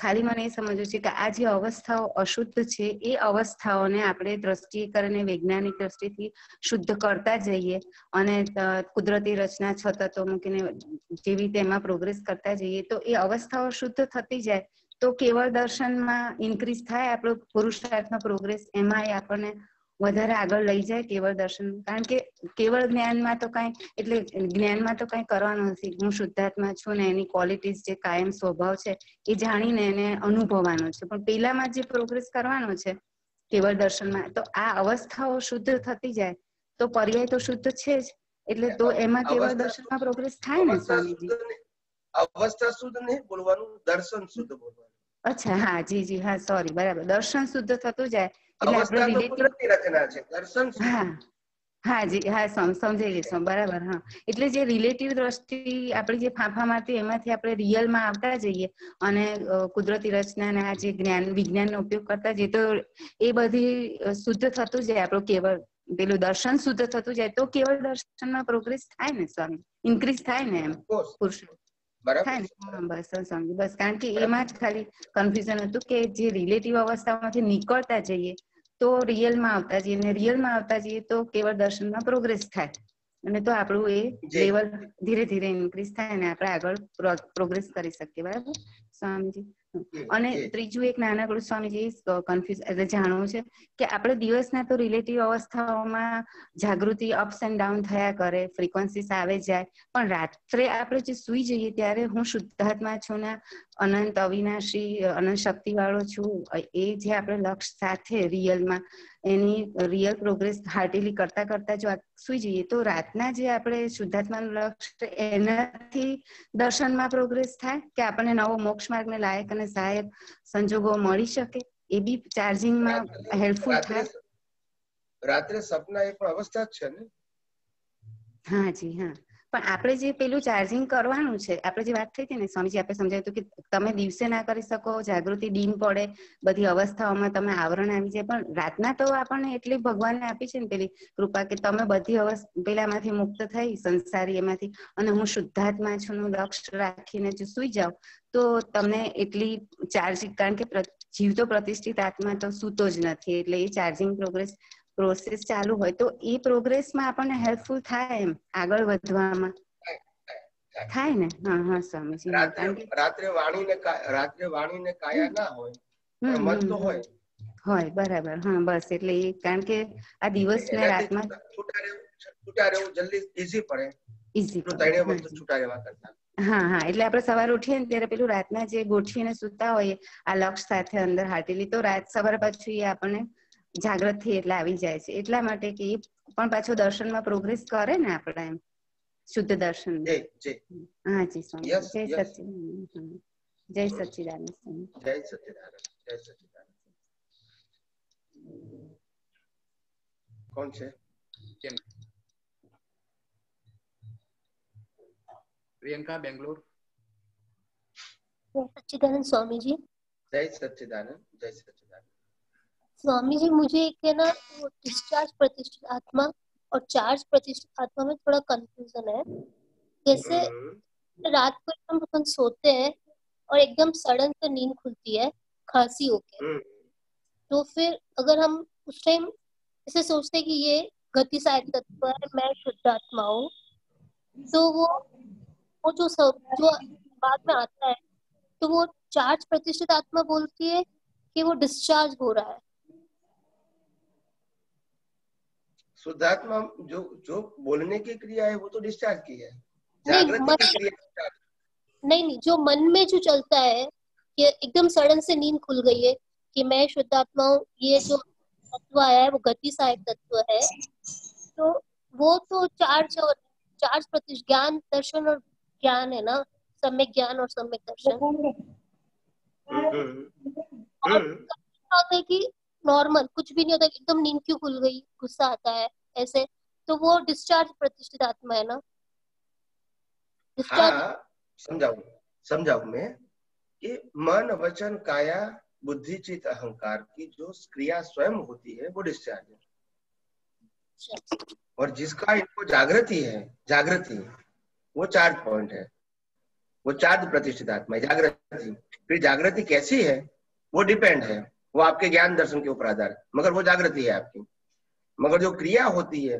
ખાલી મને એ સમજવું છે કે આ જે અવસ્થાઓ અશુદ્ધ છે એ અવસ્થાઓને આપણે દ્રષ્ટિએ કરીને વૈજ્ઞાનિક દ્રષ્ટિથી શુદ્ધ કરતા જઈએ અને કુદરતી રચના 6 તત્વો મૂકીને જેવી રીતે એમાં પ્રોગ્રેસ કરતા જઈએ તો એ અવસ્થાઓ શુદ્ધ થતી જાય તો કેવળ દર્શનમાં ઇન્ક્રીઝ થાય આપણો પુરુષાર્થનો પ્રોગ્રેસ, એમાં એ આપણને વધારે આગળ લઈ જાય કેવળ દર્શન. કારણ કે કેવળ જ્ઞાનમાં તો કઈ કરવાનું નથી. હું શુદ્ધાત્મા છું ને એની ક્વોલિટીઝ જે કાયમ સ્વભાવ છે એ જાણીને એને અનુભવવાનો છે. પણ પેલામાં જે પ્રોગ્રેસ કરવાનો છે કેવળ દર્શનમાં, તો આ અવસ્થાઓ શુદ્ધ થતી જાય તો પર્યાય તો શુદ્ધ છે જ. એટલે તો એમાં કેવળ દર્શનમાં પ્રોગ્રેસ થાય ને સ્વામીજી? અવસ્થા શુદ્ધ નહીં બોલવાનું, દર્શન શુદ્ધ બોલવાનું. અચ્છા, હા, જી, હા, સોરી, બરાબર. દર્શન શુદ્ધ થતું જાય એટલે આપણે કુદરતી રચના છે, દર્શન હા જી, હા, સમજાઈ ગયું, બરાબર. હા, એટલે જે રિલેટિવ દ્રષ્ટિ આપણી જે ફાંફા મારતી એમાંથી આપણે રિયલમાં આવતા જઈએ અને કુદરતી રચના આ જે વિજ્ઞાનનો ઉપયોગ કરતા જઈએ તો એ બધી શુદ્ધ થતું જાય. આપણું કેવળ પેલું દર્શન શુદ્ધ થતું જાય તો કેવળ દર્શનમાં પ્રોગ્રેસ થાય ને સ્વામી, ઇન્ક્રીઝ થાય ને એમ પુરુષાર્થ થાય ને. હા, બસ સમજી. બસ કારણ કે એમાં જ ખાલી કન્ફ્યુઝન હતું કે જે રિલેટિવ અવસ્થામાંથી નીકળતા જઈએ તો રિયલમાં આવતા જઈએ ને રિયલમાં આવતા જઈએ તો કેવળ દર્શનમાં પ્રોગ્રેસ થાય અને તો આપણું એ લેવલ ધીરે ધીરે ઇન્ક્રીઝ થાય અને આપણે આગળ પ્રોગ્રેસ કરી શકીએ. બરાબર સ્વામીજી? અને ત્રીજું એક નાનકડું સ્વામીજી કન્ફ્યુઝ એટલે જાણવું છે કે આપણે દિવસના તો રિલેટિવ અવસ્થાઓમાં જાગૃતિ અપ્સ એન્ડ ડાઉન થયા કરે, ફ્રીક્વન્સીસ આવે જાય, પણ રાત્રે આપણે જે સુઈ જઈએ ત્યારે હું શુદ્ધાત્મા છું ને અનંત અવિનાશી અનંત શક્તિ વાળો છું, એ જે આપણે લક્ષ્ય સાથે રિયલમાં એની રિયલ પ્રોગ્રેસ હાર્ટીલી કરતા જો સુઈ જઈએ તો રાતના જે આપણે શુદ્ધાત્માનું લક્ષ્ય એનાથી દર્શનમાં પ્રોગ્રેસ થાય કે આપણને નવો મોક્ષ માર્ગને લાયક અને સહાયક સંજોગો મળી શકે, એ બી ચાર્જિંગમાં હેલ્પફુલ થાય. રાત્રે સપના એ પણ અવસ્થા જ છે ને? હા જી, હા, પણ આપણે જે પેલું ચાર્જિંગ કરવાનું છે, આપણે જે વાત થઈ હતી ને સ્વામીજી, આપણે સમજાવ્યું હતું કે તમે દિવસે ના કરી શકો, જાગૃતિ ડીમ પડે, બધી અવસ્થાઓમાં તમે આવરણ આવી જાય, પણ રાતના તો આપણને એટલી ભગવાને આપી છે ને પેલી કૃપા કે તમે બધી પેલામાંથી મુક્ત થઈ સંસારી એમાંથી, અને હું શુદ્ધાત્મા છું નું લક્ષ્ય રાખીને જો સુઈ જાવ તો તમને એટલી ચાર્જિંગ, કારણ કે જીવતો પ્રતિષ્ઠિત આત્મા તો સૂતો જ નથી, એટલે એ ચાર્જિંગ પ્રોસેસ ચાલુ હોય તો એ પ્રોગ્રેસમાં આપણને હેલ્પફુલ થાય, એમ આગળ વધવામાં થાય ને. હા હા સ્વામીજી. રાત્રે વાણી ને કાયા ના હોય, મન તો હોય. બરાબર. હા બસ, એટલે એ કારણ કે આ દિવસ ને રાતમાં છૂટા રહેવું જલ્દી ઈઝી પડે. હા હા, એટલે આપણે સવારે ઉઠીએ ને ત્યારે પેલું રાતના જે ગોઠવીને સુતા હોઈએ આ લક્ષ સાથે અંદર હાટેલી, તો રાત સવાર પાછું એ આપણને જાગ્રત થઈ એટલે આવી જાય છે. એટલા માટે કે એ પણ પાછું દર્શનમાં પ્રોગ્રેસ કરે ને આપણા, એમ શુદ્ધ દર્શન. હા જી સ્વામી. જય સચ્ચિદાનંદ. જય સચ્ચિદાનંદ સ્વામી. જય સચ્ચિદાનંદ. જય સચ્ચિદાનંદ. કોણ છે? प्रियंका बेंगलोर। सच्चिदानंद स्वामी जी। जय सच्चिदानंद। जय सच्चिदानंद स्वामी जी। मुझे एक है ना वो डिस्चार्ज प्रतिष्ठित आत्मा और चार्ज प्रतिष्ठित आत्मा में थोड़ा कंफ्यूजन है। जैसे रात को एकदम अपन सोते हैं और एकदम सडन से नींद खुलती है खांसी होके, तो फिर अगर हम उस टाइम ऐसे सोचते हैं कि ये गति सहायक तत्व है, मैं शुद्ध आत्मा हूँ, तो वो जो बाद में आता है तो वो चार्ज प्रतिष्ठित आत्मा बोलती है कि वो डिस्चार्ज हो रहा है। शुद्धात्मा जो बोलने की क्रिया है वो तो डिस्चार्ज की है। जागृति की क्रिया नहीं, जो मन में जो चलता है कि एकदम सडन से नींद खुल गई है कि मैं शुद्ध आत्मा हूँ, ये जो तत्व आया है वो गति सहायक तत्व है, तो वो तो चार्ज प्रतिष्ठित ज्ञान दर्शन और ज्ञान है ना, सम्यक ज्ञान और सम्यक दर्शन। और कि नॉर्मल कुछ भी नहीं होता, एकदम नींद क्यों खुल गई, गुस्सा आता है ऐसे, तो वो डिस्चार्ज प्रतिष्ठित आत्मा है ना। हाँ, समझाऊ मैं कि मन वचन काया बुद्धि चित्त अहंकार की जो क्रिया स्वयं होती है वो डिस्चार्ज है, और जिसका इनको जागृति वो चार्ज पॉइंट है, वो चार्ज प्रतिष्ठित आत्मा है जागृति। फिर जागृति कैसी है वो डिपेंड है, वो आपके ज्ञान दर्शन के ऊपर आधार है, मगर वो जागृति है आपकी। मगर जो क्रिया होती है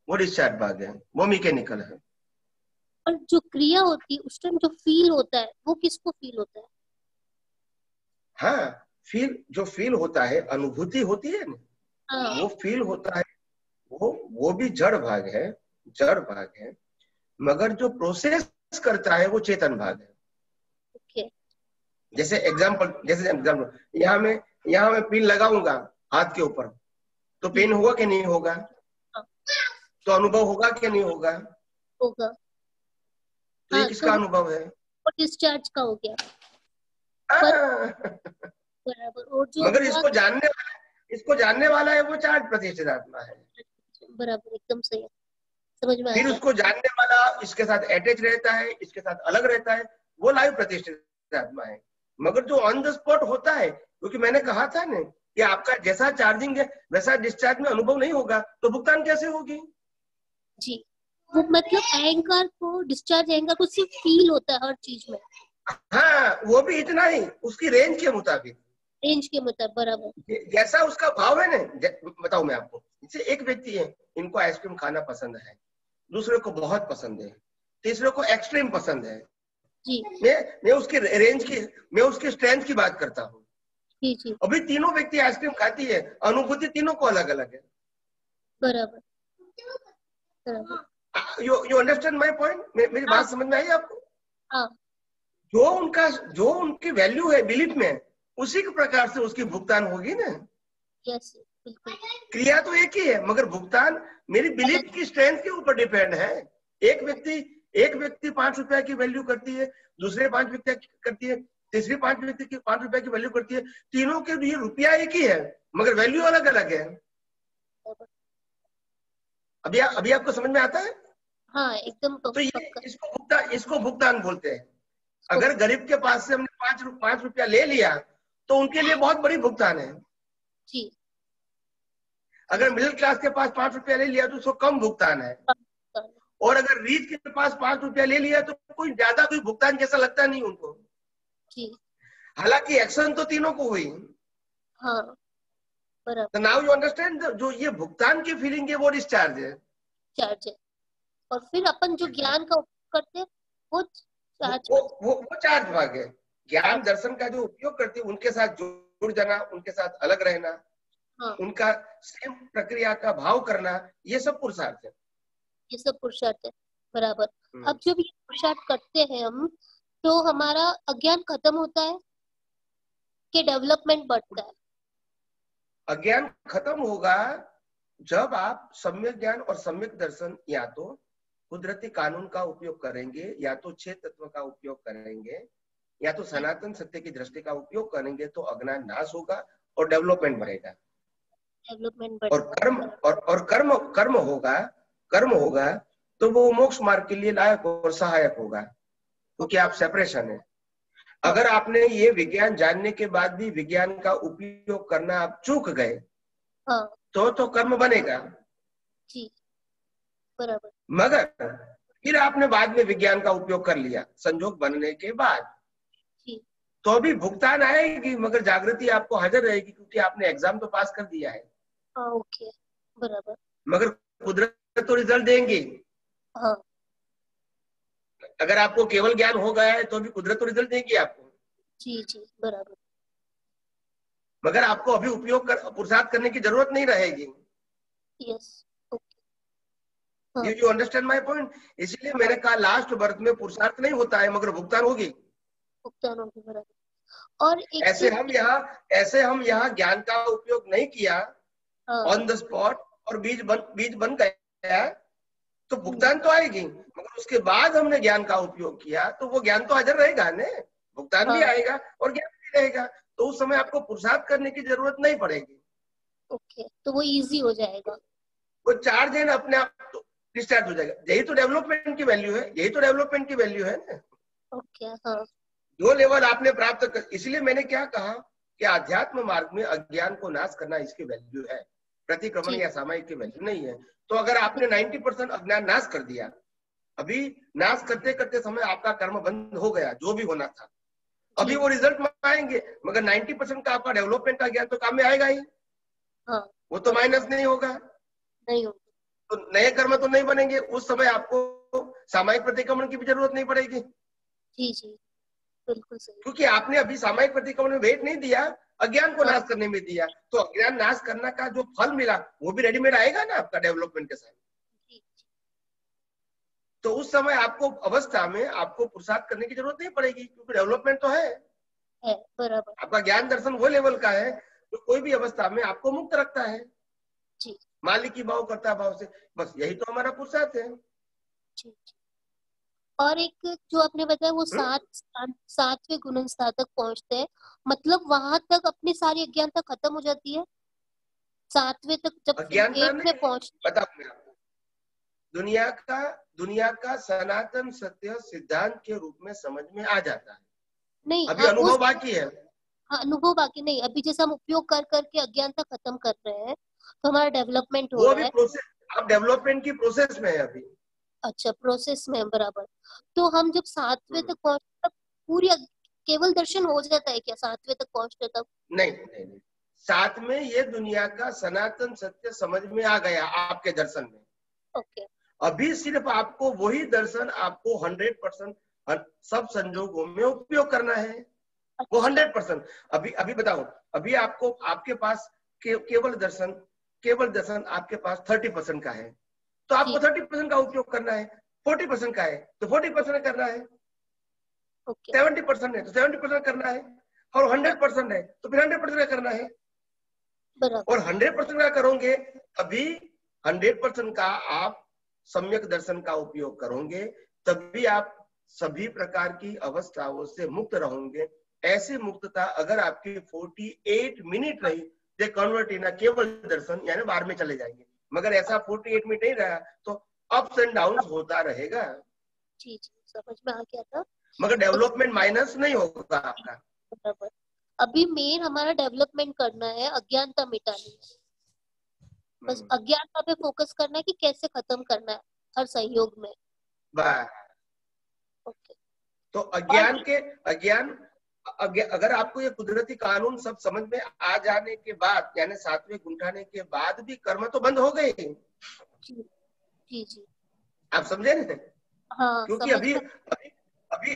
वो डिस्चार्ज भाग है, वो मैकेनिकल है। और जो क्रिया होती है उस टाइम जो फील होता है वो किसको फील होता है? हाँ, जो फील होता है, अनुभूति होती है ना, वो फील होता है, वो भी जड़ भाग है, मगर जो प्रोसेस करता है वो चेतन भाग है। जैसे एग्जाम्पल यहाँ मैं पिन लगाऊंगा हाथ के ऊपर, तो पेन होगा कि नहीं होगा? तो अनुभव होगा कि नहीं होगा? होगा। तो ये किसका अनुभव है? वो डिस्चार्ज का हो गया। बराबर। और जो मगर इसको जानने वाला है वो चार्ज प्रतिष्ठित आत्मा है। बराबर, एकदम सही है, समझ में फिर उसको जानने वाला इसके साथ अटैच रहता है, इसके साथ अलग रहता है, वो लाइव प्रतिष्ठित आत्मा है। मगर जो ऑन द स्पॉट होता है, क्योंकि मैंने कहा था ना कि आपका जैसा चार्जिंग है वैसा डिस्चार्ज में अनुभव नहीं होगा, तो भुगतान कैसे होगी? जी, वो मतलब अहंकार को डिस्चार्ज, अहंकार को सिर्फ फील होता है हर चीज में। हाँ, वो भी इतना ही, उसकी रेंज के मुताबिक। बराबर। जैसा उसका भाव है ना, बताऊं मैं आपको। जैसे एक व्यक्ति है, इनको आइसक्रीम खाना पसंद है, दूसरे को बहुत पसंद है, तीसरे को एक्सट्रीम पसंद है। जी। मैं उसकी रेंज की, मैं उसकी स्ट्रेंथ की बात करता हूँ। जी। अभी तीनों व्यक्ति आइसक्रीम खाती है, अनुभूति तीनों को अलग अलग है। बराबर। You understand my point? मेरी बात समझ में आई आपको? हाँ। जो उनकी वैल्यू है बिलीफ में, उसी के प्रकार से उसकी भुगतान होगी ना। यस, बिल्कुल। क्रिया तो एक ही है, मगर भुगतान मेरी बिलीफ की स्ट्रेंथ के ऊपर डिपेंड है। एक व्यक्ति 5 रुपया की वैल्यू करती है, दूसरे 5 रुपया करती है, तीसरी 5 व्यक्ति की 5 रुपया की वैल्यू करती है। तीनों के लिए रुपया एक ही है, मगर वैल्यू अलग अलग है। अभी आपको समझ में आता है? हाँ एकदम तो ये पक्का। इसको भुगतान बोलते हैं। अगर गरीब के पास से हमने 5 रुपया ले लिया तो उनके लिए बहुत बड़ी भुगतान है। जी। अगर मिडिल क्लास के पास 5 रुपया ले लिया तो उसको कम भुगतान है, और अगर रीच के पास 5 रुपया ले लिया तो कोई ज्यादा कोई भुगतान जैसा लगता नहीं उनको। जी। हालांकि एक्शन तो तीनों को हुई। हाँ बराबर। तो नाउ यू अंडरस्टैंड, जो ये भुगतान की फीलिंग है वो डिस्चार्ज है। चार्ज है। और फिर अपन जो ज्ञान का उपयोग करते हैं वो चार्ज, वो चार्ज भाग है। ज्ञान दर्शन का जो उपयोग करते हैं उनके साथ जुड़ जाना, उनके साथ अलग रहना, हाँ उनका सेम प्रक्रिया का भाव करना, ये सब पुरुषार्थ है। ये सब पुरुषार्थ है बराबर। अब जब ये पुरुषार्थ करते हैं हम तो हमारा अज्ञान खत्म होता है कि डेवलपमेंट बढ़ता है? अज्ञान खत्म होगा जब आप सम्यक ज्ञान और सम्यक दर्शन या तो कुदरती कानून का उपयोग करेंगे, या तो 6 तत्व का उपयोग करेंगे, या तो सनातन सत्य की दृष्टि का उपयोग करेंगे, तो अज्ञान नाश होगा और डेवलपमेंट बढ़ेगा। डेवलपमेंट और कर्म होगा तो वो मोक्ष मार्ग के लिए लायक और सहायक होगा, क्योंकि आप सेपरेशन है। अगर आपने ये विज्ञान जानने के बाद भी विज्ञान का उपयोग करना आप चूक गए, हाँ तो कर्म बनेगा। जी बराबर। मगर फिर आपने बाद में विज्ञान का उपयोग कर लिया संजोग बनने के बाद, तो अभी भुगतान आएगी मगर जागृति आपको हाजिर रहेगी, क्योंकि आपने एग्जाम तो पास कर दिया है। ओके बराबर। मगर कुदरत तो रिजल्ट देंगी। हाँ। अगर आपको केवल ज्ञान हो गया है तो भी कुदरत तो रिजल्ट देंगी आपको। जी जी बराबर। मगर आपको अभी उपयोग पुरुषार्थ करने की जरूरत नहीं रहेगी। Yes you understand my point. इसलिए मैंने कहा लास्ट बर्थ में पुरुषार्थ नहीं होता है मगर भुगतान होगी। भुगतान होगी बराबर। और एक ऐसे हम यहाँ ज्ञान का उपयोग नहीं किया ऑन द स्पॉट और बीज बन गया तो भुगतान तो आएगी, मगर उसके बाद हमने ज्ञान का उपयोग किया तो वो ज्ञान तो हाजिर रहेगा ने, भुगतान भी आएगा और ज्ञान भी रहेगा, तो उस समय आपको पुरुषार्थ करने की जरूरत नहीं पड़ेगी। ओके तो वो इजी हो जाएगा, वो चार्ज है ना अपने आप तो डिस्चार्ज हो जाएगा। यही तो डेवलपमेंट की वैल्यू है, यही तो डेवलपमेंट की वैल्यू है ना। ओके हाँ। जो लेवल आपने प्राप्त कर, इसलिए मैंने क्या कहा कि आध्यात्म मार्ग में अज्ञान को नाश करना इसकी वैल्यू है, प्रतिक्रमण या सामायिक की वैल्यू नहीं है। तो अगर आपने 90% अज्ञान नाश कर दिया, अभी नाश करते करते समय आपका कर्म बंद हो गया जो भी होना था, अभी वो रिजल्ट में आएंगे, मगर 90% का आपका डेवलपमेंट का ज्ञान तो काम में आएगा ही। हाँ। वो तो माइनस नहीं होगा, नहीं होगा, तो नए कर्म तो नहीं बनेंगे। उस समय आपको सामायिक प्रतिक्रमण की भी जरूरत नहीं पड़ेगी। जी जी बिल्कुल सही। क्योंकि आपने अभी सामायिक प्रतिक्रमण में वेट नहीं दिया, अज्ञान को नाश करने में दिया, तो अज्ञान नाश करना का जो फल मिला वो भी रेडीमेड आएगा ना आपका डेवलपमेंट के साथ। तो उस समय आपको अवस्था में आपको पुरुषार्थ करने की जरूरत नहीं पड़ेगी, क्योंकि डेवलपमेंट तो है बराबर। आपका ज्ञान दर्शन वो लेवल का है जो कोई भी अवस्था में आपको मुक्त रखता है जी। मालिक की भाव करता भाव से। बस यही तो हमारा पुरुषार्थ है। जी। और एक जो आपने बताया वो सातवें गुणन तक पहुंचते हैं, मतलब वहां तक अपनी सारी अज्ञानता खत्म हो जाती है। सातवें तक जब में पहुंचते बताओ मैं आपको, दुनिया का सनातन सत्य सिद्धांत के रूप में समझ में आ जाता है। नहीं अभी अनुभव बाकी है। हाँ अनुभव बाकी नहीं, अभी जैसे हम उपयोग कर करके अज्ञानता खत्म कर रहे हैं तो हमारा डेवलपमेंट हो रहा है। आप डेवलपमेंट की प्रोसेस में है अभी। अच्छा प्रोसेस में बराबर। तो हम जब सातवें तक पहुंचते तब पूरी केवल दर्शन हो जाता है क्या सातवें तक पहुंचते तब? नहीं, साथ में ये दुनिया का सनातन सत्य समझ में आ गया आपके दर्शन में। ओके। अभी सिर्फ आपको वही दर्शन आपको 100% सब संजोगों में उपयोग करना है। वो 100%। अभी बताओ, अभी आपको आपके पास केवल दर्शन आपके पास 30% का है, तो आपको 30% का उपयोग करना है। 40% का है तो 40% करना है, 70% है तो 70% करना है, और 100% है तो फिर 100% का करना है। और 100% का करोगे अभी 100% का आप सम्यक दर्शन का उपयोग करोगे, तभी आप सभी प्रकार की अवस्थाओं से मुक्त रहोगे। ऐसी मुक्तता अगर आपकी 48 मिनट रही, दे कन्वर्ट इन केवल दर्शन, यानी बाहर में चले जाएंगे। मगर ऐसा 48 मिनट नहीं रहा तो अप्स एंड डाउन्स होता रहेगा, जी जी समझ में आ गया था। मगर डेवलपमेंट माइनस नहीं होगा आपका। बराबर। अभी मेन हमारा डेवलपमेंट करना है, अज्ञानता मिटानी है, बस अज्ञानता पे फोकस करना है कि कैसे खत्म करना है हर सहयोग में। ओके। तो अज्ञान अगर आपको ये कुदरती कानून सब समझ में आ जाने के बाद, यानी 7वें गुंठाने के बाद भी कर्म तो बंद हो गए। जी जी जी आप समझे ना? हाँ क्योंकि समझ अभी में। अभी अभी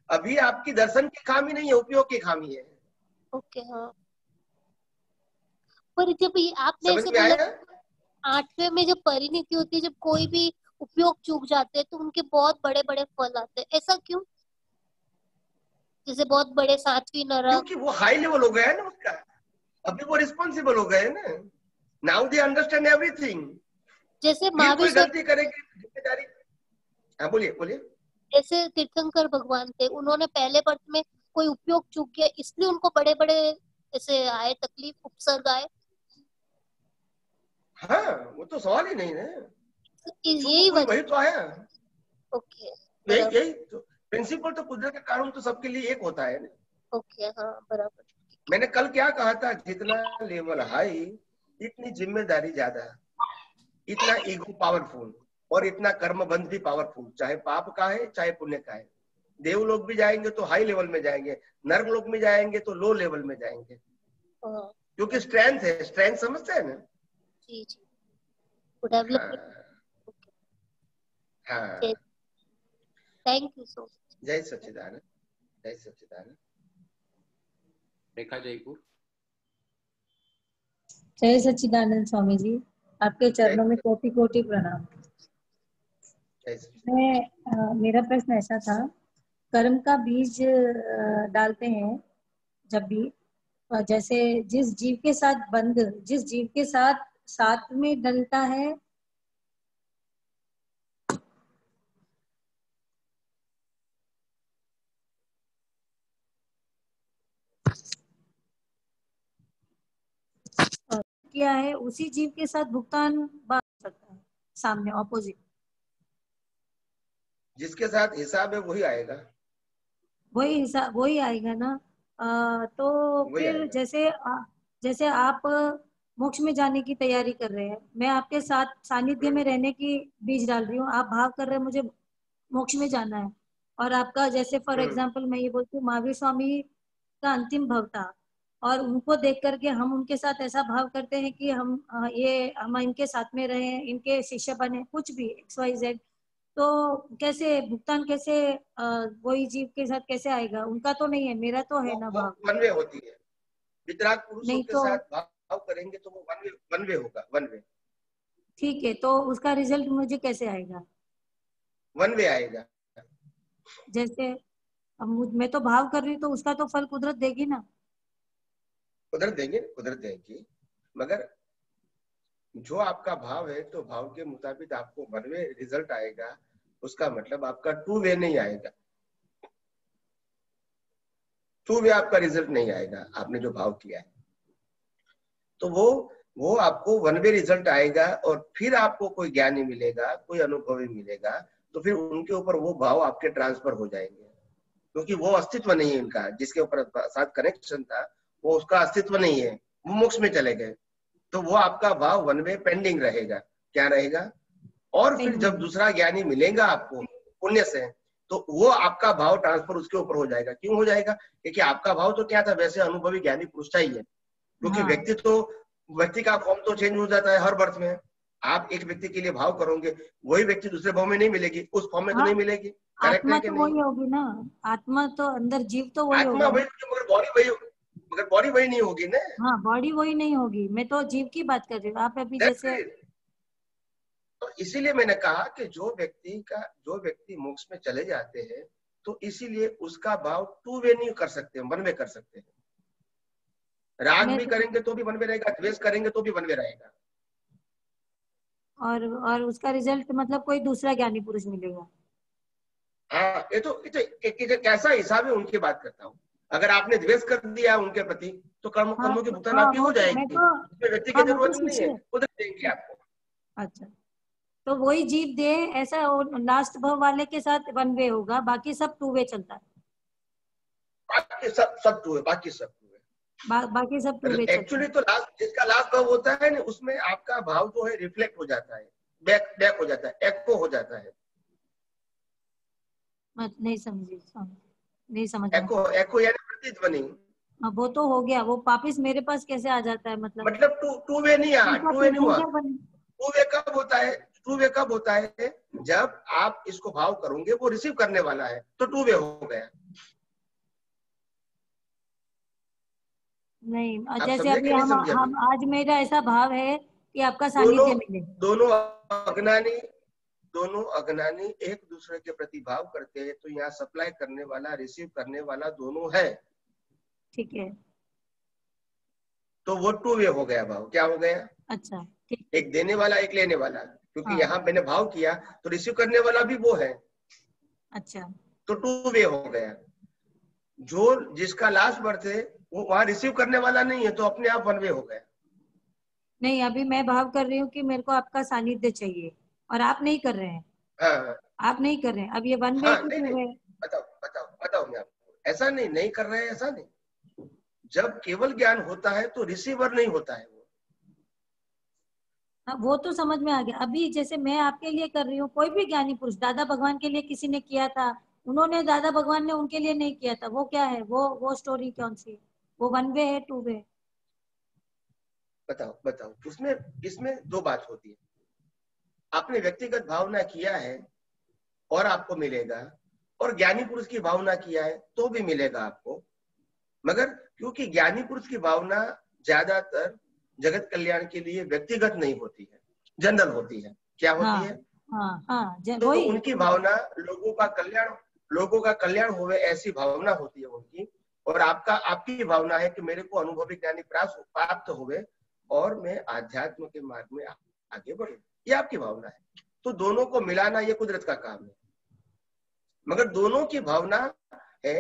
अभी आपकी दर्शन की खामी नहीं है, उपयोग की खामी है। ओके हाँ। पर जब ये आपने समझ ऐसे में बोला आया? 8वें में जब परिणति होती है, जब कोई भी उपयोग चूक जाते हैं तो उनके बहुत बड़े बड़े फल आते हैं, ऐसा क्यों? जैसे बहुत बड़े 7वीं नरक। क्योंकि वो हाई लेवल हो गया है ना उसका, अभी वो रिस्पॉन्सिबल हो गए ना, नाउ दे अंडरस्टैंड एवरीथिंग। जैसे फिर महावीर कोई गलती करेगी जिम्मेदारी। हाँ बोलिए बोलिए। जैसे तीर्थंकर भगवान थे, उन्होंने पहले बर्थ में कोई उपयोग चूक किया, इसलिए उनको बड़े बड़े ऐसे आए तकलीफ, उपसर्ग आए। हाँ वो तो सवाल ही नहीं है, यही कोई वजह। वही तो आया। ओके यही तो प्रिंसिपल, तो कुदरत का कानून तो सबके लिए एक होता है ना। ओके हाँ बराबर। मैंने कल क्या कहा था, जितना लेवल हाई इतनी जिम्मेदारी ज्यादा, इतना ईगो पावरफुल, और इतना कर्म बंध भी पावरफुल, चाहे पाप का है चाहे पुण्य का है। देवलोक भी जाएंगे तो हाई लेवल में जाएंगे, नर्क लोक में जाएंगे तो लो लेवल में जाएंगे, क्योंकि स्ट्रेंथ है, स्ट्रेंथ समझते हैं ना? जी जी डेवलपमेंट। हाँ थैंक यू सो मच। जय सच्चिदानंद, जय सच्चिदानंद। रेखा जयपुर। जय सच्चिदानंद स्वामी जी, आपके चरणों में कोटि कोटि प्रणाम। मेरा प्रश्न ऐसा था, कर्म का बीज डालते हैं जब भी, जैसे जिस जीव के साथ बंध, जिस जीव के साथ में डलता है, किया है उसी जीव के साथ भुगतान बात सकता है, सामने ऑपोजिट। जिसके साथ हिसाब है वही आएगा, वही हिसाब वही आएगा ना। तो फिर जैसे आप मोक्ष में जाने की तैयारी कर रहे हैं, मैं आपके साथ सानिध्य में रहने की बीज डाल रही हूँ, आप भाव कर रहे हैं मुझे मोक्ष में जाना है, और आपका जैसे फॉर एग्जांपल मैं ये बोलती हूँ, महावीर स्वामी का अंतिम भव था, और उनको देख करके हम उनके साथ ऐसा भाव करते हैं कि हम इनके साथ में रहे, इनके शिष्य बने, कुछ भी XYZ। तो कैसे भुगतान, कैसे वही जीव के साथ कैसे आएगा? उनका तो नहीं है, मेरा तो है ना भाव। वन वे होती है, वितराग पुरुषों नहीं के तो साथ भाव करेंगे तो वो वन वे होगा, वन वे। ठीक है, तो उसका रिजल्ट मुझे कैसे आएगा? वन वे आएगा। जैसे अब मैं तो भाव कर रही हूँ, तो उसका तो फल कुदरत देगी ना। कुदरत देंगे, कुदरत देगी, मगर जो आपका भाव है तो भाव के मुताबिक आपको वन वे रिजल्ट आएगा, उसका मतलब आपका टू वे नहीं आएगा, टू वे आपका रिजल्ट नहीं आएगा। आपने जो भाव किया है तो वो आपको वन वे रिजल्ट आएगा, और फिर आपको कोई ज्ञानी मिलेगा, कोई अनुभवी मिलेगा, तो फिर उनके ऊपर वो भाव आपके ट्रांसफर हो जाएंगे, क्योंकि वो अस्तित्व नहीं है इनका, जिसके ऊपर साथ कनेक्शन था वो उसका अस्तित्व नहीं है, वो मोक्ष में चले गए, तो वो आपका भाव वन वे पेंडिंग रहेगा। क्या रहेगा? और फिर जब दूसरा ज्ञानी मिलेगा आपको पुण्य से, तो वो आपका भाव ट्रांसफर उसके ऊपर हो जाएगा। क्यों हो जाएगा? क्योंकि आपका भाव तो क्या था, वैसे अनुभवी ज्ञानी पुरुष चाहिए, क्योंकि व्यक्ति का फॉर्म तो चेंज हो जाता है हर बर्थ में। आप एक व्यक्ति के लिए भाव करोगे, वही व्यक्ति दूसरे भाव में नहीं मिलेगी, उस फॉर्म में तो नहीं मिलेगी। आत्मा तो वही होगी ना, आत्मा तो अंदर जीव तो वही होगा, मगर बॉडी वही नहीं होगी ना। हाँ बॉडी वही नहीं होगी, मैं तो जीव की बात कर रही हूँ। आप अभी जैसे, तो इसीलिए मैंने कहा कि जो व्यक्ति मोक्ष में चले जाते हैं, तो इसीलिए उसका भाव टू वे नहीं कर सकते, वन वे कर सकते हैं। राग भी करेंगे तो भी वन वे रहेगा, द्वेष करेंगे तो भी वन वे रहेगा, और उसका रिजल्ट मतलब कोई दूसरा ज्ञानी पुरुष मिलेगा। हाँ ये तो कैसा हिसाब है उनकी बात करता हूँ। अगर आपने द्वेष कर दिया उनके प्रति, तो कर्मों की भुगतान आपकी हो जाएगी, उसमें व्यक्ति की जरूरत नहीं है, खुद देंगे आपको। अच्छा, तो वही जीव दे ऐसा लास्ट भाव वाले के साथ 1 वे होगा, बाकी सब 2 वे चलता है। बाकी सब 2 वे, बाकी सब 2 वे, बाकी सब 2 वे एक्चुअली तो लास्ट जिसका लास्ट भाव होता है ना उसमें आपका भाव जो है रिफ्लेक्ट हो जाता है, बैक हो जाता है, एको हो जाता है। नहीं समझी, नहीं समझ। एको यानी प्रतिध्वनि। वो तो हो गया, वो वापिस मेरे पास कैसे आ जाता है? मतलब 2 वे नहीं हुआ। 2 वे कब होता है? 2 वे कब होता है? जब आप इसको भाव करोगे वो रिसीव करने वाला है तो 2 वे हो गया। नहीं, जैसे अभी हम आज मेरा ऐसा भाव है कि आपका सानिध्य मिले। दोनों अज्ञानी एक दूसरे के प्रति भाव करते हैं तो यहाँ सप्लाई करने वाला रिसीव करने वाला दोनों है। ठीक है, तो वो 2 वे हो गया भाव। क्या हो गया? अच्छा, एक देने वाला एक लेने वाला, क्योंकि यहाँ मैंने भाव किया तो रिसीव करने वाला भी वो है। अच्छा, तो 2 वे हो गया। जो जिसका लास्ट बर्थ है वो वहां रिसीव करने वाला नहीं है तो अपने आप 1 वे हो गया। नहीं, अभी मैं भाव कर रही हूँ कि मेरे को आपका सानिध्य चाहिए और आप नहीं कर रहे हैं। हाँ, आप नहीं कर रहे हैं। अब ये 1 वे बताओ मैं आपको। ऐसा नहीं कर रहे हैं, ऐसा नहीं। जब केवल ज्ञान होता है तो रिसीवर नहीं होता है वो तो समझ में आ गया। अभी जैसे मैं आपके लिए कर रही हूँ, कोई भी ज्ञानी पुरुष, दादा भगवान के लिए किसी ने किया था, उन्होंने दादा भगवान ने उनके लिए नहीं किया था, वो क्या है? वो स्टोरी कौन सी? वो 1 वे है 2 वे? बताओ। इसमें 2 बात होती है। आपने व्यक्तिगत भावना किया है और आपको मिलेगा, और ज्ञानी पुरुष की भावना किया है तो भी मिलेगा आपको। मगर क्योंकि ज्ञानी पुरुष की भावना ज्यादातर जगत कल्याण के लिए व्यक्तिगत नहीं होती है, जनरल होती है। क्या होती है? तो उनकी भावना लोगों का कल्याण होवे ऐसी भावना होती है उनकी। और आपकी भावना है कि मेरे को अनुभवी ज्ञानी प्राप्त होवे और मैं आध्यात्म के मार्ग में आगे बढ़ूं, ये आपकी भावना है। तो दोनों को मिलाना ये कुदरत का काम है। मगर दोनों की भावना है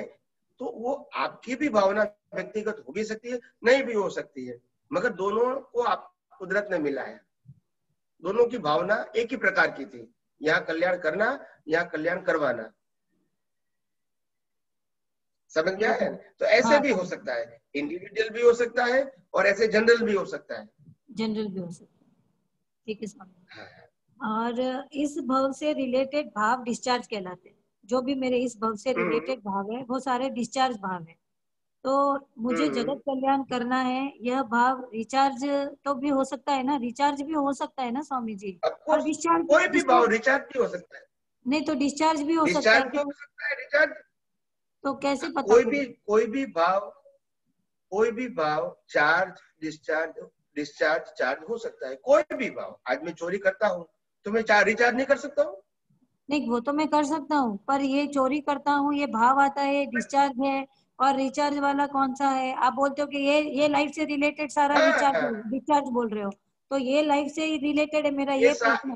तो वो आपकी भी भावना व्यक्तिगत हो भी सकती है, नहीं भी हो सकती है, मगर दोनों को आप कुदरत ने मिलाया। दोनों की भावना एक ही प्रकार की थी, यहाँ कल्याण करना, यहाँ कल्याण करवाना। समझ में आया? तो ऐसे भी हो सकता है, इंडिविजुअल भी हो सकता है और ऐसे जनरल भी हो सकता है। जनरल भी हो सकता है। ठीक है समझ। और इस भाव से रिलेटेड भाव डिस्चार्ज कहलाते हैं। जो भी मेरे इस भाव से रिलेटेड भाव है वो सारे डिस्चार्ज भाव है। तो मुझे जगत कल्याण करना है, यह भाव रिचार्ज तो भी हो सकता है ना? रिचार्ज भी हो सकता है ना स्वामी जी? और डिस्चार्ज, कोई भी भाव रिचार्ज भी हो सकता है। नहीं तो डिस्चार्ज भी हो सकता है। रिचार्ज तो कैसे पता? कोई भी भाव चार्ज डिस्चार्ज चार्ज हो सकता है। कोई भी भाव। आज मैं चोरी करता हूँ तो मैं रिचार्ज नहीं कर सकता हूँ? नहीं, वो तो मैं कर सकता हूँ, पर ये चोरी करता हूँ ये भाव आता है, डिस्चार्ज है। और रिचार्ज वाला कौन सा है? आप बोलते हो कि ये लाइफ से रिलेटेड सारा डिस्चार्ज बोल रहे हो, तो ये लाइफ से रिलेटेड है मेरा ये प्रश्न।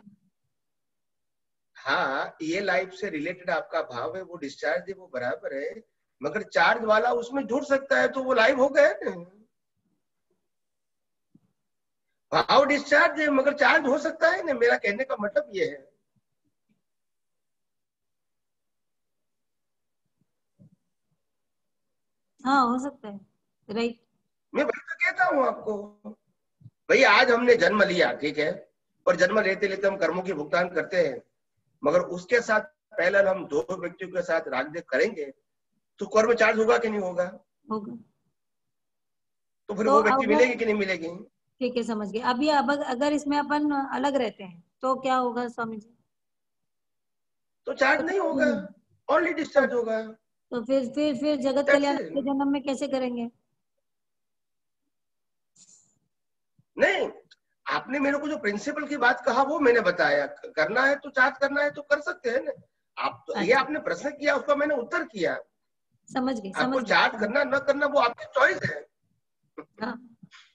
हाँ, ये लाइफ से रिलेटेड आपका भाव है, वो डिस्चार्ज है, वो बराबर है। मगर चार्ज वाला उसमें जुड़ सकता है तो वो लाइव हो गया ना। भाव डिस्चार्ज है मगर चार्ज हो सकता है ना। मेरा कहने का मतलब ये है। हाँ, हो सकता है, राइट। मैं वही तो कहता हूँ आपको। भाई आज हमने जन्म लिया, ठीक है, और जन्म लेते लेते हम कर्मों की भुगतान करते हैं, मगर उसके साथ पहले हम 2 व्यक्तियों के साथ रागदेव करेंगे तो कर्म चार्ज होगा कि नहीं होगा? होगा। तो फिर वो व्यक्ति मिलेगी कि नहीं मिलेगी? ठीक है, समझ गए। अभी अब अगर इसमें अपन अलग रहते हैं तो क्या होगा स्वामी जी? तो चार्ज नहीं होगा, ओनली डिस्चार्ज होगा। तो फिर जगत कल्याण के जन्म में कैसे करेंगे? नहीं, आपने मेरे को जो प्रिंसिपल की बात कहा वो मैंने बताया। करना है तो चार्ज करना है तो कर सकते हैं ना आप। तो ये आपने प्रश्न किया, उसका मैंने उत्तर किया। समझ गई। आपको चार्ज करना न करना वो आपकी चॉइस है।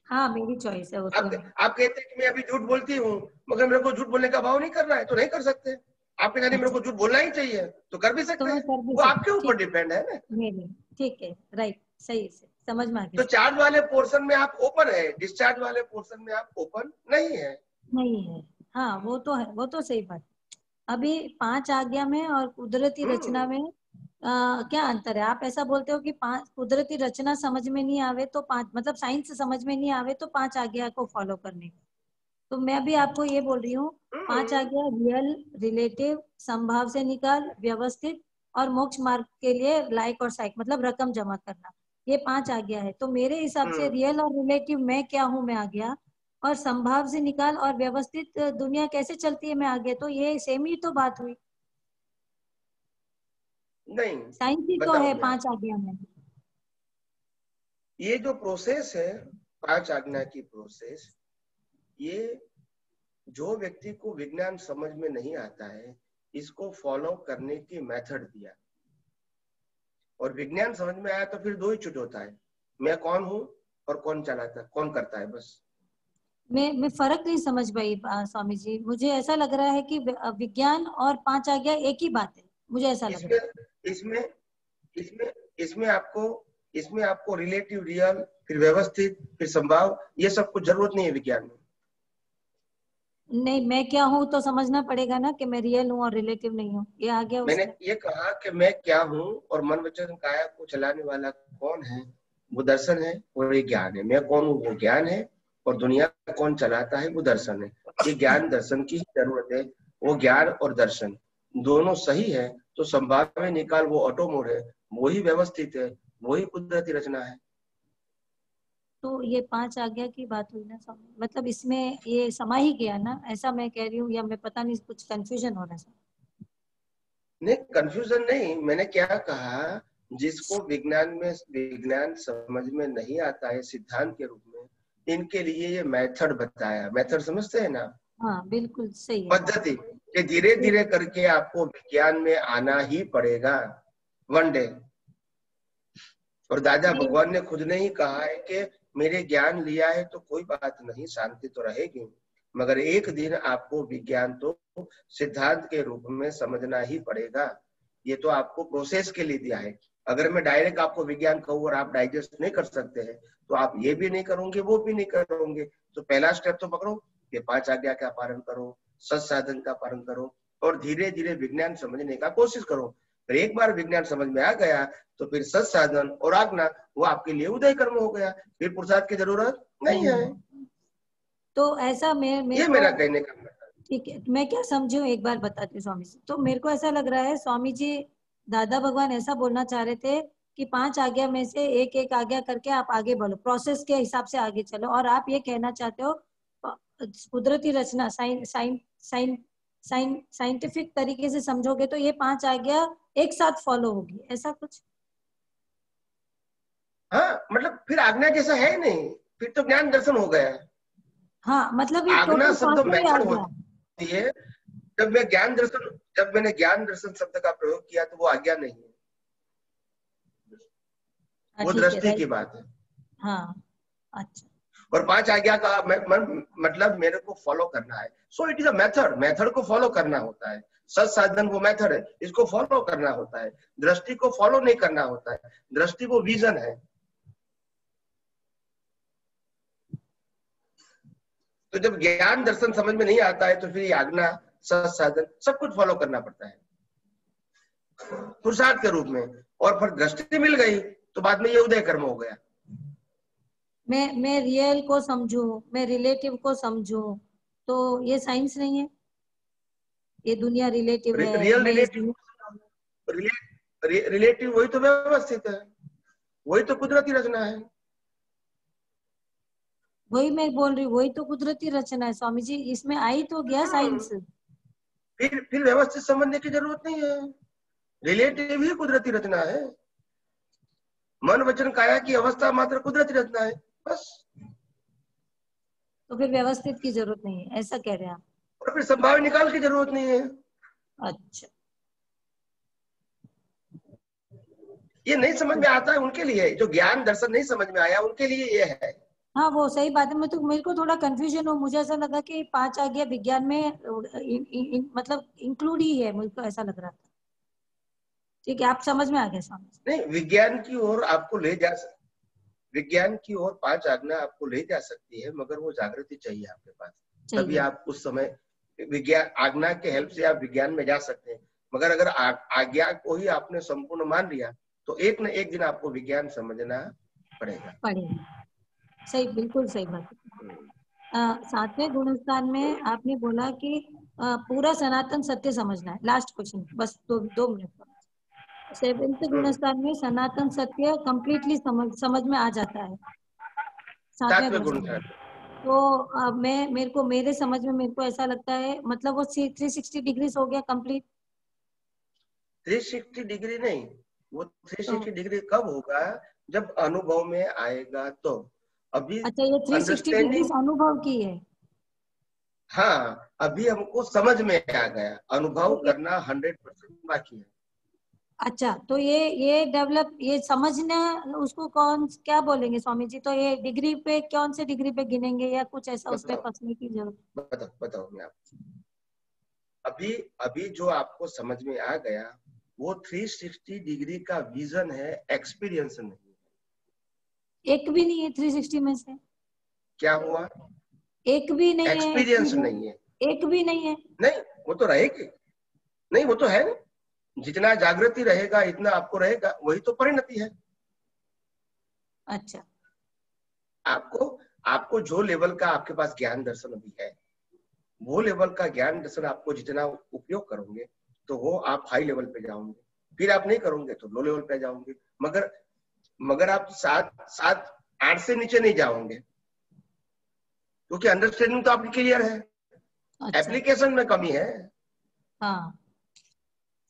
हाँ, मेरी चॉइस है। आप कहते हैं कि मैं अभी झूठ बोलती हूँ मगर मेरे को झूठ बोलने का भाव नहीं करना है तो नहीं कर सकते। आपके कहते मेरे को झूठ बोलना ही चाहिए तो कर भी सकते हैं। वो आपके ऊपर डिपेंड है ना। नहीं, ठीक है, राइट, सही से समझ में आ गया। तो चार्ज वाले पोर्शन में आप ओपन है, डिस्चार्ज वाले पोर्शन में आप ओपन नहीं है। नहीं है, हाँ वो तो है, वो तो सही बात। अभी 5 आज्ञा में और कुदरती रचना में क्या अंतर है? आप ऐसा बोलते हो कि 5 कुदरती रचना समझ में नहीं आवे तो 5 मतलब साइंस समझ में नहीं आवे तो 5 आज्ञा को फॉलो करने। तो मैं भी आपको ये बोल रही हूँ 5 आज्ञा रियल, रिलेटिव, संभाव से निकाल, व्यवस्थित और मोक्ष मार्ग के लिए लाइक और साइक मतलब रकम जमा करना, ये 5 आज्ञा है। तो मेरे हिसाब से रियल और रिलेटिव मैं क्या हूँ मैं आ गया, और संभाव से निकाल और व्यवस्थित दुनिया कैसे चलती है मैं आ गया। तो ये सेम ही तो बात हुई। नहीं, साइंस ही तो है 5 आज्ञा में। ये जो प्रोसेस है 5 आज्ञा की प्रोसेस, ये जो व्यक्ति को विज्ञान समझ में नहीं आता है इसको फॉलो करने की मेथड दिया, और विज्ञान समझ में आया तो फिर दो ही चुट होता है, मैं कौन हूँ और कौन चलाता कौन करता है, बस। मैं फर्क नहीं समझ पाई स्वामी जी। मुझे ऐसा लग रहा है कि विज्ञान और 5 आज्ञा एक ही बात है, मुझे ऐसा लग रहा है। इसमें आपको रिलेटिव, रियल, फिर व्यवस्थित, फिर संभाव, ये सब कुछ जरूरत नहीं है विज्ञान में। नहीं, मैं क्या हूँ तो समझना पड़ेगा ना कि मैं रियल हूँ और रिलेटिव नहीं हूँ, ये आ गया मैंने उसमें। ये कहा कि मैं क्या हूँ और मन वचन काया को चलाने वाला कौन है, वो दर्शन है और ये ज्ञान है। मैं कौन हूँ वो ज्ञान है, और दुनिया कौन चलाता है वो दर्शन है। ये ज्ञान दर्शन की जरूरत है। वो ज्ञान और दर्शन दोनों सही है तो संभाव में निकाल वो ऑटो मोड है, वही व्यवस्थित है, वही कुदरती रचना है। तो ये 5 आज्ञा की बात हुई ना स्वामी, मतलब इसमें ये समा ही गया ना, ऐसा मैं कह रही हूँ, या मैं पता नहीं कुछ कंफ्यूजन हो रहा है। नहीं, कंफ्यूजन नहीं, मैंने क्या कहा, जिसको विज्ञान समझ में नहीं आता है सिद्धांत के रूप में, इनके लिए ये मेथड बताया। मेथड समझते हैं ना? हाँ बिल्कुल सही है। पद्धति कि धीरे धीरे करके आपको विज्ञान में आना ही पड़ेगा वन डे। और दादा भगवान ने खुद ने ही कहा है कि मेरे ज्ञान लिया है तो कोई बात नहीं, शांति तो रहेगी, मगर एक दिन आपको विज्ञान तो सिद्धांत के रूप में समझना ही पड़ेगा। ये तो आपको प्रोसेस के लिए दिया है। अगर मैं डायरेक्ट आपको विज्ञान कहूँ और आप डाइजेस्ट नहीं कर सकते हैं तो आप ये भी नहीं करोगे वो भी नहीं करोगे। तो पहला स्टेप तो पकड़ो कि 5 आज्ञा का पालन करो, सत्साधन का पालन करो, और धीरे धीरे विज्ञान समझने का कोशिश करो। फिर एक बार विज्ञान समझ में आ गया तो फिर सत्साधन और आज्ञा वो आपके लिए उदय कर्म हो गया, फिर पुरुषार्थ की जरूरत नहीं है। तो ऐसा ये मेरा कहने का मतलब। ठीक है, मैं क्या समझू एक बार बताती हूँ स्वामी जी। तो मेरे को ऐसा लग रहा है स्वामी जी, दादा भगवान ऐसा बोलना चाह रहे थे कि 5 आज्ञा में से एक एक आज्ञा करके आप आगे बढ़ो, प्रोसेस के हिसाब से आगे चलो। और आप ये कहना चाहते हो कुदरती रचना साइंटिफिक तरीके से समझोगे तो ये 5 आज्ञा एक साथ फॉलो होगी, ऐसा कुछ? हाँ, मतलब फिर आज्ञा जैसा है नहीं, फिर तो ज्ञान दर्शन हो गया। हाँ मतलब आज्ञा शब्द मेथड गया। होती है। जब मैंने ज्ञान दर्शन शब्द का प्रयोग किया तो वो आज्ञा नहीं है, वो दृष्टि की बात है। हाँ अच्छा। और 5 आज्ञा का मतलब मेरे को फॉलो करना है। So it is a method को फॉलो करना होता है। सत्साधन वो मेथड है, इसको फॉलो करना होता है। दृष्टि को फॉलो नहीं करना होता है, दृष्टि वो विजन है। तो जब ज्ञान दर्शन समझ में नहीं आता है तो फिर आज्ञा, सत्साधन सब कुछ फॉलो करना पड़ता है पुरुषार्थ के रूप में। और फिर दृष्टि मिल गई तो बाद में ये उदय कर्म हो गया। मैं रियल को समझू, मैं रिलेटिव को समझू, तो ये साइंस नहीं है, ये दुनिया रिलेटिव है। रिलेटिव वही तो व्यवस्थित है, वही तो कुदरती रचना है। वही मैं बोल रही हूँ, वही तो कुदरती रचना है स्वामी जी, इसमें आई तो गया साइंस। फिर व्यवस्थित समझने की जरूरत नहीं है, रिलेटिव ही कुदरती रचना है। मन वचन काया की अवस्था मात्र कुदरती रचना है, बस। तो फिर व्यवस्थित की जरूरत नहीं है, ऐसा कह रहे हैं आप? और फिर संभाव निकाल की जरूरत नहीं है। अच्छा, ये नहीं समझ में आता है उनके लिए, जो ज्ञान दर्शन नहीं समझ में आया उनके लिए ये है। हाँ वो सही बात है। मेरे को थोड़ा कंफ्यूजन हो, मुझे ऐसा लगा कि 5 आज्ञा विज्ञान में मतलब इंक्लूड ही है, मुझे ऐसा लग रहा था। ठीक है, आप समझ में आ गए स्वामी? नहीं, विज्ञान की ओर आपको ले जा विज्ञान की ओर 5 आज्ञा आपको ले जा सकती है, मगर वो जागृति चाहिए आपके पास, तभी आप उस समय विज्ञान आज्ञा के हेल्प से आप विज्ञान में जा सकते हैं, मगर अगर आज्ञा को ही आपने संपूर्ण मान लिया तो एक न एक दिन आपको विज्ञान समझना पड़ेगा। सही, बिल्कुल सही बात। 7वें गुणस्थान में आपने बोला कि पूरा सनातन सत्य समझना है। लास्ट क्वेश्चन, बस 2 मिनट। 7वें गुणस्थान में सनातन सत्य कंप्लीटली समझ में आ जाता है 7वें गुणस्थान। तो मेरे समझ में मेरे को ऐसा लगता है, मतलब वो 360 डिग्री हो गया कंप्लीट। 360 डिग्री नहीं, वो 360 डिग्री कब होगा? जब अनुभव में आएगा तो। अभी अच्छा, ये 360 डिग्री अनुभव की है। हाँ, अभी हमको समझ में आ गया, अनुभव करना 100% बाकी है। अच्छा, तो ये डेवलप, ये समझना, उसको क्या बोलेंगे स्वामी जी? तो ये डिग्री पे, कौन से डिग्री पे गिनेंगे, या कुछ ऐसा उसमें फंसने की जरूरत? बताओ मैं आपको। अभी जो आपको समझ में आ गया वो 360 डिग्री का विजन है, एक्सपीरियंस नहीं। एक भी नहीं है 360 में से। क्या हुआ? एक भी नहीं है, एक्सपीरियंस नहीं है। एक भी नहीं है। नहीं, वो तो रहेगी, नहीं वो तो है ना, जितना जागृति रहेगा इतना आपको रहेगा, वही तो परिणति है। अच्छा, आपको जो लेवल का आपके पास ज्ञान दर्शन अभी है, वो लेवल का ज्ञान दर्शन आपको जितना उपयोग करोगे तो वो आप हाई लेवल पे जाओगे, फिर आप नहीं करोगे तो लो लेवल पे जाओगे, मगर आप 7-8 से नीचे नहीं जाओगे, क्योंकि अंडरस्टैंडिंग तो आपकी क्लियर है। अच्छा। एप्लीकेशन में कमी है। हाँ,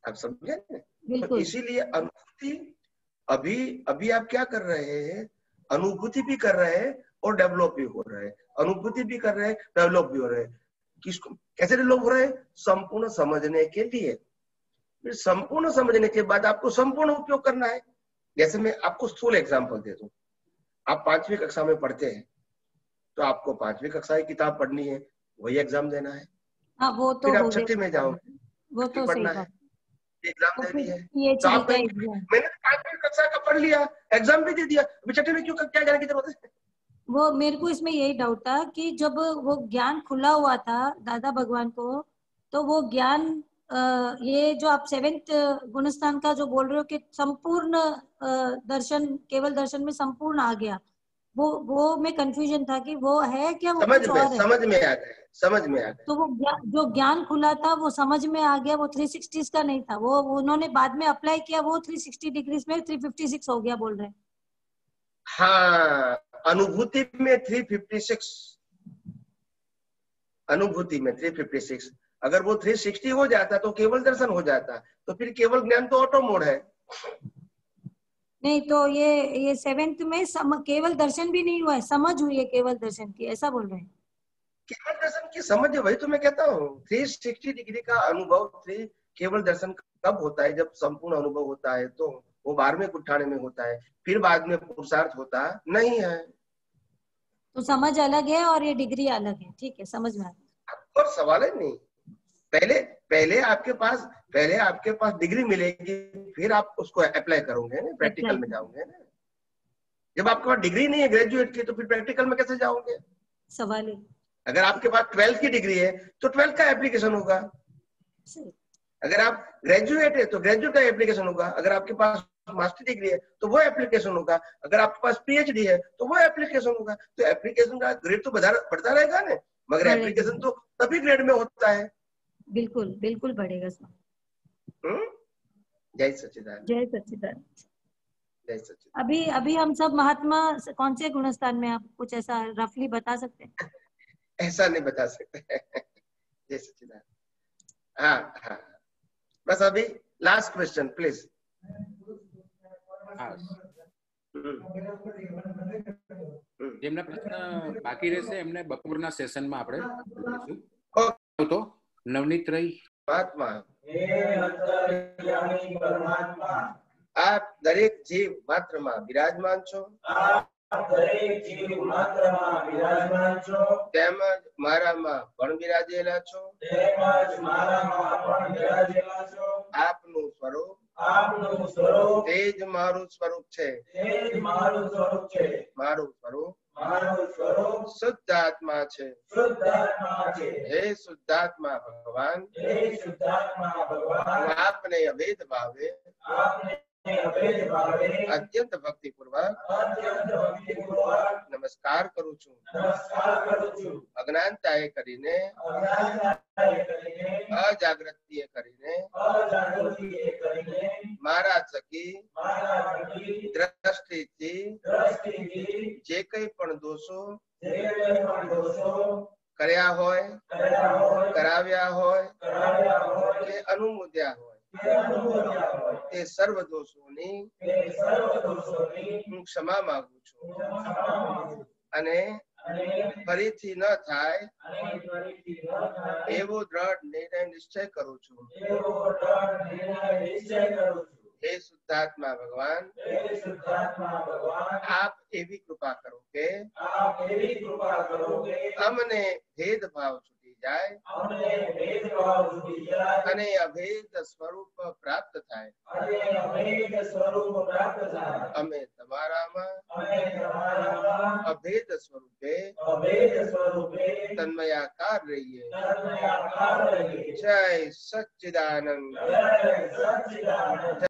आप समझे? बिल्कुल। इसीलिए अनुभूति, अभी आप क्या कर रहे हैं? अनुभूति भी कर रहे हैं और डेवलप भी हो रहे हैं, अनुभूति भी कर रहे हैं, डेवलप भी हो रहे हैं। किसको कैसे डेवलप हो रहे हैं? संपूर्ण समझने के लिए। फिर संपूर्ण समझने के बाद आपको संपूर्ण उपयोग करना है। जैसे मैं आपको स्थूल एग्जांपल दे दूं, आप 5वीं कक्षा में पढ़ते हैं तो आपको 5वीं कक्षा की किताब पढ़नी है, वही एग्जाम देना है। हाँ, वो तो फिर आप 6ठी में जाओगे, वो तो पढ़ना है, एग्जाम दे दी है। तो आप मैंने 5वीं कक्षा का पढ़ लिया, एग्जाम भी दे दिया, अभी 6ठी में क्यों क्या जाने की जरूरत है? वो मेरे को इसमें यही डाउट था कि जब वो ज्ञान खुला हुआ था दादा भगवान को, तो वो ज्ञान, ये जो आप 7वें गुणस्थान का जो बोल रहे हो कि संपूर्ण दर्शन, केवल दर्शन में संपूर्ण आ गया, वो में कंफ्यूजन था कि वो है क्या, वो कुछ और है। समझ में आ गया। तो वो जो ज्ञान खुला था वो समझ में आ गया, वो 360 का नहीं था। वो उन्होंने बाद में अप्लाई किया, वो 360 डिग्री में 356 हो गया बोल रहे हैं। हाँ, अनुभूति में 356, अनुभूति में 356। अगर वो 360 हो जाता तो केवल दर्शन हो जाता, तो फिर केवल ज्ञान तो ऑटो मोड है। नहीं, तो ये 7th में केवल दर्शन भी नहीं हुआ है, समझ हुई है केवल दर्शन की, ऐसा बोल रहे हैं। केवल दर्शन की समझ है, वही तो मैं कहता हूँ। 360 डिग्री का अनुभव केवल दर्शन कब होता है? जब संपूर्ण अनुभव होता है, तो वो 12वें कुठाने में होता है, फिर बाद में पुरुषार्थ होता नहीं है। तो समझ अलग है और ये डिग्री अलग है, ठीक है, समझ में आ गया। और सवाल है नहीं, पहले आपके पास डिग्री मिलेगी, फिर आप उसको अप्लाई करोगे ना, प्रैक्टिकल में जाओगे ना। जब आपके पास डिग्री नहीं है ग्रेजुएट की, तो फिर प्रैक्टिकल में कैसे जाओगे? सवाल है। अगर आपके पास 12th की डिग्री है तो 12th का एप्लीकेशन होगा। अगर आप ग्रेजुएट है तो ग्रेजुएट का एप्लीकेशन होगा। अगर आपके पास मास्टर डिग्री है तो वो एप्लीकेशन होगा। अगर आपके पास पीएचडी है तो वो एप्लीकेशन होगा। तो एप्लीकेशन का ग्रेड तो बढ़ता रहेगा ना, मगर एप्लीकेशन तो तभी ग्रेड में होता है। बिल्कुल बिल्कुल बढ़ेगा। जय सच्चिदानंद। जय सच्चिदानंद। जय सच्चिदानंद। अभी हम सब महात्मा कौन से गुणस्थान में, आप कुछ ऐसा रफली बता सकते हैं? ऐसा नहीं बता सकते। जय सच्चिदानंद। हाँ, बस अभी लास्ट क्वेश्चन प्लीज। જેમના પ્રશ્ન બાકી રહેશે એમને બપોરના સેશનમાં આપણે લઈશું. તો નવનીત રઈ. પરમાત્મા, આપ દરેક જીવ માત્રમાં વિરાજમાન છો. તેમજ મારામાં પણ વિરાજેલા છો. આપનું સ્વરૂપ તેજ મારું સ્વરૂપ છે. મારું સ્વરૂપ મારું સ્વરૂપ શુદ્ધાત્મા છે. શુદ્ધાત્મા છે. હે શુદ્ધાત્મા ભગવાન, હે શુદ્ધાત્મા ભગવાન, હું આપને અભેદ ભાવે આપને અભેદ ભાવે અત્યંત ભક્તિપૂર્વક અત્યંત ભક્તિપૂર્વક નમસ્કાર કરું છું. નમસ્કાર કરું છું. અજ્ઞાનતાએ કરીને, અજ્ઞાનતાએ કરીને, અજાગૃતિએ કરીને, અજાગૃતિએ કરીને, મારા થકી મારા થકી દ્રષ્ટિથી દ્રષ્ટિથી જે કંઈ પણ દોષો જે કંઈ પણ દોષો કર્યા હોય, કર્યા હોય, કરાવ્યા હોય કરાવ્યા હોય, કે અનુમોદ્યા હોય, કે અનુભવ્યા હોય, તે સર્વ દોષોની તે સર્વ દોષોની હું ક્ષમા માંગુ છું. હું ક્ષમા માંગુ છું. અને અને ફરીથી ન થાય અને ફરીથી ન થાય એવો દ્રઢ નિર્ણય નિશ્ચય કરું છું. એવો દ્રઢ નિર્ણય નિશ્ચય કરું છું. હે શુદ્ધાત્મા ભગવાન, હે શુદ્ધાત્મા ભગવાન, આપ એવી કૃપા કરો કે આપ એવી કૃપા કરો કે અમને ભેદભાવ છૂટી જાય અમને ભેદભાવ છૂટી જાય અને અભેદ સ્વરૂપ પ્રાપ્ત થાય. અને અભેદ સ્વરૂપ પ્રાપ્ત થાય. અમે તમારામાં અમે તમારામાં અભેદ સ્વરૂપે અભેદ સ્વરૂપે તન્મયાકાર રહીએ. તન્મયાકાર રહીએ. જય સચ્ચિદાનંદ. જય સચ્ચિદાનંદ.